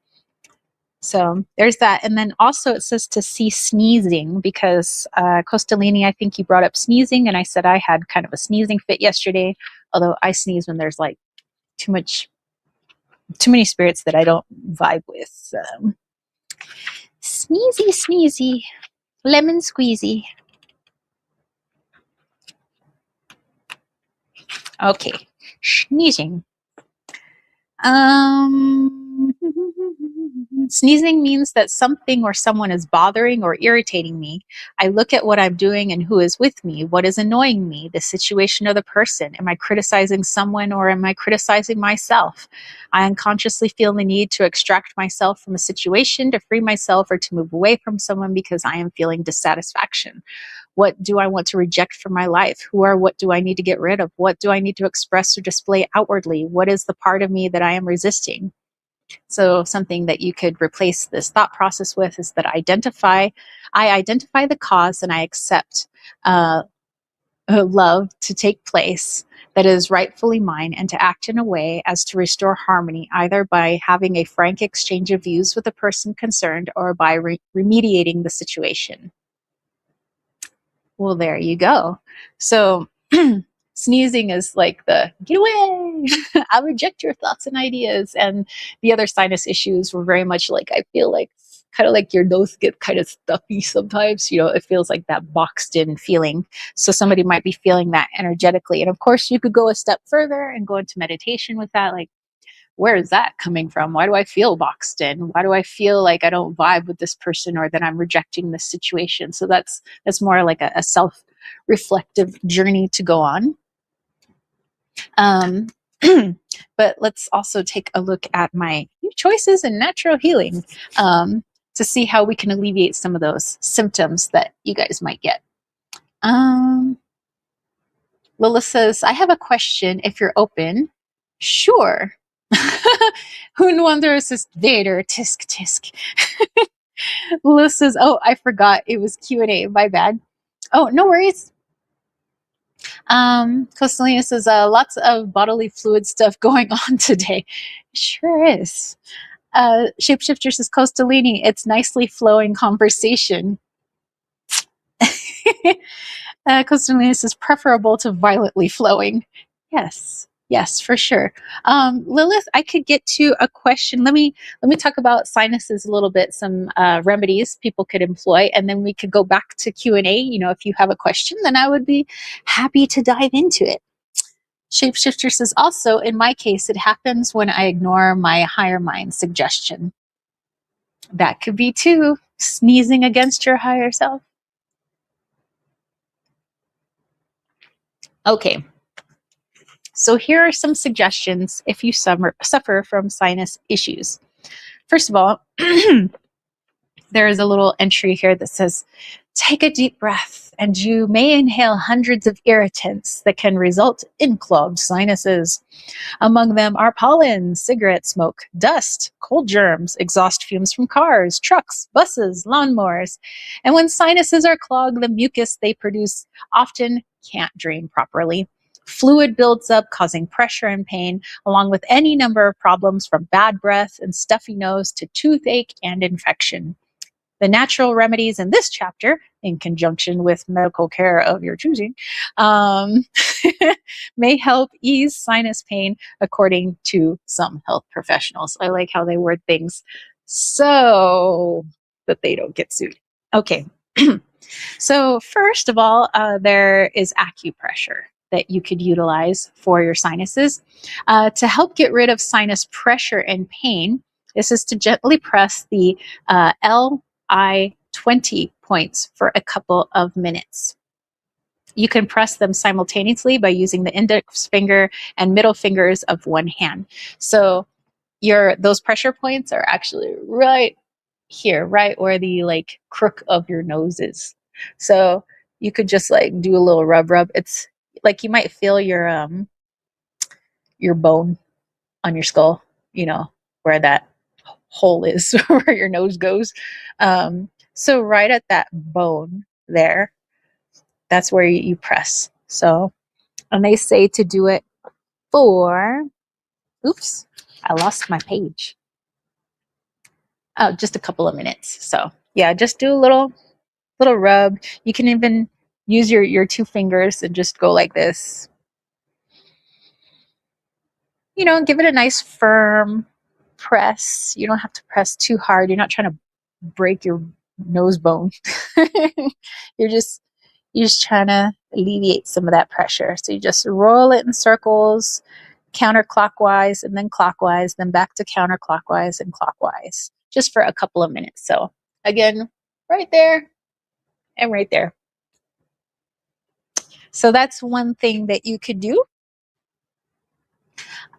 So there's that. And then also it says to cease sneezing because Costolini, I think you brought up sneezing. And I said I had kind of a sneezing fit yesterday, although I sneeze when there's like too many spirits that I don't vibe with. Sneezy, sneezy, lemon squeezy. Okay, sneezing. Sneezing means that something or someone is bothering or irritating me. I look at what I'm doing and who is with me, what is annoying me, the situation or the person. Am I criticizing someone or am I criticizing myself? I unconsciously feel the need to extract myself from a situation, to free myself, or to move away from someone because I am feeling dissatisfaction. What do I want to reject from my life? Who or what do I need to get rid of? What do I need to express or display outwardly? What is the part of me that I am resisting? So something that you could replace this thought process with is that I identify the cause and I accept love to take place that is rightfully mine and to act in a way as to restore harmony, either by having a frank exchange of views with the person concerned or by remediating the situation. Well, there you go. So sneezing is like the get away. I'll reject your thoughts and ideas. And the other sinus issues were very much like, I feel like kind of like your nose get kind of stuffy sometimes. It feels like that boxed in feeling. So somebody might be feeling that energetically. And of course, you could go a step further and go into meditation with that. Like, where is that coming from? Why do I feel boxed in? Why do I feel like I don't vibe with this person or that I'm rejecting this situation? So that's more like a self-reflective journey to go on. Um, but let's also take a look at my new choices in natural healing to see how we can alleviate some of those symptoms that you guys might get. Lila says, I have a question if you're open. Sure. Who wonders is Vader? Tisk tisk. Lila says, oh, I forgot it was Q&A. My bad. Oh, no worries. Costelina says, lots of bodily fluid stuff going on today. Sure is. Shapeshifter says, Costelini, it's nicely flowing conversation. Costelina says, preferable to violently flowing. Yes, for sure. Lilith, I could get to a question. Let me talk about sinuses a little bit, some remedies people could employ, and then we could go back to Q&A. If you have a question, then I would be happy to dive into it. Shapeshifter says, also, in my case, it happens when I ignore my higher mind suggestion. That could be too, sneezing against your higher self. Okay. So here are some suggestions if you suffer from sinus issues. First of all, there is a little entry here that says, take a deep breath and you may inhale hundreds of irritants that can result in clogged sinuses. Among them are pollen, cigarette smoke, dust, cold germs, exhaust fumes from cars, trucks, buses, lawnmowers. And when sinuses are clogged, the mucus they produce often can't drain properly. Fluid builds up, causing pressure and pain, along with any number of problems from bad breath and stuffy nose to toothache and infection. The natural remedies in this chapter, in conjunction with medical care of your choosing, may help ease sinus pain according to some health professionals. I like how they word things so that they don't get sued. Okay. So first of all, there is acupressure that you could utilize for your sinuses to help get rid of sinus pressure and pain. This is to gently press the LI20 points for a couple of minutes. You can press them simultaneously by using the index finger and middle fingers of one hand. So those pressure points are actually right here, right where the like crook of your nose is. So you could just like do a little rub. It's like you might feel your bone on your skull, you know, where that hole is where your nose goes. So right at that bone there, that's where you press. So, and they say to do it for, oops, I lost my page. Oh, just a couple of minutes. So yeah, just do a little rub. You can even use your two fingers and just go like this. You know, give it a nice firm press. You don't have to press too hard. You're not trying to break your nose bone. you're just you're just trying to alleviate some of that pressure. So you just roll it in circles, counterclockwise and then clockwise, then back to counterclockwise and clockwise, just for a couple of minutes. So again, right there and right there. So that's one thing that you could do.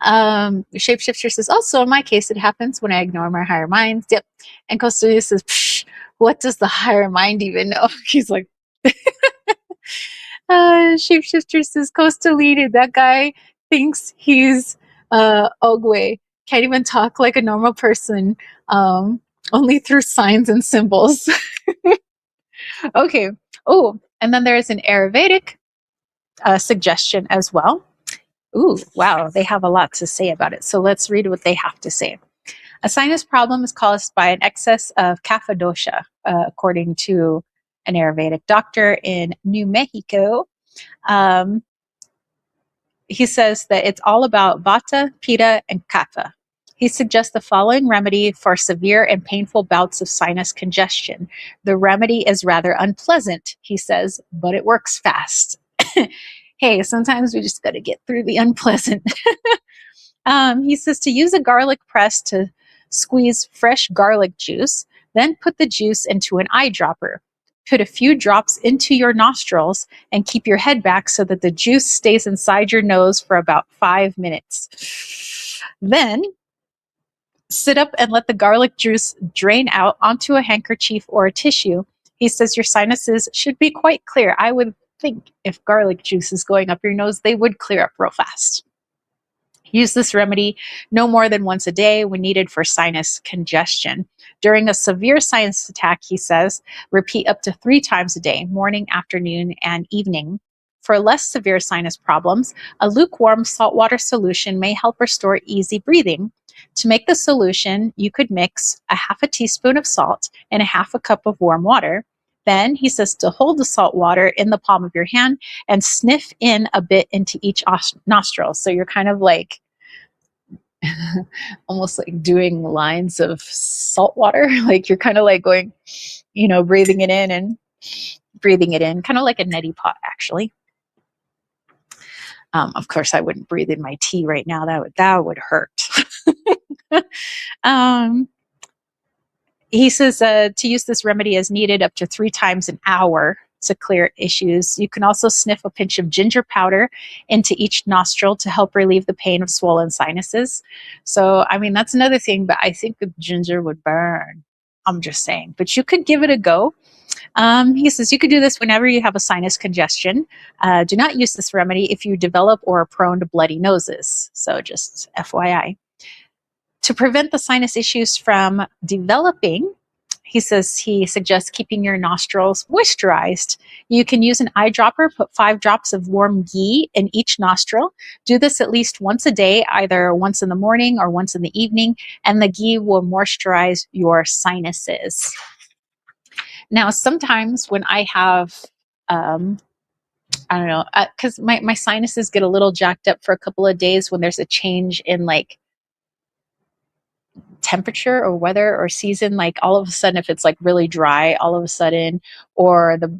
Shapeshifter says, also in my case, it happens when I ignore my higher mind. Yep. And Costelia says, psh, what does the higher mind even know? He's like, Shapeshifter says, Costelia, that guy thinks he's Ogwe. Can't even talk like a normal person, only through signs and symbols. Okay. Oh, and then there's an Ayurvedic suggestion as well. Ooh, wow, they have a lot to say about it. So let's read what they have to say. A sinus problem is caused by an excess of kapha dosha, according to an Ayurvedic doctor in New Mexico. Um, he says that it's all about vata, pitta, and kapha. He suggests the following remedy for severe and painful bouts of sinus congestion. The remedy is rather unpleasant, he says, but it works fast. Hey, sometimes we just got to get through the unpleasant. He says to use a garlic press to squeeze fresh garlic juice, then put the juice into an eyedropper. Put a few drops into your nostrils and keep your head back so that the juice stays inside your nose for about 5 minutes. Then sit up and let the garlic juice drain out onto a handkerchief or a tissue. He says your sinuses should be quite clear. I would think if garlic juice is going up your nose, they would clear up real fast. Use this remedy no more than once a day when needed for sinus congestion. During a severe sinus attack, he says, repeat up to 3 times a day, morning, afternoon, and evening. For less severe sinus problems, a lukewarm saltwater solution may help restore easy breathing. To make the solution, you could mix a half a teaspoon of salt and a half a cup of warm water. Then he says to hold the salt water in the palm of your hand and sniff in a bit into each nostril. So you're kind of like almost like doing lines of salt water. Like you're kind of like going, you know, breathing it in and breathing it in, kind of like a neti pot, actually. Of course, I wouldn't breathe in my tea right now. That would hurt. um, he says to use this remedy as needed up to 3 times an hour to clear issues. You can also sniff a pinch of ginger powder into each nostril to help relieve the pain of swollen sinuses. So, I mean, that's another thing, but I think the ginger would burn. I'm just saying, but you could give it a go. He says you could do this whenever you have a sinus congestion. Do not use this remedy if you develop or are prone to bloody noses. So, just FYI. To prevent the sinus issues from developing, he suggests keeping your nostrils moisturized. You can use an eyedropper, put 5 drops of warm ghee in each nostril. Do this at least once a day, either once in the morning or once in the evening, and the ghee will moisturize your sinuses. Now, sometimes when I have, I don't know, because my sinuses get a little jacked up for a couple of days when there's a change in like temperature or weather or season, like all of a sudden, if it's like really dry all of a sudden, or the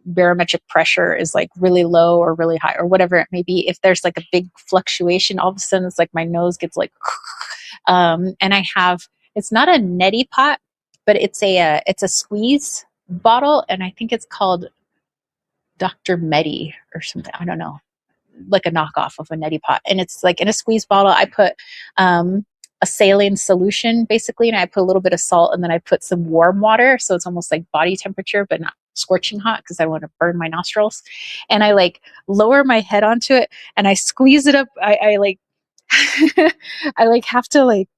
barometric pressure is like really low or really high or whatever it may be, if there's like a big fluctuation, all of a sudden it's like my nose gets like and I have, it's not a neti pot, but it's a squeeze bottle, and I think it's called Dr. Medi or something, I don't know, like a knockoff of a neti pot, and it's like in a squeeze bottle. I put a saline solution basically, and I put a little bit of salt, and then I put some warm water, so it's almost like body temperature but not scorching hot because I want to burn my nostrils. And I like lower my head onto it and I squeeze it up. I like I like have to like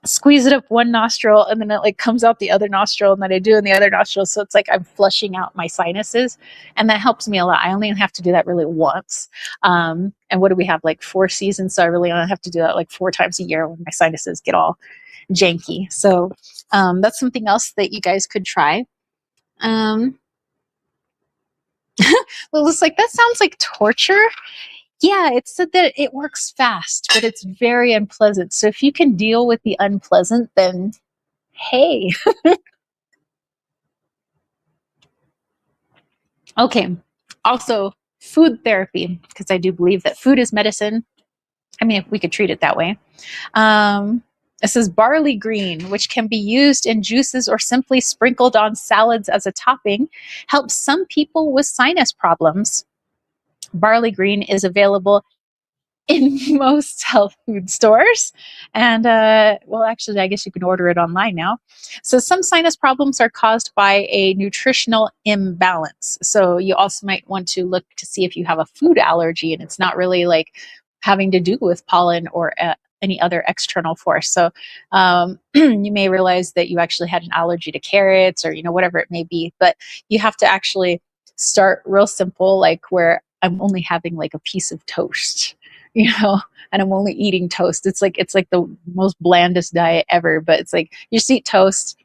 squeeze it up one nostril, and then it like comes out the other nostril, and then I do in the other nostril, so it's like I'm flushing out my sinuses, and that helps me a lot. I only have to do that really once, and what do we have, like 4 seasons, so I really only have to do that like 4 times a year when my sinuses get all janky. So that's something else that you guys could try. Well, it's like, that sounds like torture. Yeah, it said that it works fast, but it's very unpleasant. So if you can deal with the unpleasant, then hey. Okay. Also, food therapy, because I do believe that food is medicine. I mean, if we could treat it that way. This is barley green, which can be used in juices or simply sprinkled on salads as a topping, helps some people with sinus problems. Barley green is available in most health food stores. And well, actually, I guess you can order it online now. So some sinus problems are caused by a nutritional imbalance. So you also might want to look to see if you have a food allergy, and it's not really like having to do with pollen or any other external force. So you may realize that you actually had an allergy to carrots, or whatever it may be. But you have to actually start real simple, like where I'm only having like a piece of toast, and I'm only eating toast. It's like the most blandest diet ever, but it's like you just eat toast.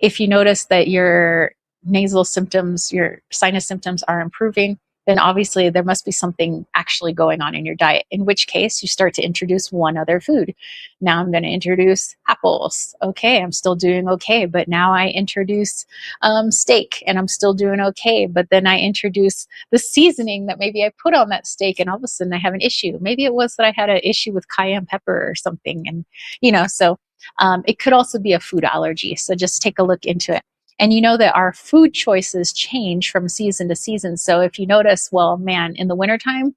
If you notice that your nasal symptoms, your sinus symptoms are improving, then obviously there must be something actually going on in your diet, in which case you start to introduce one other food. Now I'm going to introduce apples. Okay, I'm still doing okay, but now I introduce steak, and I'm still doing okay, but then I introduce the seasoning that maybe I put on that steak, and all of a sudden I have an issue. Maybe it was that I had an issue with cayenne pepper or something, and so it could also be a food allergy. So just take a look into it. And you know that our food choices change from season to season. So if you notice, well, man, in the wintertime,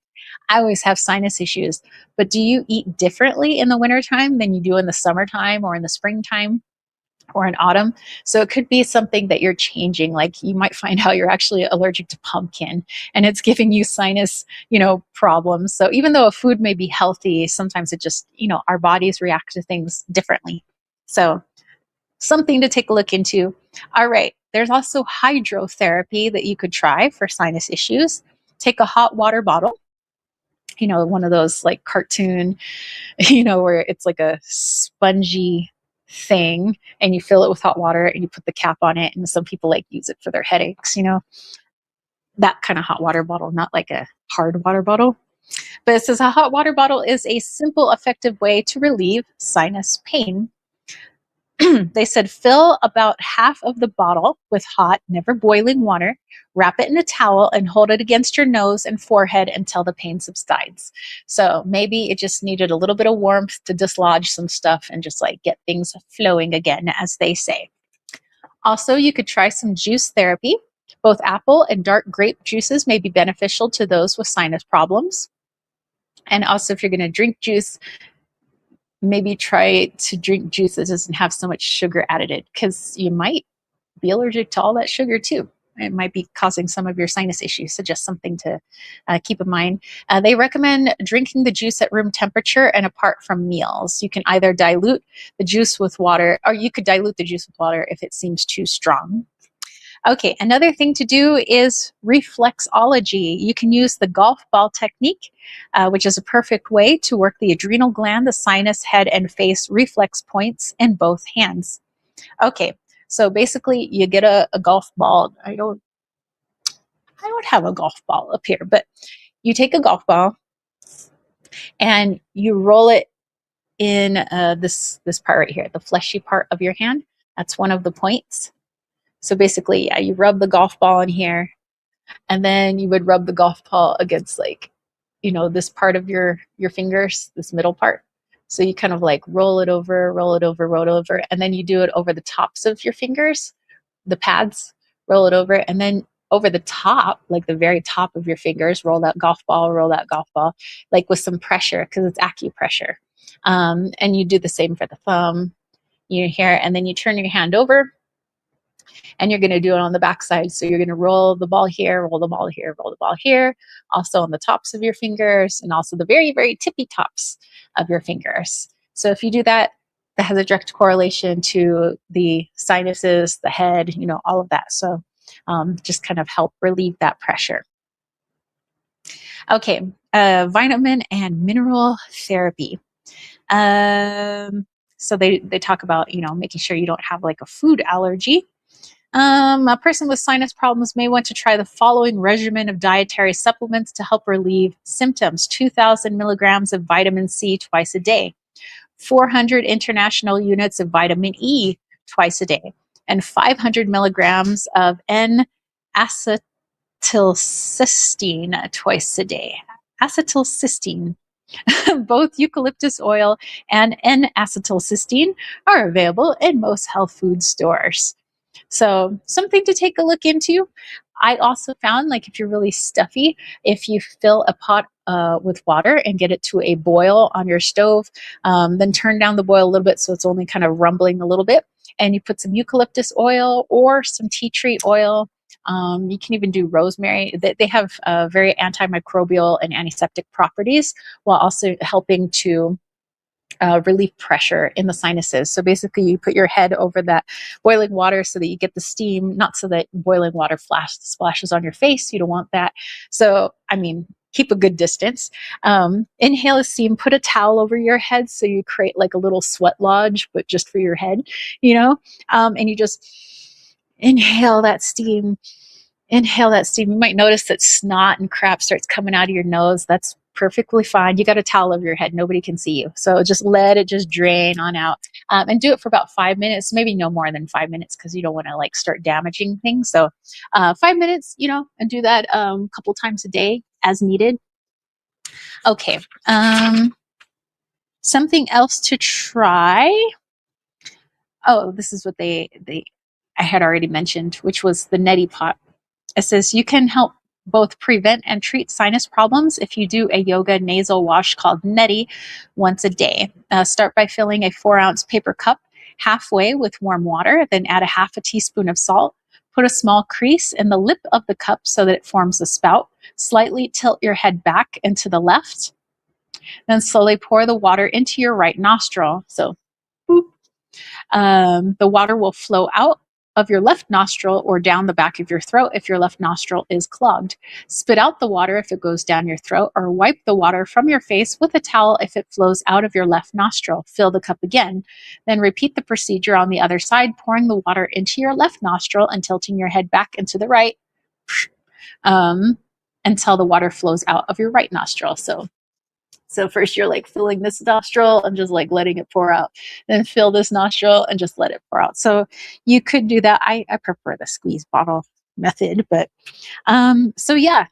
I always have sinus issues. But do you eat differently in the wintertime than you do in the summertime or in the springtime or in autumn? So it could be something that you're changing. Like you might find out you're actually allergic to pumpkin, and it's giving you sinus, problems. So even though a food may be healthy, sometimes it just, our bodies react to things differently. So something to take a look into. All right. There's also hydrotherapy that you could try for sinus issues. Take a hot water bottle, one of those like cartoon, where it's like a spongy thing, and you fill it with hot water and you put the cap on it. And some people like use it for their headaches, that kind of hot water bottle, not like a hard water bottle. But it says a hot water bottle is a simple, effective way to relieve sinus pain. They said fill about half of the bottle with hot, never boiling water, wrap it in a towel, and hold it against your nose and forehead until the pain subsides. So maybe it just needed a little bit of warmth to dislodge some stuff and just like get things flowing again, as they say. Also, you could try some juice therapy. Both apple and dark grape juices may be beneficial to those with sinus problems. And also, if you're going to drink juice, maybe try to drink juice that doesn't have so much sugar added, because you might be allergic to all that sugar too. It might be causing some of your sinus issues. So just something to keep in mind. They recommend drinking the juice at room temperature and apart from meals. You can either dilute the juice with water, or you could dilute the juice with water if it seems too strong. Okay, another thing to do is reflexology. You can use the golf ball technique, which is a perfect way to work the adrenal gland, the sinus, head, and face reflex points in both hands. Okay, so basically you get a golf ball. I don't have a golf ball up here, but you take a golf ball and you roll it in this part right here, the fleshy part of your hand. That's one of the points. So basically, yeah, you rub the golf ball in here, and then you would rub the golf ball against like, this part of your fingers, this middle part. So you kind of like roll it over, roll it over, roll it over, and then you do it over the tops of your fingers, the pads, roll it over, and then over the top, like the very top of your fingers, roll that golf ball, like with some pressure because it's acupressure. And you do the same for the thumb, here, and then you turn your hand over and you're going to do it on the backside. So you're going to roll the ball here, roll the ball here, roll the ball here, also on the tops of your fingers and also the very, very tippy tops of your fingers. So if you do that, that has a direct correlation to the sinuses, the head, all of that. So just kind of help relieve that pressure. Okay, vitamin and mineral therapy. So they talk about, making sure you don't have like a food allergy. A person with sinus problems may want to try the following regimen of dietary supplements to help relieve symptoms: 2,000 milligrams of vitamin C twice a day, 400 international units of vitamin E twice a day, and 500 milligrams of N-acetylcysteine twice a day. Acetylcysteine. Both eucalyptus oil and N-acetylcysteine are available in most health food stores. So something to take a look into. I also found, like, if you're really stuffy, if you fill a pot with water and get it to a boil on your stove, then turn down the boil a little bit so it's only kind of rumbling a little bit, and you put some eucalyptus oil or some tea tree oil. You can even do rosemary. They have very antimicrobial and antiseptic properties while also helping to relieve pressure in the sinuses. So basically, you put your head over that boiling water so that you get the steam, not so that boiling water splashes on your face. You don't want that. So, keep a good distance. Inhale a steam, put a towel over your head so you create like a little sweat lodge, but just for your head, and you just inhale that steam. Inhale that steam. You might notice that snot and crap starts coming out of your nose. That's perfectly fine. You got a towel over your head. Nobody can see you. So just let it just drain on out, and do it for about 5 minutes, maybe no more than 5 minutes because you don't want to like start damaging things. So 5 minutes, and do that a couple times a day as needed. Okay. Something else to try. Oh, this is what I had already mentioned, which was the neti pot. It says you can help both prevent and treat sinus problems if you do a yoga nasal wash called neti once a day. Start by filling a 4-ounce paper cup halfway with warm water, then add a half a teaspoon of salt. Put a small crease in the lip of the cup so that it forms a spout. Slightly tilt your head back and to the left. Then slowly pour the water into your right nostril. So, boop. The water will flow out of your left nostril or down the back of your throat if your left nostril is clogged. Spit out the water if it goes down your throat, or wipe the water from your face with a towel if it flows out of your left nostril. Fill the cup again. Then repeat the procedure on the other side, pouring the water into your left nostril and tilting your head back and to the right, until the water flows out of your right nostril. So first you're like filling this nostril and just like letting it pour out. Then fill this nostril and just let it pour out. So you could do that. I prefer the squeeze bottle method, but so yeah,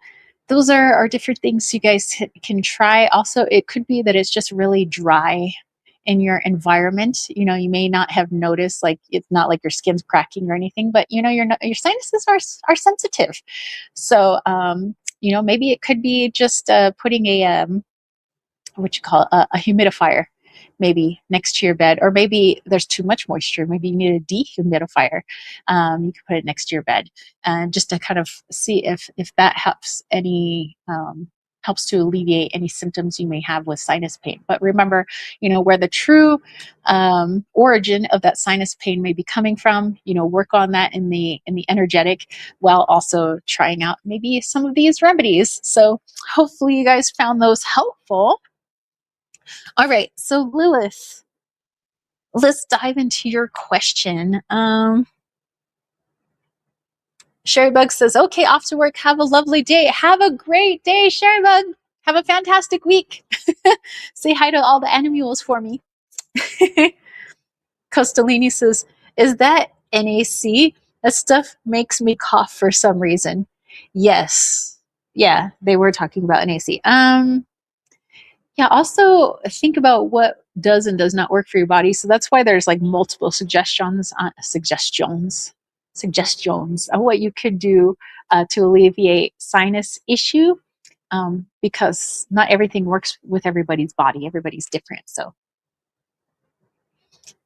those are different things you guys can try. Also, it could be that it's just really dry in your environment. You may not have noticed, like it's not like your skin's cracking or anything, but your sinuses are sensitive. So maybe it could be just putting a a humidifier maybe next to your bed, or maybe there's too much moisture. Maybe you need a dehumidifier. You can put it next to your bed, and just to kind of see if that helps to alleviate any symptoms you may have with sinus pain. But remember, where the true origin of that sinus pain may be coming from. Work on that in the energetic, while also trying out maybe some of these remedies. So hopefully you guys found those helpful. All right, so Lilith, let's dive into your question. Sherrybug says, okay, off to work. Have a lovely day. Have a great day, Sherrybug. Have a fantastic week. Say hi to all the animals for me. Costolini says, is that NAC? That stuff makes me cough for some reason. Yes. Yeah, they were talking about NAC. Yeah, also think about what does and does not work for your body. So that's why there's like multiple suggestions of what you could do to alleviate sinus issue, because not everything works with everybody's body. Everybody's different. So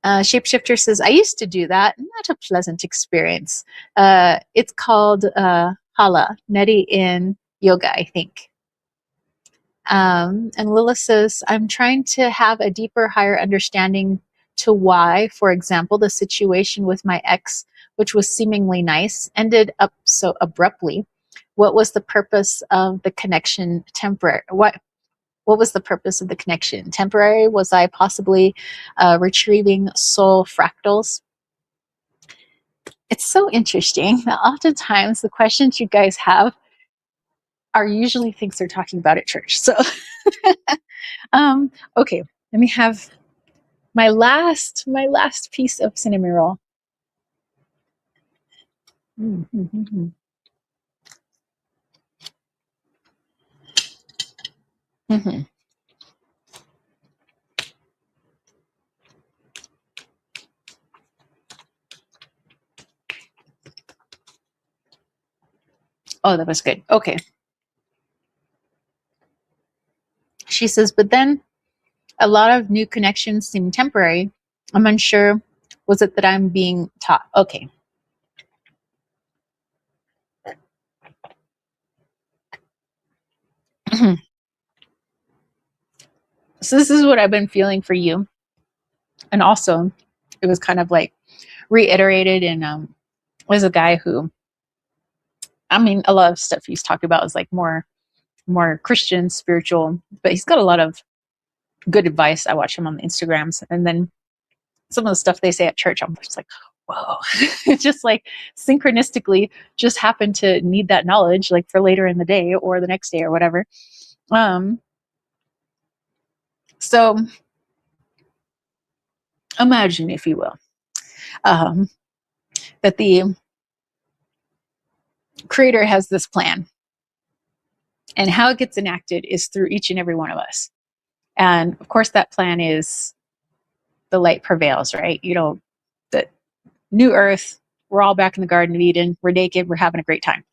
Shapeshifter says, I used to do that. Not a pleasant experience. It's called Hala, neti in yoga, I think. And Lilith says, I'm trying to have a deeper, higher understanding to why, for example, the situation with my ex, which was seemingly nice, ended up so abruptly. What was the purpose of the connection temporary? What was the purpose of the connection? Temporary? Was I possibly retrieving soul fractals? It's so interesting that oftentimes the questions you guys have are usually things they're talking about at church. So, okay, let me have my last piece of cinnamon roll. Mm-hmm. Mm-hmm. Oh, that was good. Okay. She says, but then a lot of new connections seem temporary. I'm unsure. Was it that I'm being taught? Okay. So this is what I've been feeling for you. And also, it was kind of like reiterated in was a guy who, I mean, a lot of stuff he's talking about is like more Christian, spiritual, but he's got a lot of good advice. I watch him on the Instagrams, and then some of the stuff they say at church, I'm just like, whoa. It's just like synchronistically just happened to need that knowledge like for later in the day or the next day or whatever. So imagine, if you will, that the creator has this plan, and how it gets enacted is through each and every one of us. And of course, that plan is the light prevails, right? You know, the new earth, we're all back in the Garden of Eden, we're naked, we're having a great time.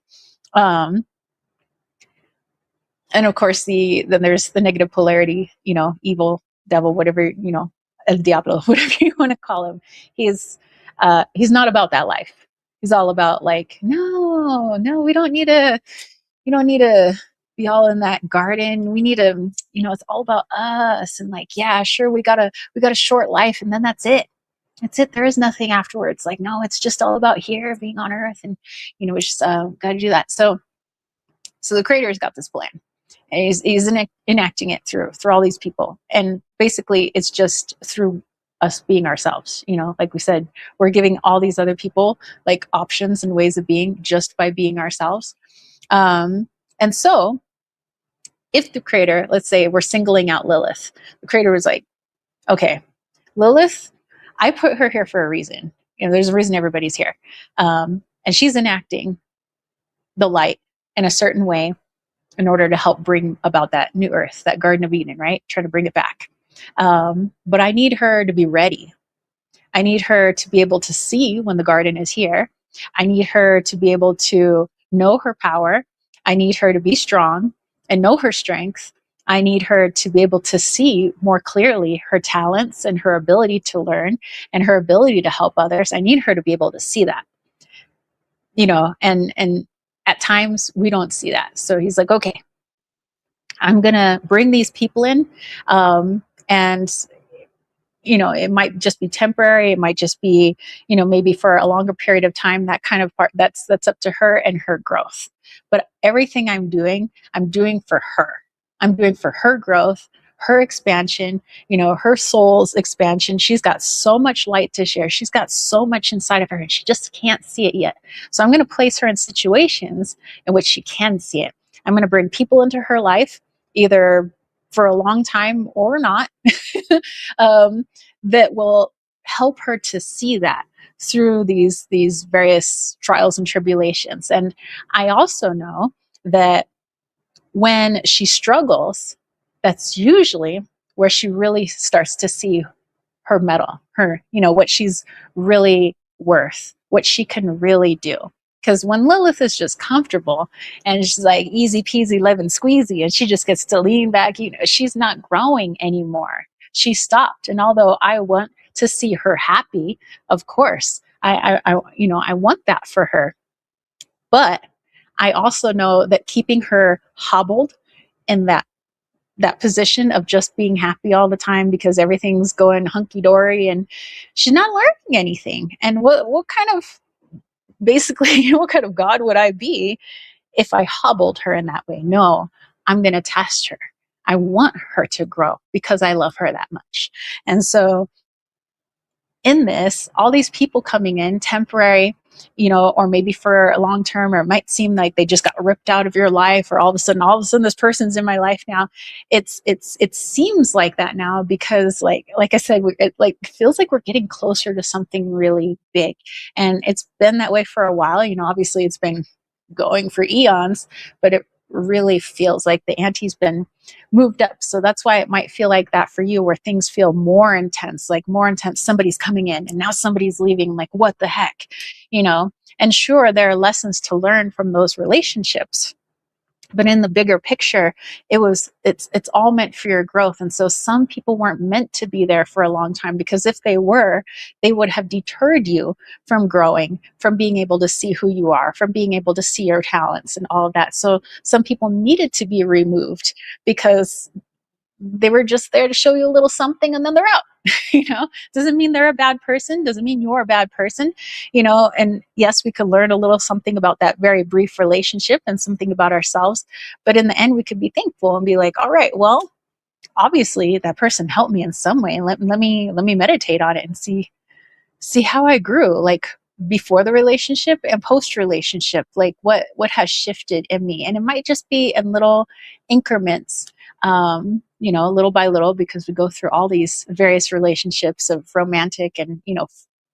And of course, then there's the negative polarity, you know, evil, devil, whatever, you know, El Diablo, whatever you want to call him. He's not about that life. He's all about like, no, we don't need to, be all in that garden. We need to, you know, it's all about us. And like, yeah, sure, we got a short life, and then that's it. That's it. There is nothing afterwards. Like, no, it's just all about here being on earth, and you know, we just got to do that. So the creator's got this plan, and he's enacting it through all these people, and basically it's just through us being ourselves. You know, like we said, we're giving all these other people like options and ways of being just by being ourselves. And so if the creator, let's say we're singling out Lilith, the creator was like, okay, Lilith, I put her here for a reason. You know, there's a reason everybody's here. And she's enacting the light in a certain way in order to help bring about that new earth, that Garden of Eden, right? Try to bring it back. But I need her to be ready. I need her to be able to see when the garden is here. I need her to be able to know her power. I need her to be strong and know her strength. I need her to be able to see more clearly her talents and her ability to learn and her ability to help others. I need her to be able to see that, you know, and at times we don't see that. So he's like, okay, I'm going to bring these people in. And you know, it might just be temporary. It might just be, you know, maybe for a longer period of time. That kind of part, that's up to her and her growth. But everything I'm doing for her. I'm doing for her growth, her expansion, you know, her soul's expansion. She's got so much light to share. She's got so much inside of her, and she just can't see it yet. So I'm going to place her in situations in which she can see it. I'm going to bring people into her life, either for a long time or not, um, that will help her to see that through these various trials and tribulations. And I also know that when she struggles, that's usually where she really starts to see her mettle, her, what she's really worth, what she can really do. Because when Lilith is just comfortable and she's like easy peasy lemon squeezy and she just gets to lean back, she's not growing anymore. She stopped. And although I want to see her happy, of course, I want that for her. But I also know that keeping her hobbled in that position of just being happy all the time because everything's going hunky dory and she's not learning anything. And what kind of basically what kind of God would I be if I hobbled her in that way? No, I'm going to test her. I want her to grow because I love her that much. And so in this, all these people coming in temporary, or maybe for a long term, or it might seem like they just got ripped out of your life, or all of a sudden this person's in my life now. It seems like that now because like I said, it like feels like we're getting closer to something really big, and it's been that way for a while. Obviously it's been going for eons, but it really feels like the ante's been moved up. So that's why it might feel like that for you, where things feel more intense, like more intense. Somebody's coming in and now somebody's leaving. Like, what the heck, And sure, there are lessons to learn from those relationships, but in the bigger picture, it's all meant for your growth. And so some people weren't meant to be there for a long time, because if they were, they would have deterred you from growing, from being able to see who you are, from being able to see your talents and all of that. So some people needed to be removed because they were just there to show you a little something and then they're out. Doesn't mean they're a bad person, doesn't mean you're a bad person. And yes, we could learn a little something about that very brief relationship and something about ourselves, but in the end we could be thankful and be like, all right, well, obviously that person helped me in some way, and let me meditate on it and see how I grew, like before the relationship and post relationship, like what has shifted in me. And it might just be in little increments, little by little, because we go through all these various relationships of romantic and,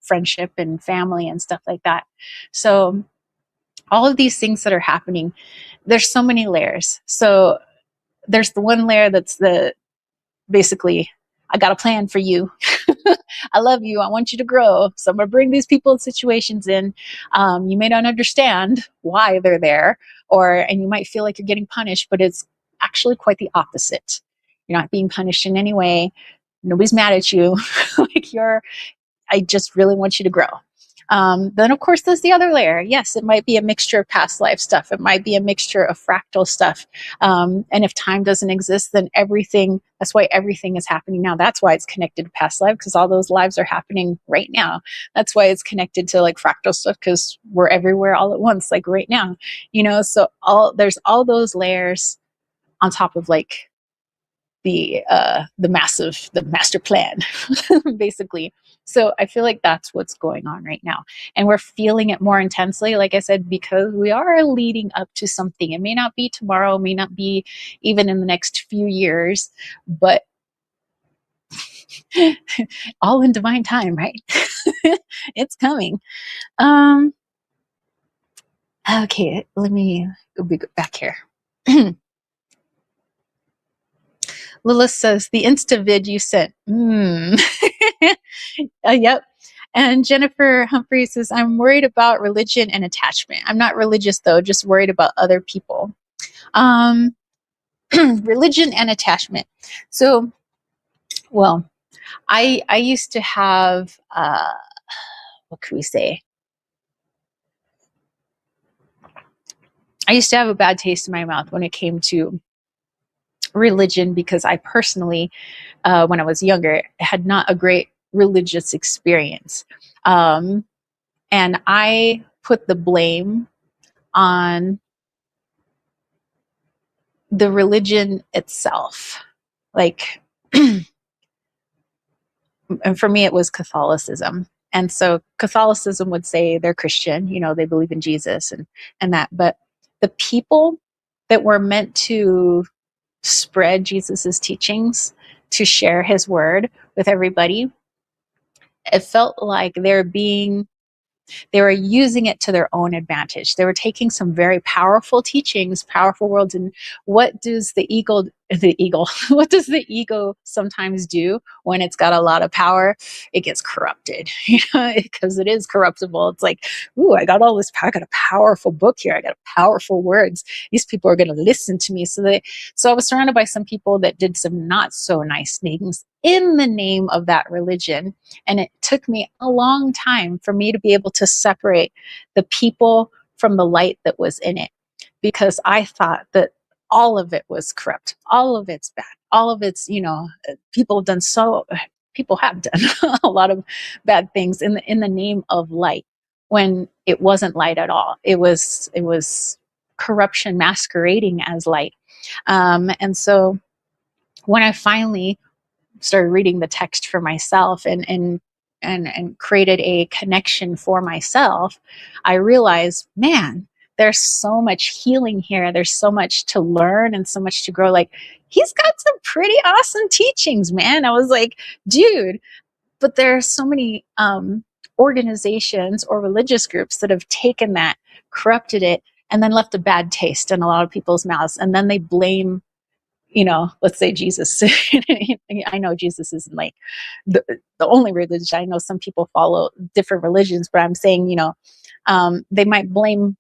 friendship and family and stuff like that. So all of these things that are happening, there's so many layers. So there's the one layer that's the basically, I got a plan for you. I love you. I want you to grow. So I'm going to bring these people and situations in. You may not understand why they're there, and you might feel like you're getting punished, but it's actually quite the opposite. You're not being punished in any way. Nobody's mad at you. I just really want you to grow. Then, of course, there's the other layer. Yes, it might be a mixture of past life stuff. It might be a mixture of fractal stuff. And if time doesn't exist, then that's why everything is happening now. That's why it's connected to past life, because all those lives are happening right now. That's why it's connected to like fractal stuff, because we're everywhere all at once, like right now. So there's all those layers on top of like the master plan, basically. So I feel like that's what's going on right now, and we're feeling it more intensely, like I said, because we are leading up to something. It may not be tomorrow, may not be even in the next few years, but all in divine time, right? It's coming. Okay, let me go back here. Lilith says, the Insta vid you sent. Yep. And Jennifer Humphrey says, I'm worried about religion and attachment. I'm not religious, though, just worried about other people. Religion and attachment. So, well, I used to have, what could we say? I used to have a bad taste in my mouth when it came to religion, because I personally, when I was younger, had not a great religious experience. And I put the blame on the religion itself. Like, and for me, it was Catholicism. And so Catholicism would say they're Christian, they believe in Jesus and that. But the people that were meant to spread Jesus's teachings, to share his word with everybody, it felt like they were using it to their own advantage. They were taking some very powerful teachings, powerful words, and what does what does the ego sometimes do when it's got a lot of power? It gets corrupted, because it is corruptible. It's like, ooh, I got all this power. I got a powerful book here. I got powerful words. These people are going to listen to me. So I was surrounded by some people that did some not so nice things in the name of that religion. And it took me a long time for me to be able to separate the people from the light that was in it, because I thought that all of it was corrupt, all of it's bad, all of it's, people have done a lot of bad things in the name of light, when it wasn't light at all. It was corruption masquerading as light. And so when I finally started reading the text for myself and created a connection for myself, I realized, man, there's so much healing here. There's so much to learn and so much to grow. Like, he's got some pretty awesome teachings, man. I was like, dude, but there are so many organizations or religious groups that have taken that, corrupted it, and then left a bad taste in a lot of people's mouths. And then they blame, let's say Jesus. I know Jesus isn't like the only religion. I know some people follow different religions, but I'm saying, they might blame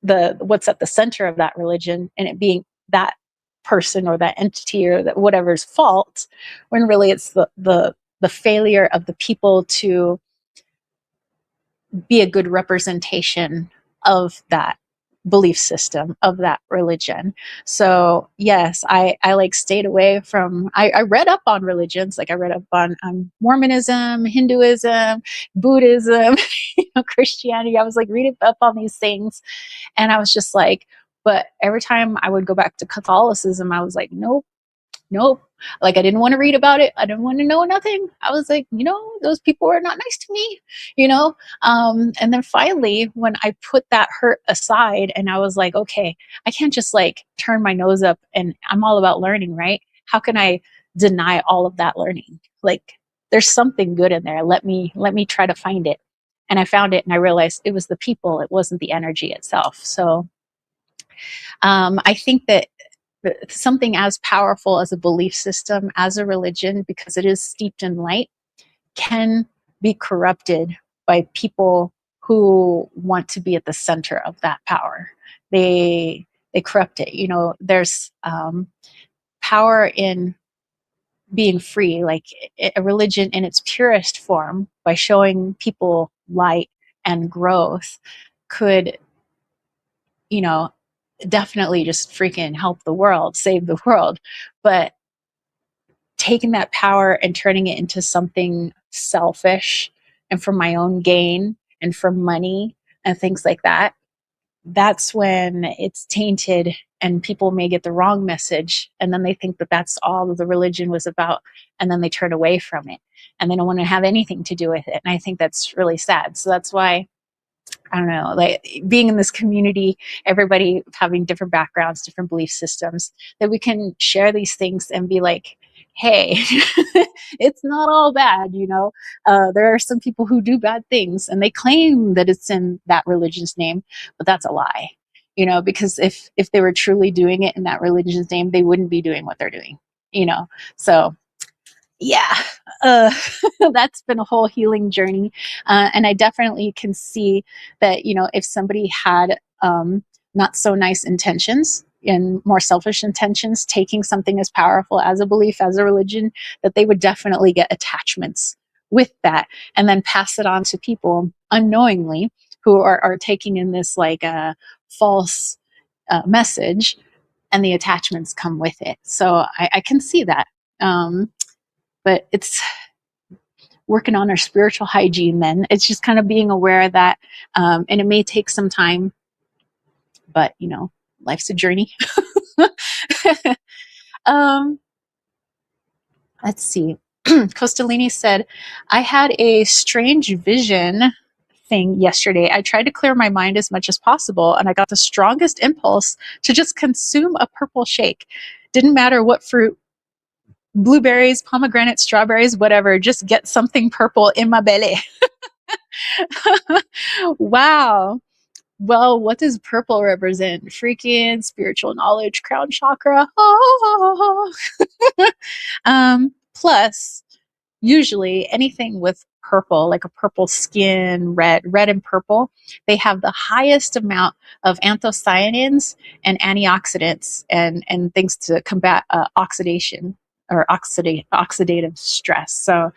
what's at the center of that religion and it being that person or that entity or that whatever's fault, when really it's the failure of the people to be a good representation of that belief system, of that religion. So yes, I like stayed away from, I read up on religions. Like, I read up on Mormonism, Hinduism, Buddhism, Christianity. I was like reading up on these things, and I was just like, but every time I would go back to Catholicism, I was like, nope. Like, I didn't want to read about it. I didn't want to know nothing. I was like, those people are not nice to me, and then finally, when I put that hurt aside and I was like, okay, I can't just like turn my nose up, and I'm all about learning, right? How can I deny all of that learning? Like, there's something good in there. Let me try to find it. And I found it, and I realized it was the people. It wasn't the energy itself. So I think that something as powerful as a belief system, as a religion, because it is steeped in light, can be corrupted by people who want to be at the center of that power. They corrupt it. There's power in being free, like a religion in its purest form, by showing people light and growth, could, definitely just freaking help the world, save the world. But taking that power and turning it into something selfish and for my own gain and for money and things like that, that's when it's tainted, and people may get the wrong message, and then they think that that's all the religion was about, and then they turn away from it and they don't want to have anything to do with it. And I think that's really sad. So that's why, I don't know, like, being in this community, everybody having different backgrounds, different belief systems, that we can share these things and be like, hey, it's not all bad, there are some people who do bad things and they claim that it's in that religion's name, but that's a lie, because if they were truly doing it in that religion's name, they wouldn't be doing what they're doing, so yeah, uh, that's been a whole healing journey. And I definitely can see that, if somebody had not so nice intentions and more selfish intentions, taking something as powerful as a belief, as a religion, that they would definitely get attachments with that and then pass it on to people unknowingly who are taking in this like false message, and the attachments come with it. So I can see that. But it's working on our spiritual hygiene. Then it's just kind of being aware of that, and it may take some time, but life's a journey. um, let's see. Costalini said, I had a strange vision thing yesterday. I tried to clear my mind as much as possible, and I got the strongest impulse to just consume a purple shake. Didn't matter what fruit, blueberries, pomegranates, strawberries, whatever, just get something purple in my belly. Wow. Well, what does purple represent? Freaking spiritual knowledge, crown chakra. Oh. Plus, usually anything with purple, like a purple skin, red and purple, they have the highest amount of anthocyanins and antioxidants and things to combat oxidation or oxidative stress. So,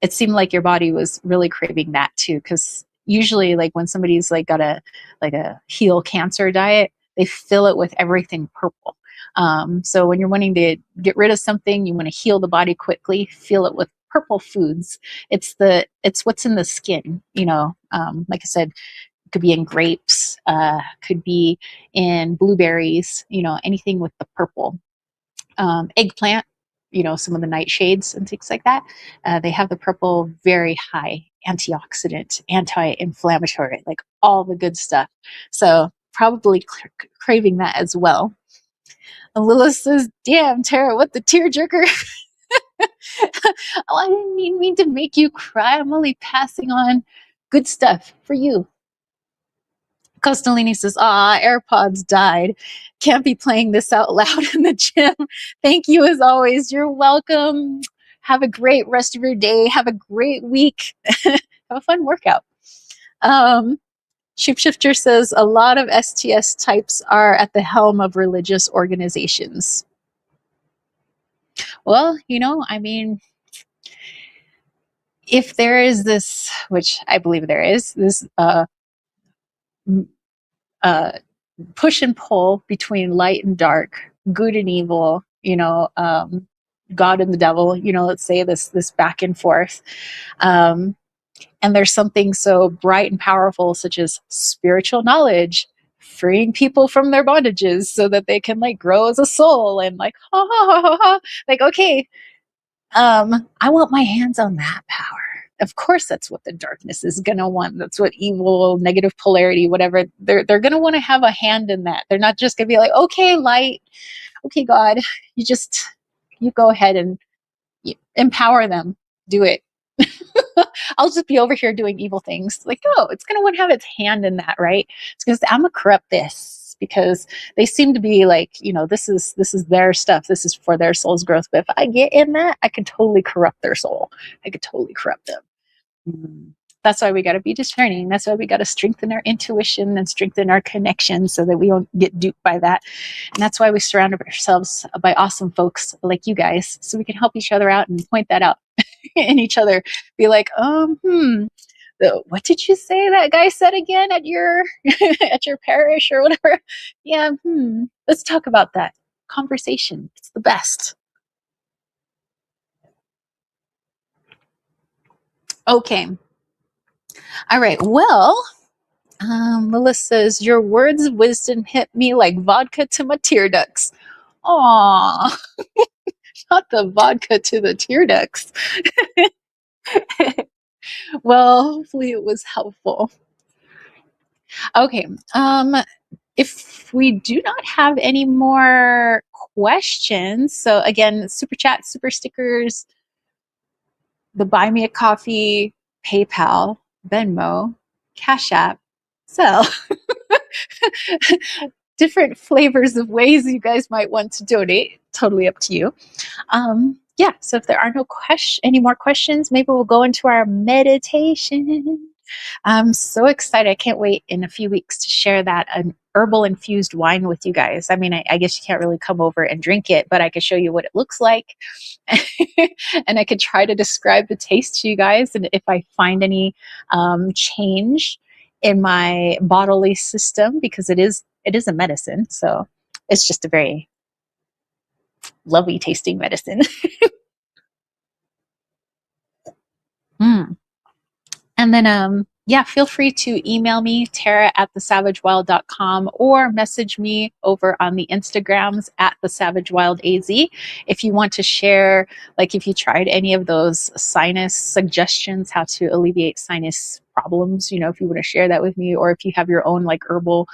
it seemed like your body was really craving that too, because usually like when somebody's like got a heal cancer diet, they fill it with everything purple. So when you're wanting to get rid of something, you want to heal the body quickly, fill it with purple foods. It's what's in the skin, like I said, could be in grapes, could be in blueberries, anything with the purple. Eggplant, some of the nightshades and things like that. They have the purple, very high antioxidant, anti-inflammatory, like all the good stuff. So probably craving that as well. And Lilith says, damn, Tara, what the tearjerker? Oh, I didn't mean to make you cry. I'm only passing on good stuff for you. Costolini says, AirPods died. Can't be playing this out loud in the gym. Thank you as always. You're welcome. Have a great rest of your day. Have a great week. Have a fun workout. Shapeshifter says, a lot of STS types are at the helm of religious organizations. Well, if there is this, which I believe there is, this push and pull between light and dark, good and evil, God and the devil, let's say this back and forth. And there's something so bright and powerful, such as spiritual knowledge, freeing people from their bondages so that they can like grow as a soul and like, like, okay, I want my hands on that power. Of course, that's what the darkness is going to want. That's what evil, negative polarity, whatever. They're going to want to have a hand in that. They're not just going to be like, okay, light, okay, God, you go ahead and empower them. Do it. I'll just be over here doing evil things. Like, no, it's going to want to have its hand in that, right? It's because I'm going to corrupt this because they seem to be like, this is their stuff. This is for their soul's growth. But if I get in that, I could totally corrupt their soul. I could totally corrupt them. That's why we got to be discerning. That's why we got to strengthen our intuition and strengthen our connection so that we don't get duped by that. And that's why we surround ourselves by awesome folks like you guys, so we can help each other out and point that out in each other. Be like, what did you say that guy said again at your at your parish or whatever? Yeah, let's talk about that. Conversation. It's the best. Okay. All right. Well, Melissa says, your words of wisdom hit me like vodka to my tear ducts. Aw, not the vodka to the tear ducts. Well, hopefully it was helpful. Okay. If we do not have any more questions, so again, super chat, super stickers, the Buy Me a Coffee, PayPal, Venmo, Cash App, Zelle. Different flavors of ways you guys might want to donate. Totally up to you. So if there are any more questions, maybe we'll go into our meditation. I'm so excited. I can't wait in a few weeks to share that an herbal infused wine with you guys. I mean, I guess you can't really come over and drink it, but I could show you what it looks like. And I could try to describe the taste to you guys. And if I find any change in my bodily system, because it is a medicine. So it's just a very lovely tasting medicine. And then, feel free to email me, tara@thesavagewild.com, or message me over on the Instagrams at thesavagewildaz. If you want to share, like if you tried any of those sinus suggestions, how to alleviate sinus problems, if you want to share that with me, or if you have your own like herbal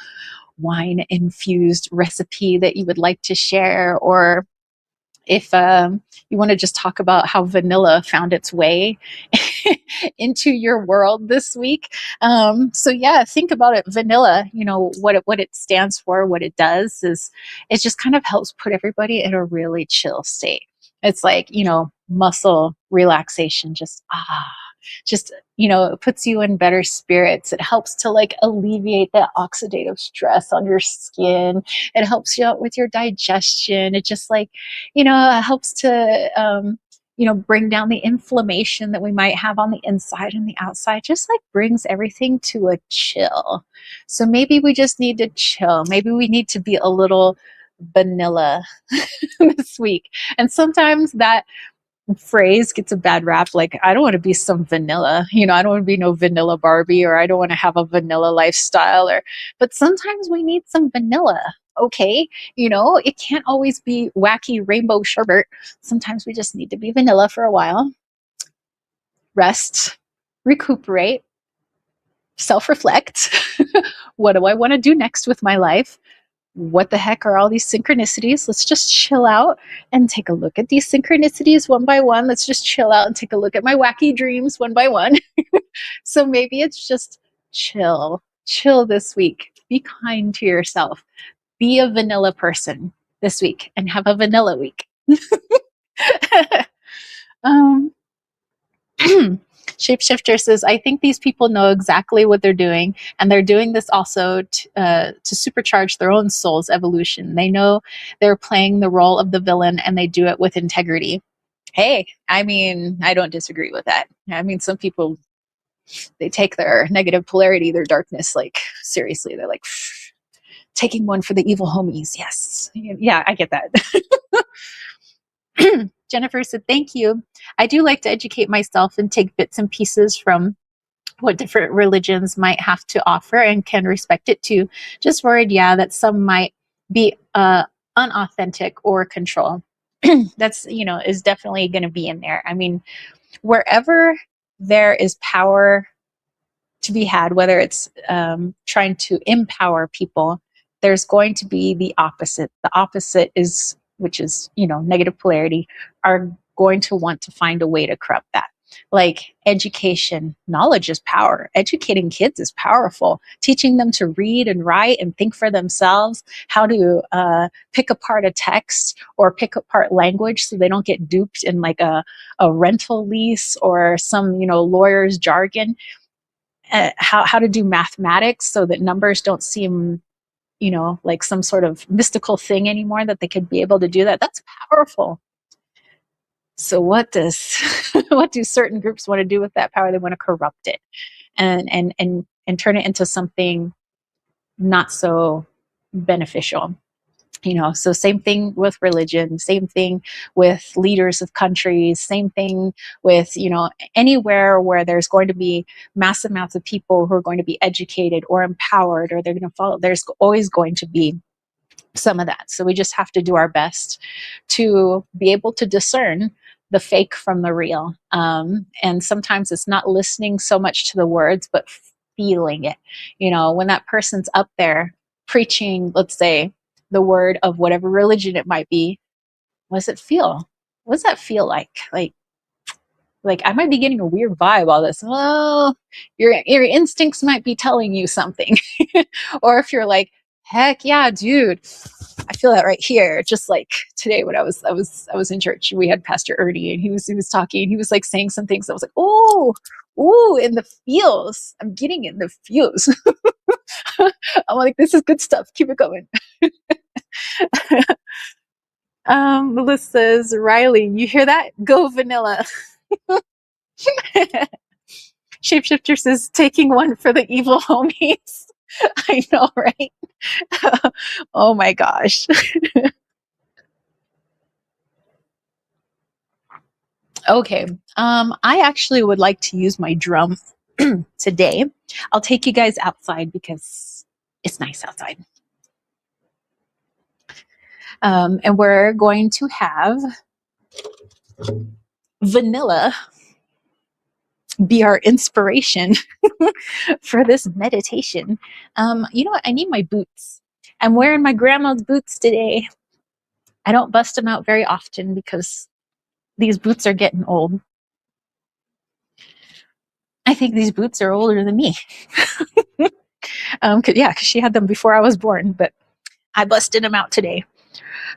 wine infused recipe that you would like to share, or if you want to just talk about how vanilla found its way into your world this week. So yeah, think about it. Vanilla, what it stands for, what it does is it just kind of helps put everybody in a really chill state. It's like, muscle relaxation, just it puts you in better spirits. It helps to like alleviate that oxidative stress on your skin. It helps you out with your digestion. It just like, it helps to bring down the inflammation that we might have on the inside and the outside. Just like brings everything to a chill. So maybe we just need to chill. Maybe we need to be a little vanilla this week. And sometimes that phrase gets a bad rap. Like, I don't want to be some vanilla, I don't want to be no vanilla Barbie, or I don't want to have a vanilla lifestyle, but sometimes we need some vanilla. Okay. It can't always be wacky rainbow sherbet. Sometimes we just need to be vanilla for a while, rest, recuperate, self-reflect. What do I want to do next with my life? What the heck are all these synchronicities? Let's just chill out and take a look at these synchronicities one by one. Let's just chill out and take a look at my wacky dreams one by one. So maybe it's just chill this week. Be kind to yourself. Be a vanilla person this week and have a vanilla week. Shapeshifter says, I think these people know exactly what they're doing, and they're doing this also to supercharge their own soul's evolution. They know they're playing the role of the villain, and they do it with integrity. Hey, I don't disagree with that. Some people, they take their negative polarity, their darkness, like seriously. They're like, taking one for the evil homies. Yes. Yeah, I get that. Jennifer said, thank you. I do like to educate myself and take bits and pieces from what different religions might have to offer and can respect it too. Just worried, that some might be unauthentic or control. That's, is definitely going to be in there. Wherever there is power to be had, whether it's trying to empower people, there's going to be the opposite. The opposite is, which is, negative polarity, are going to want to find a way to corrupt that. Like education, knowledge is power. Educating kids is powerful. Teaching them to read and write and think for themselves, how to pick apart a text or pick apart language so they don't get duped in like a rental lease or some, lawyer's jargon. How to do mathematics so that numbers don't seem, like some sort of mystical thing anymore, that they could be able to do that. That's powerful. So what do certain groups want to do with that power? They want to corrupt it and turn it into something not so beneficial. So same thing with religion, same thing with leaders of countries, same thing with, anywhere where there's going to be mass amounts of people who are going to be educated or empowered, or they're going to follow, there's always going to be some of that. So we just have to do our best to be able to discern the fake from the real. And sometimes it's not listening so much to the words, but feeling it. When that person's up there preaching, let's say, the word of whatever religion it might be, what does it feel? What does that feel like? Like I might be getting a weird vibe all this. Well, your instincts might be telling you something. Or if you're like, heck yeah, dude, I feel that right here. Just like today when I was in church, we had Pastor Ernie, and he was talking, he was like saying some things that was like, oh, in the feels. I'm getting in the feels. I'm like, this is good stuff. Keep it going. Melissa says, Riley, you hear that? Go vanilla. Shapeshifter says, taking one for the evil homies. I know, right? Oh my gosh. Okay. I actually would like to use my drum today. I'll take you guys outside because it's nice outside. And we're going to have vanilla be our inspiration for this meditation. You know what? I need my boots. I'm wearing my grandma's boots today. I don't bust them out very often because these boots are getting old. I think these boots are older than me. Cause she had them before I was born, but I busted them out today.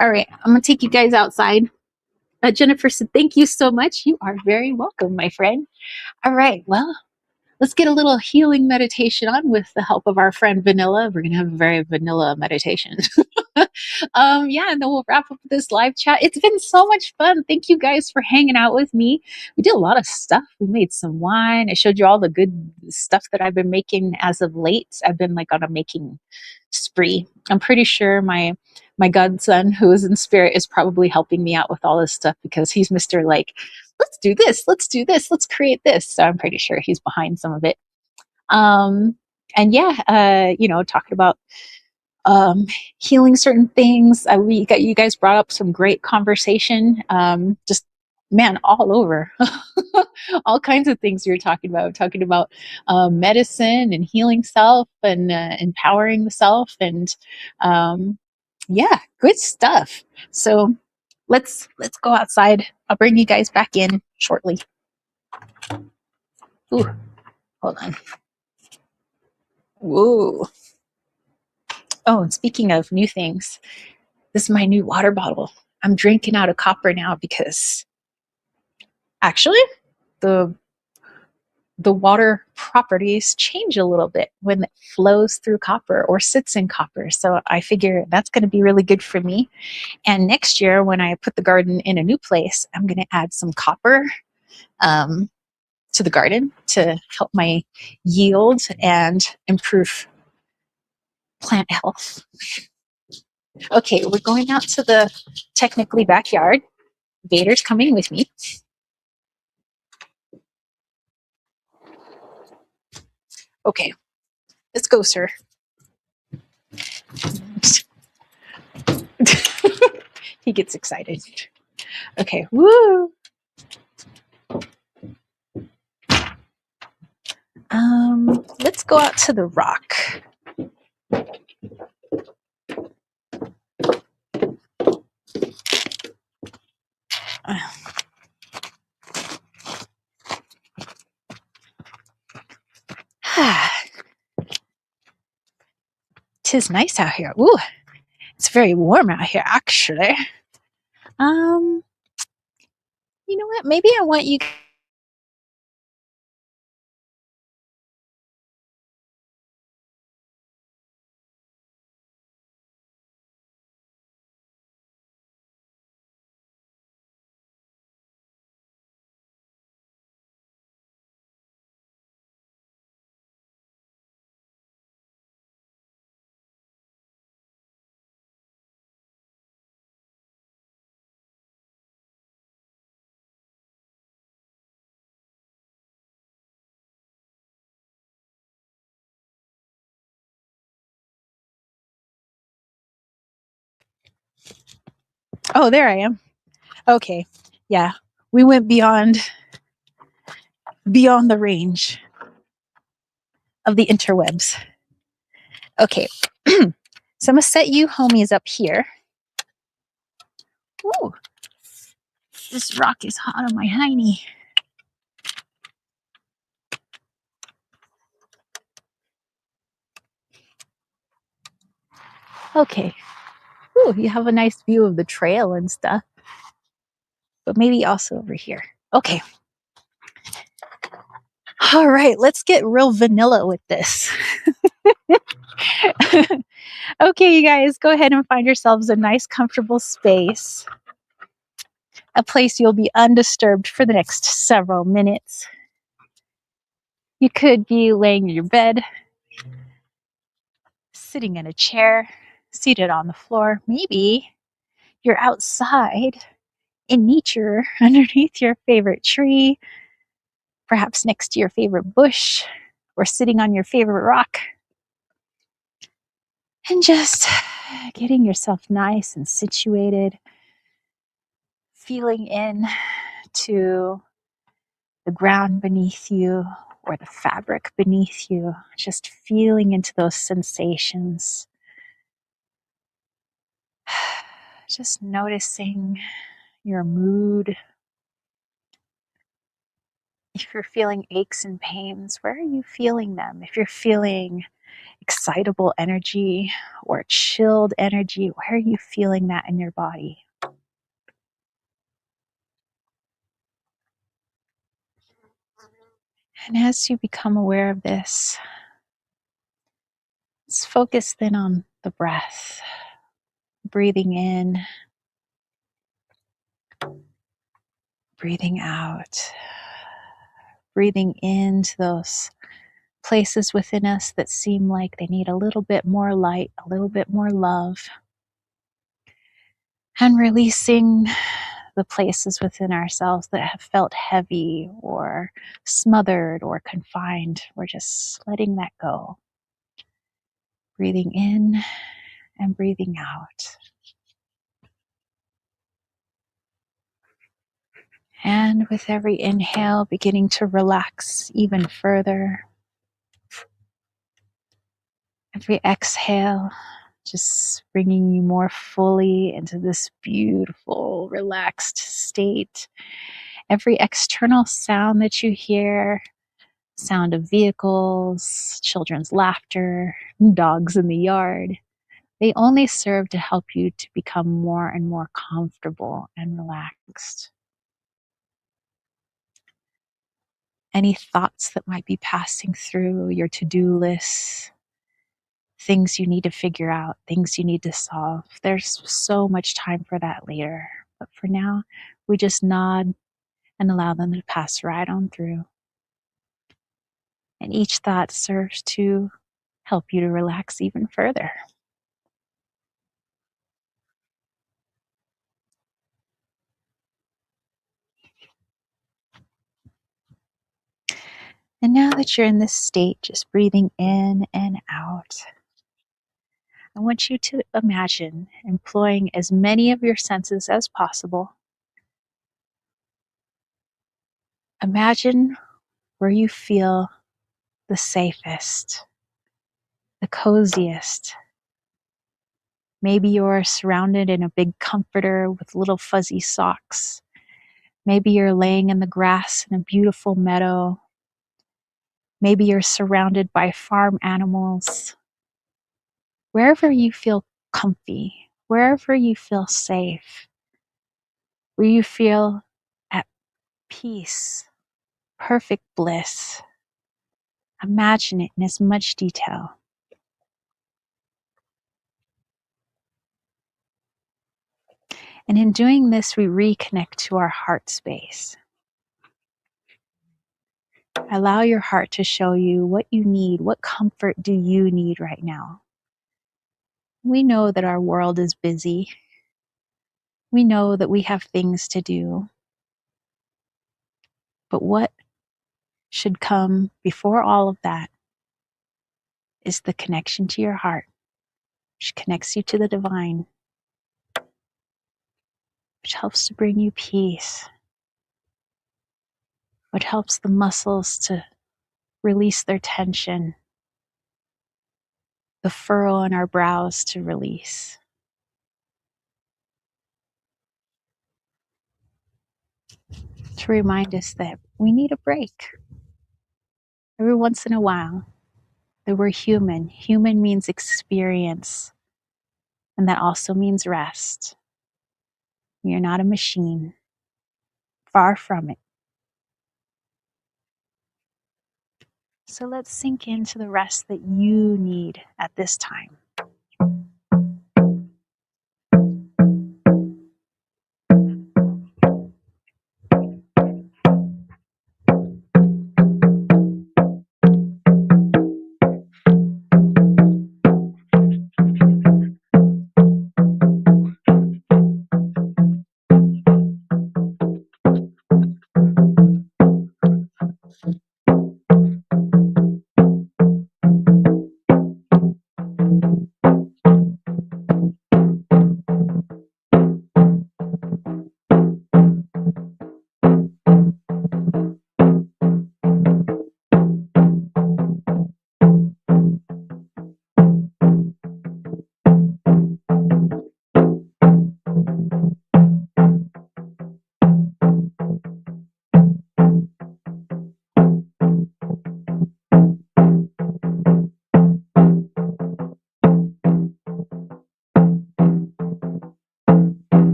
All right, I'm gonna take you guys outside. Jennifer said, "Thank you so much. You are very welcome, my friend." All right, well, let's get a little healing meditation on with the help of our friend Vanilla. We're gonna have a very vanilla meditation. And then we'll wrap up this live chat. It's been so much fun. Thank you guys for hanging out with me. We did a lot of stuff. We made some wine. I showed you all the good stuff that I've been making as of late. I've been like on a making spree. I'm pretty sure my godson, who is in spirit, is probably helping me out with all this stuff because he's Mr. Like, let's do this, let's do this, let's create this. So I'm pretty sure he's behind some of it. Talking about healing certain things. You guys brought up some great conversation. Just man, all over, all kinds of things you're talking about. Talking about medicine and healing self and empowering the self, and good stuff. So let's go outside. I'll bring you guys back in shortly. Ooh, hold on. Whoa. Oh, and speaking of new things, this is my new water bottle. I'm drinking out of copper now because actually the water properties change a little bit when it flows through copper or sits in copper. So I figure that's going to be really good for me. And next year, when I put the garden in a new place, I'm going to add some copper to the garden to help my yield and improve plant health. Okay, we're going out to the technically backyard. Vader's coming with me. Okay, let's go, sir. He gets excited. Okay, woo! Let's go out to the rock. Tis nice out here. Ooh, it's very warm out here, actually. You know what? Maybe I want you. Oh, there I am. Okay, yeah, we went beyond the range of the interwebs. Okay, so I'm gonna set you homies up here. Ooh, this rock is hot on my hiney. Okay. Ooh, you have a nice view of the trail and stuff. But maybe also over here. Okay. All right, let's get real vanilla with this. Okay, you guys, go ahead and find yourselves a nice, comfortable space. A place you'll be undisturbed for the next several minutes. You could be laying in your bed, sitting in a chair, seated on the floor. Maybe you're outside in nature underneath your favorite tree, perhaps next to your favorite bush, or sitting on your favorite rock. And just getting yourself nice and situated, feeling in to the ground beneath you or the fabric beneath you, just feeling into those sensations. Just noticing your mood. If you're feeling aches and pains, where are you feeling them? If you're feeling excitable energy or chilled energy, where are you feeling that in your body? And as you become aware of this, let's focus then on the breath. Breathing in, breathing out. Breathing into those places within us that seem like they need a little bit more light, a little bit more love. And releasing the places within ourselves that have felt heavy or smothered or confined. We're just letting that go. Breathing in and breathing out. And with every inhale, beginning to relax even further. Every exhale, just bringing you more fully into this beautiful, relaxed state. Every external sound that you hear, sound of vehicles, children's laughter, dogs in the yard, they only serve to help you to become more and more comfortable and relaxed. Any thoughts that might be passing through your to-do list, things you need to figure out, things you need to solve. There's so much time for that later. But for now, we just nod and allow them to pass right on through. And each thought serves to help you to relax even further. And now that you're in this state, just breathing in and out, I want you to imagine employing as many of your senses as possible. Imagine where you feel the safest, the coziest. Maybe you're surrounded in a big comforter with little fuzzy socks. Maybe you're laying in the grass in a beautiful meadow. Maybe you're surrounded by farm animals. Wherever you feel comfy, wherever you feel safe, where you feel at peace, perfect bliss, imagine it in as much detail. And in doing this, we reconnect to our heart space. Allow your heart to show you what you need. What comfort do you need right now? We know that our world is busy. We know that we have things to do. But what should come before all of that is the connection to your heart, which connects you to the divine, which helps to bring you peace, which helps the muscles to release their tension, the furrow in our brows to release. To remind us that we need a break every once in a while, that we're human. Human means experience, and that also means rest. We are not a machine. Far from it. So let's sink into the rest that you need at this time.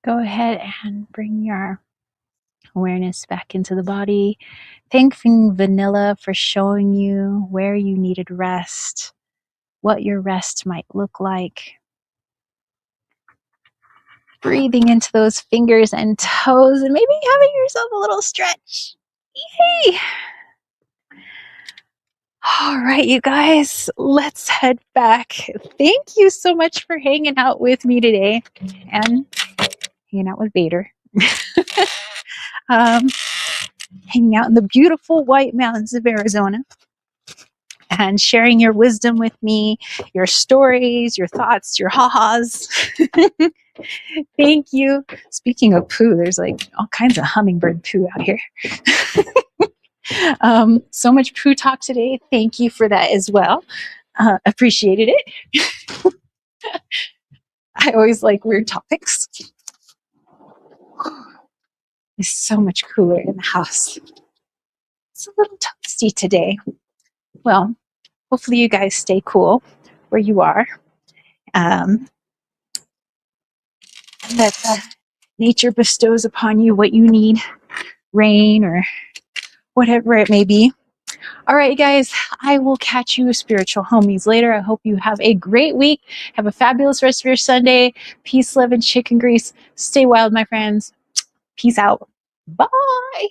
Go ahead and bring your awareness back into the body. Thanking Vanilla for showing you where you needed rest, what your rest might look like. Breathing into those fingers and toes and maybe having yourself a little stretch. Yay! All right, you guys, let's head back. Thank you so much for hanging out with me today and hanging out with Vader. Hanging out in the beautiful White Mountains of Arizona and sharing your wisdom with me, your stories, your thoughts, your ha-has. Thank you. Speaking of poo, there's like all kinds of hummingbird poo out here. So much poo talk today. Thank you for that as well. Appreciated it. I always like weird topics. It's so much cooler in the house. It's a little toasty today. Well, hopefully you guys stay cool where you are. That nature bestows upon you what you need, rain or whatever it may be. All right, guys, I will catch you spiritual homies later. I hope you have a great week. Have a fabulous rest of your Sunday. Peace, love, and chicken grease. Stay wild, my friends. Peace out. Bye.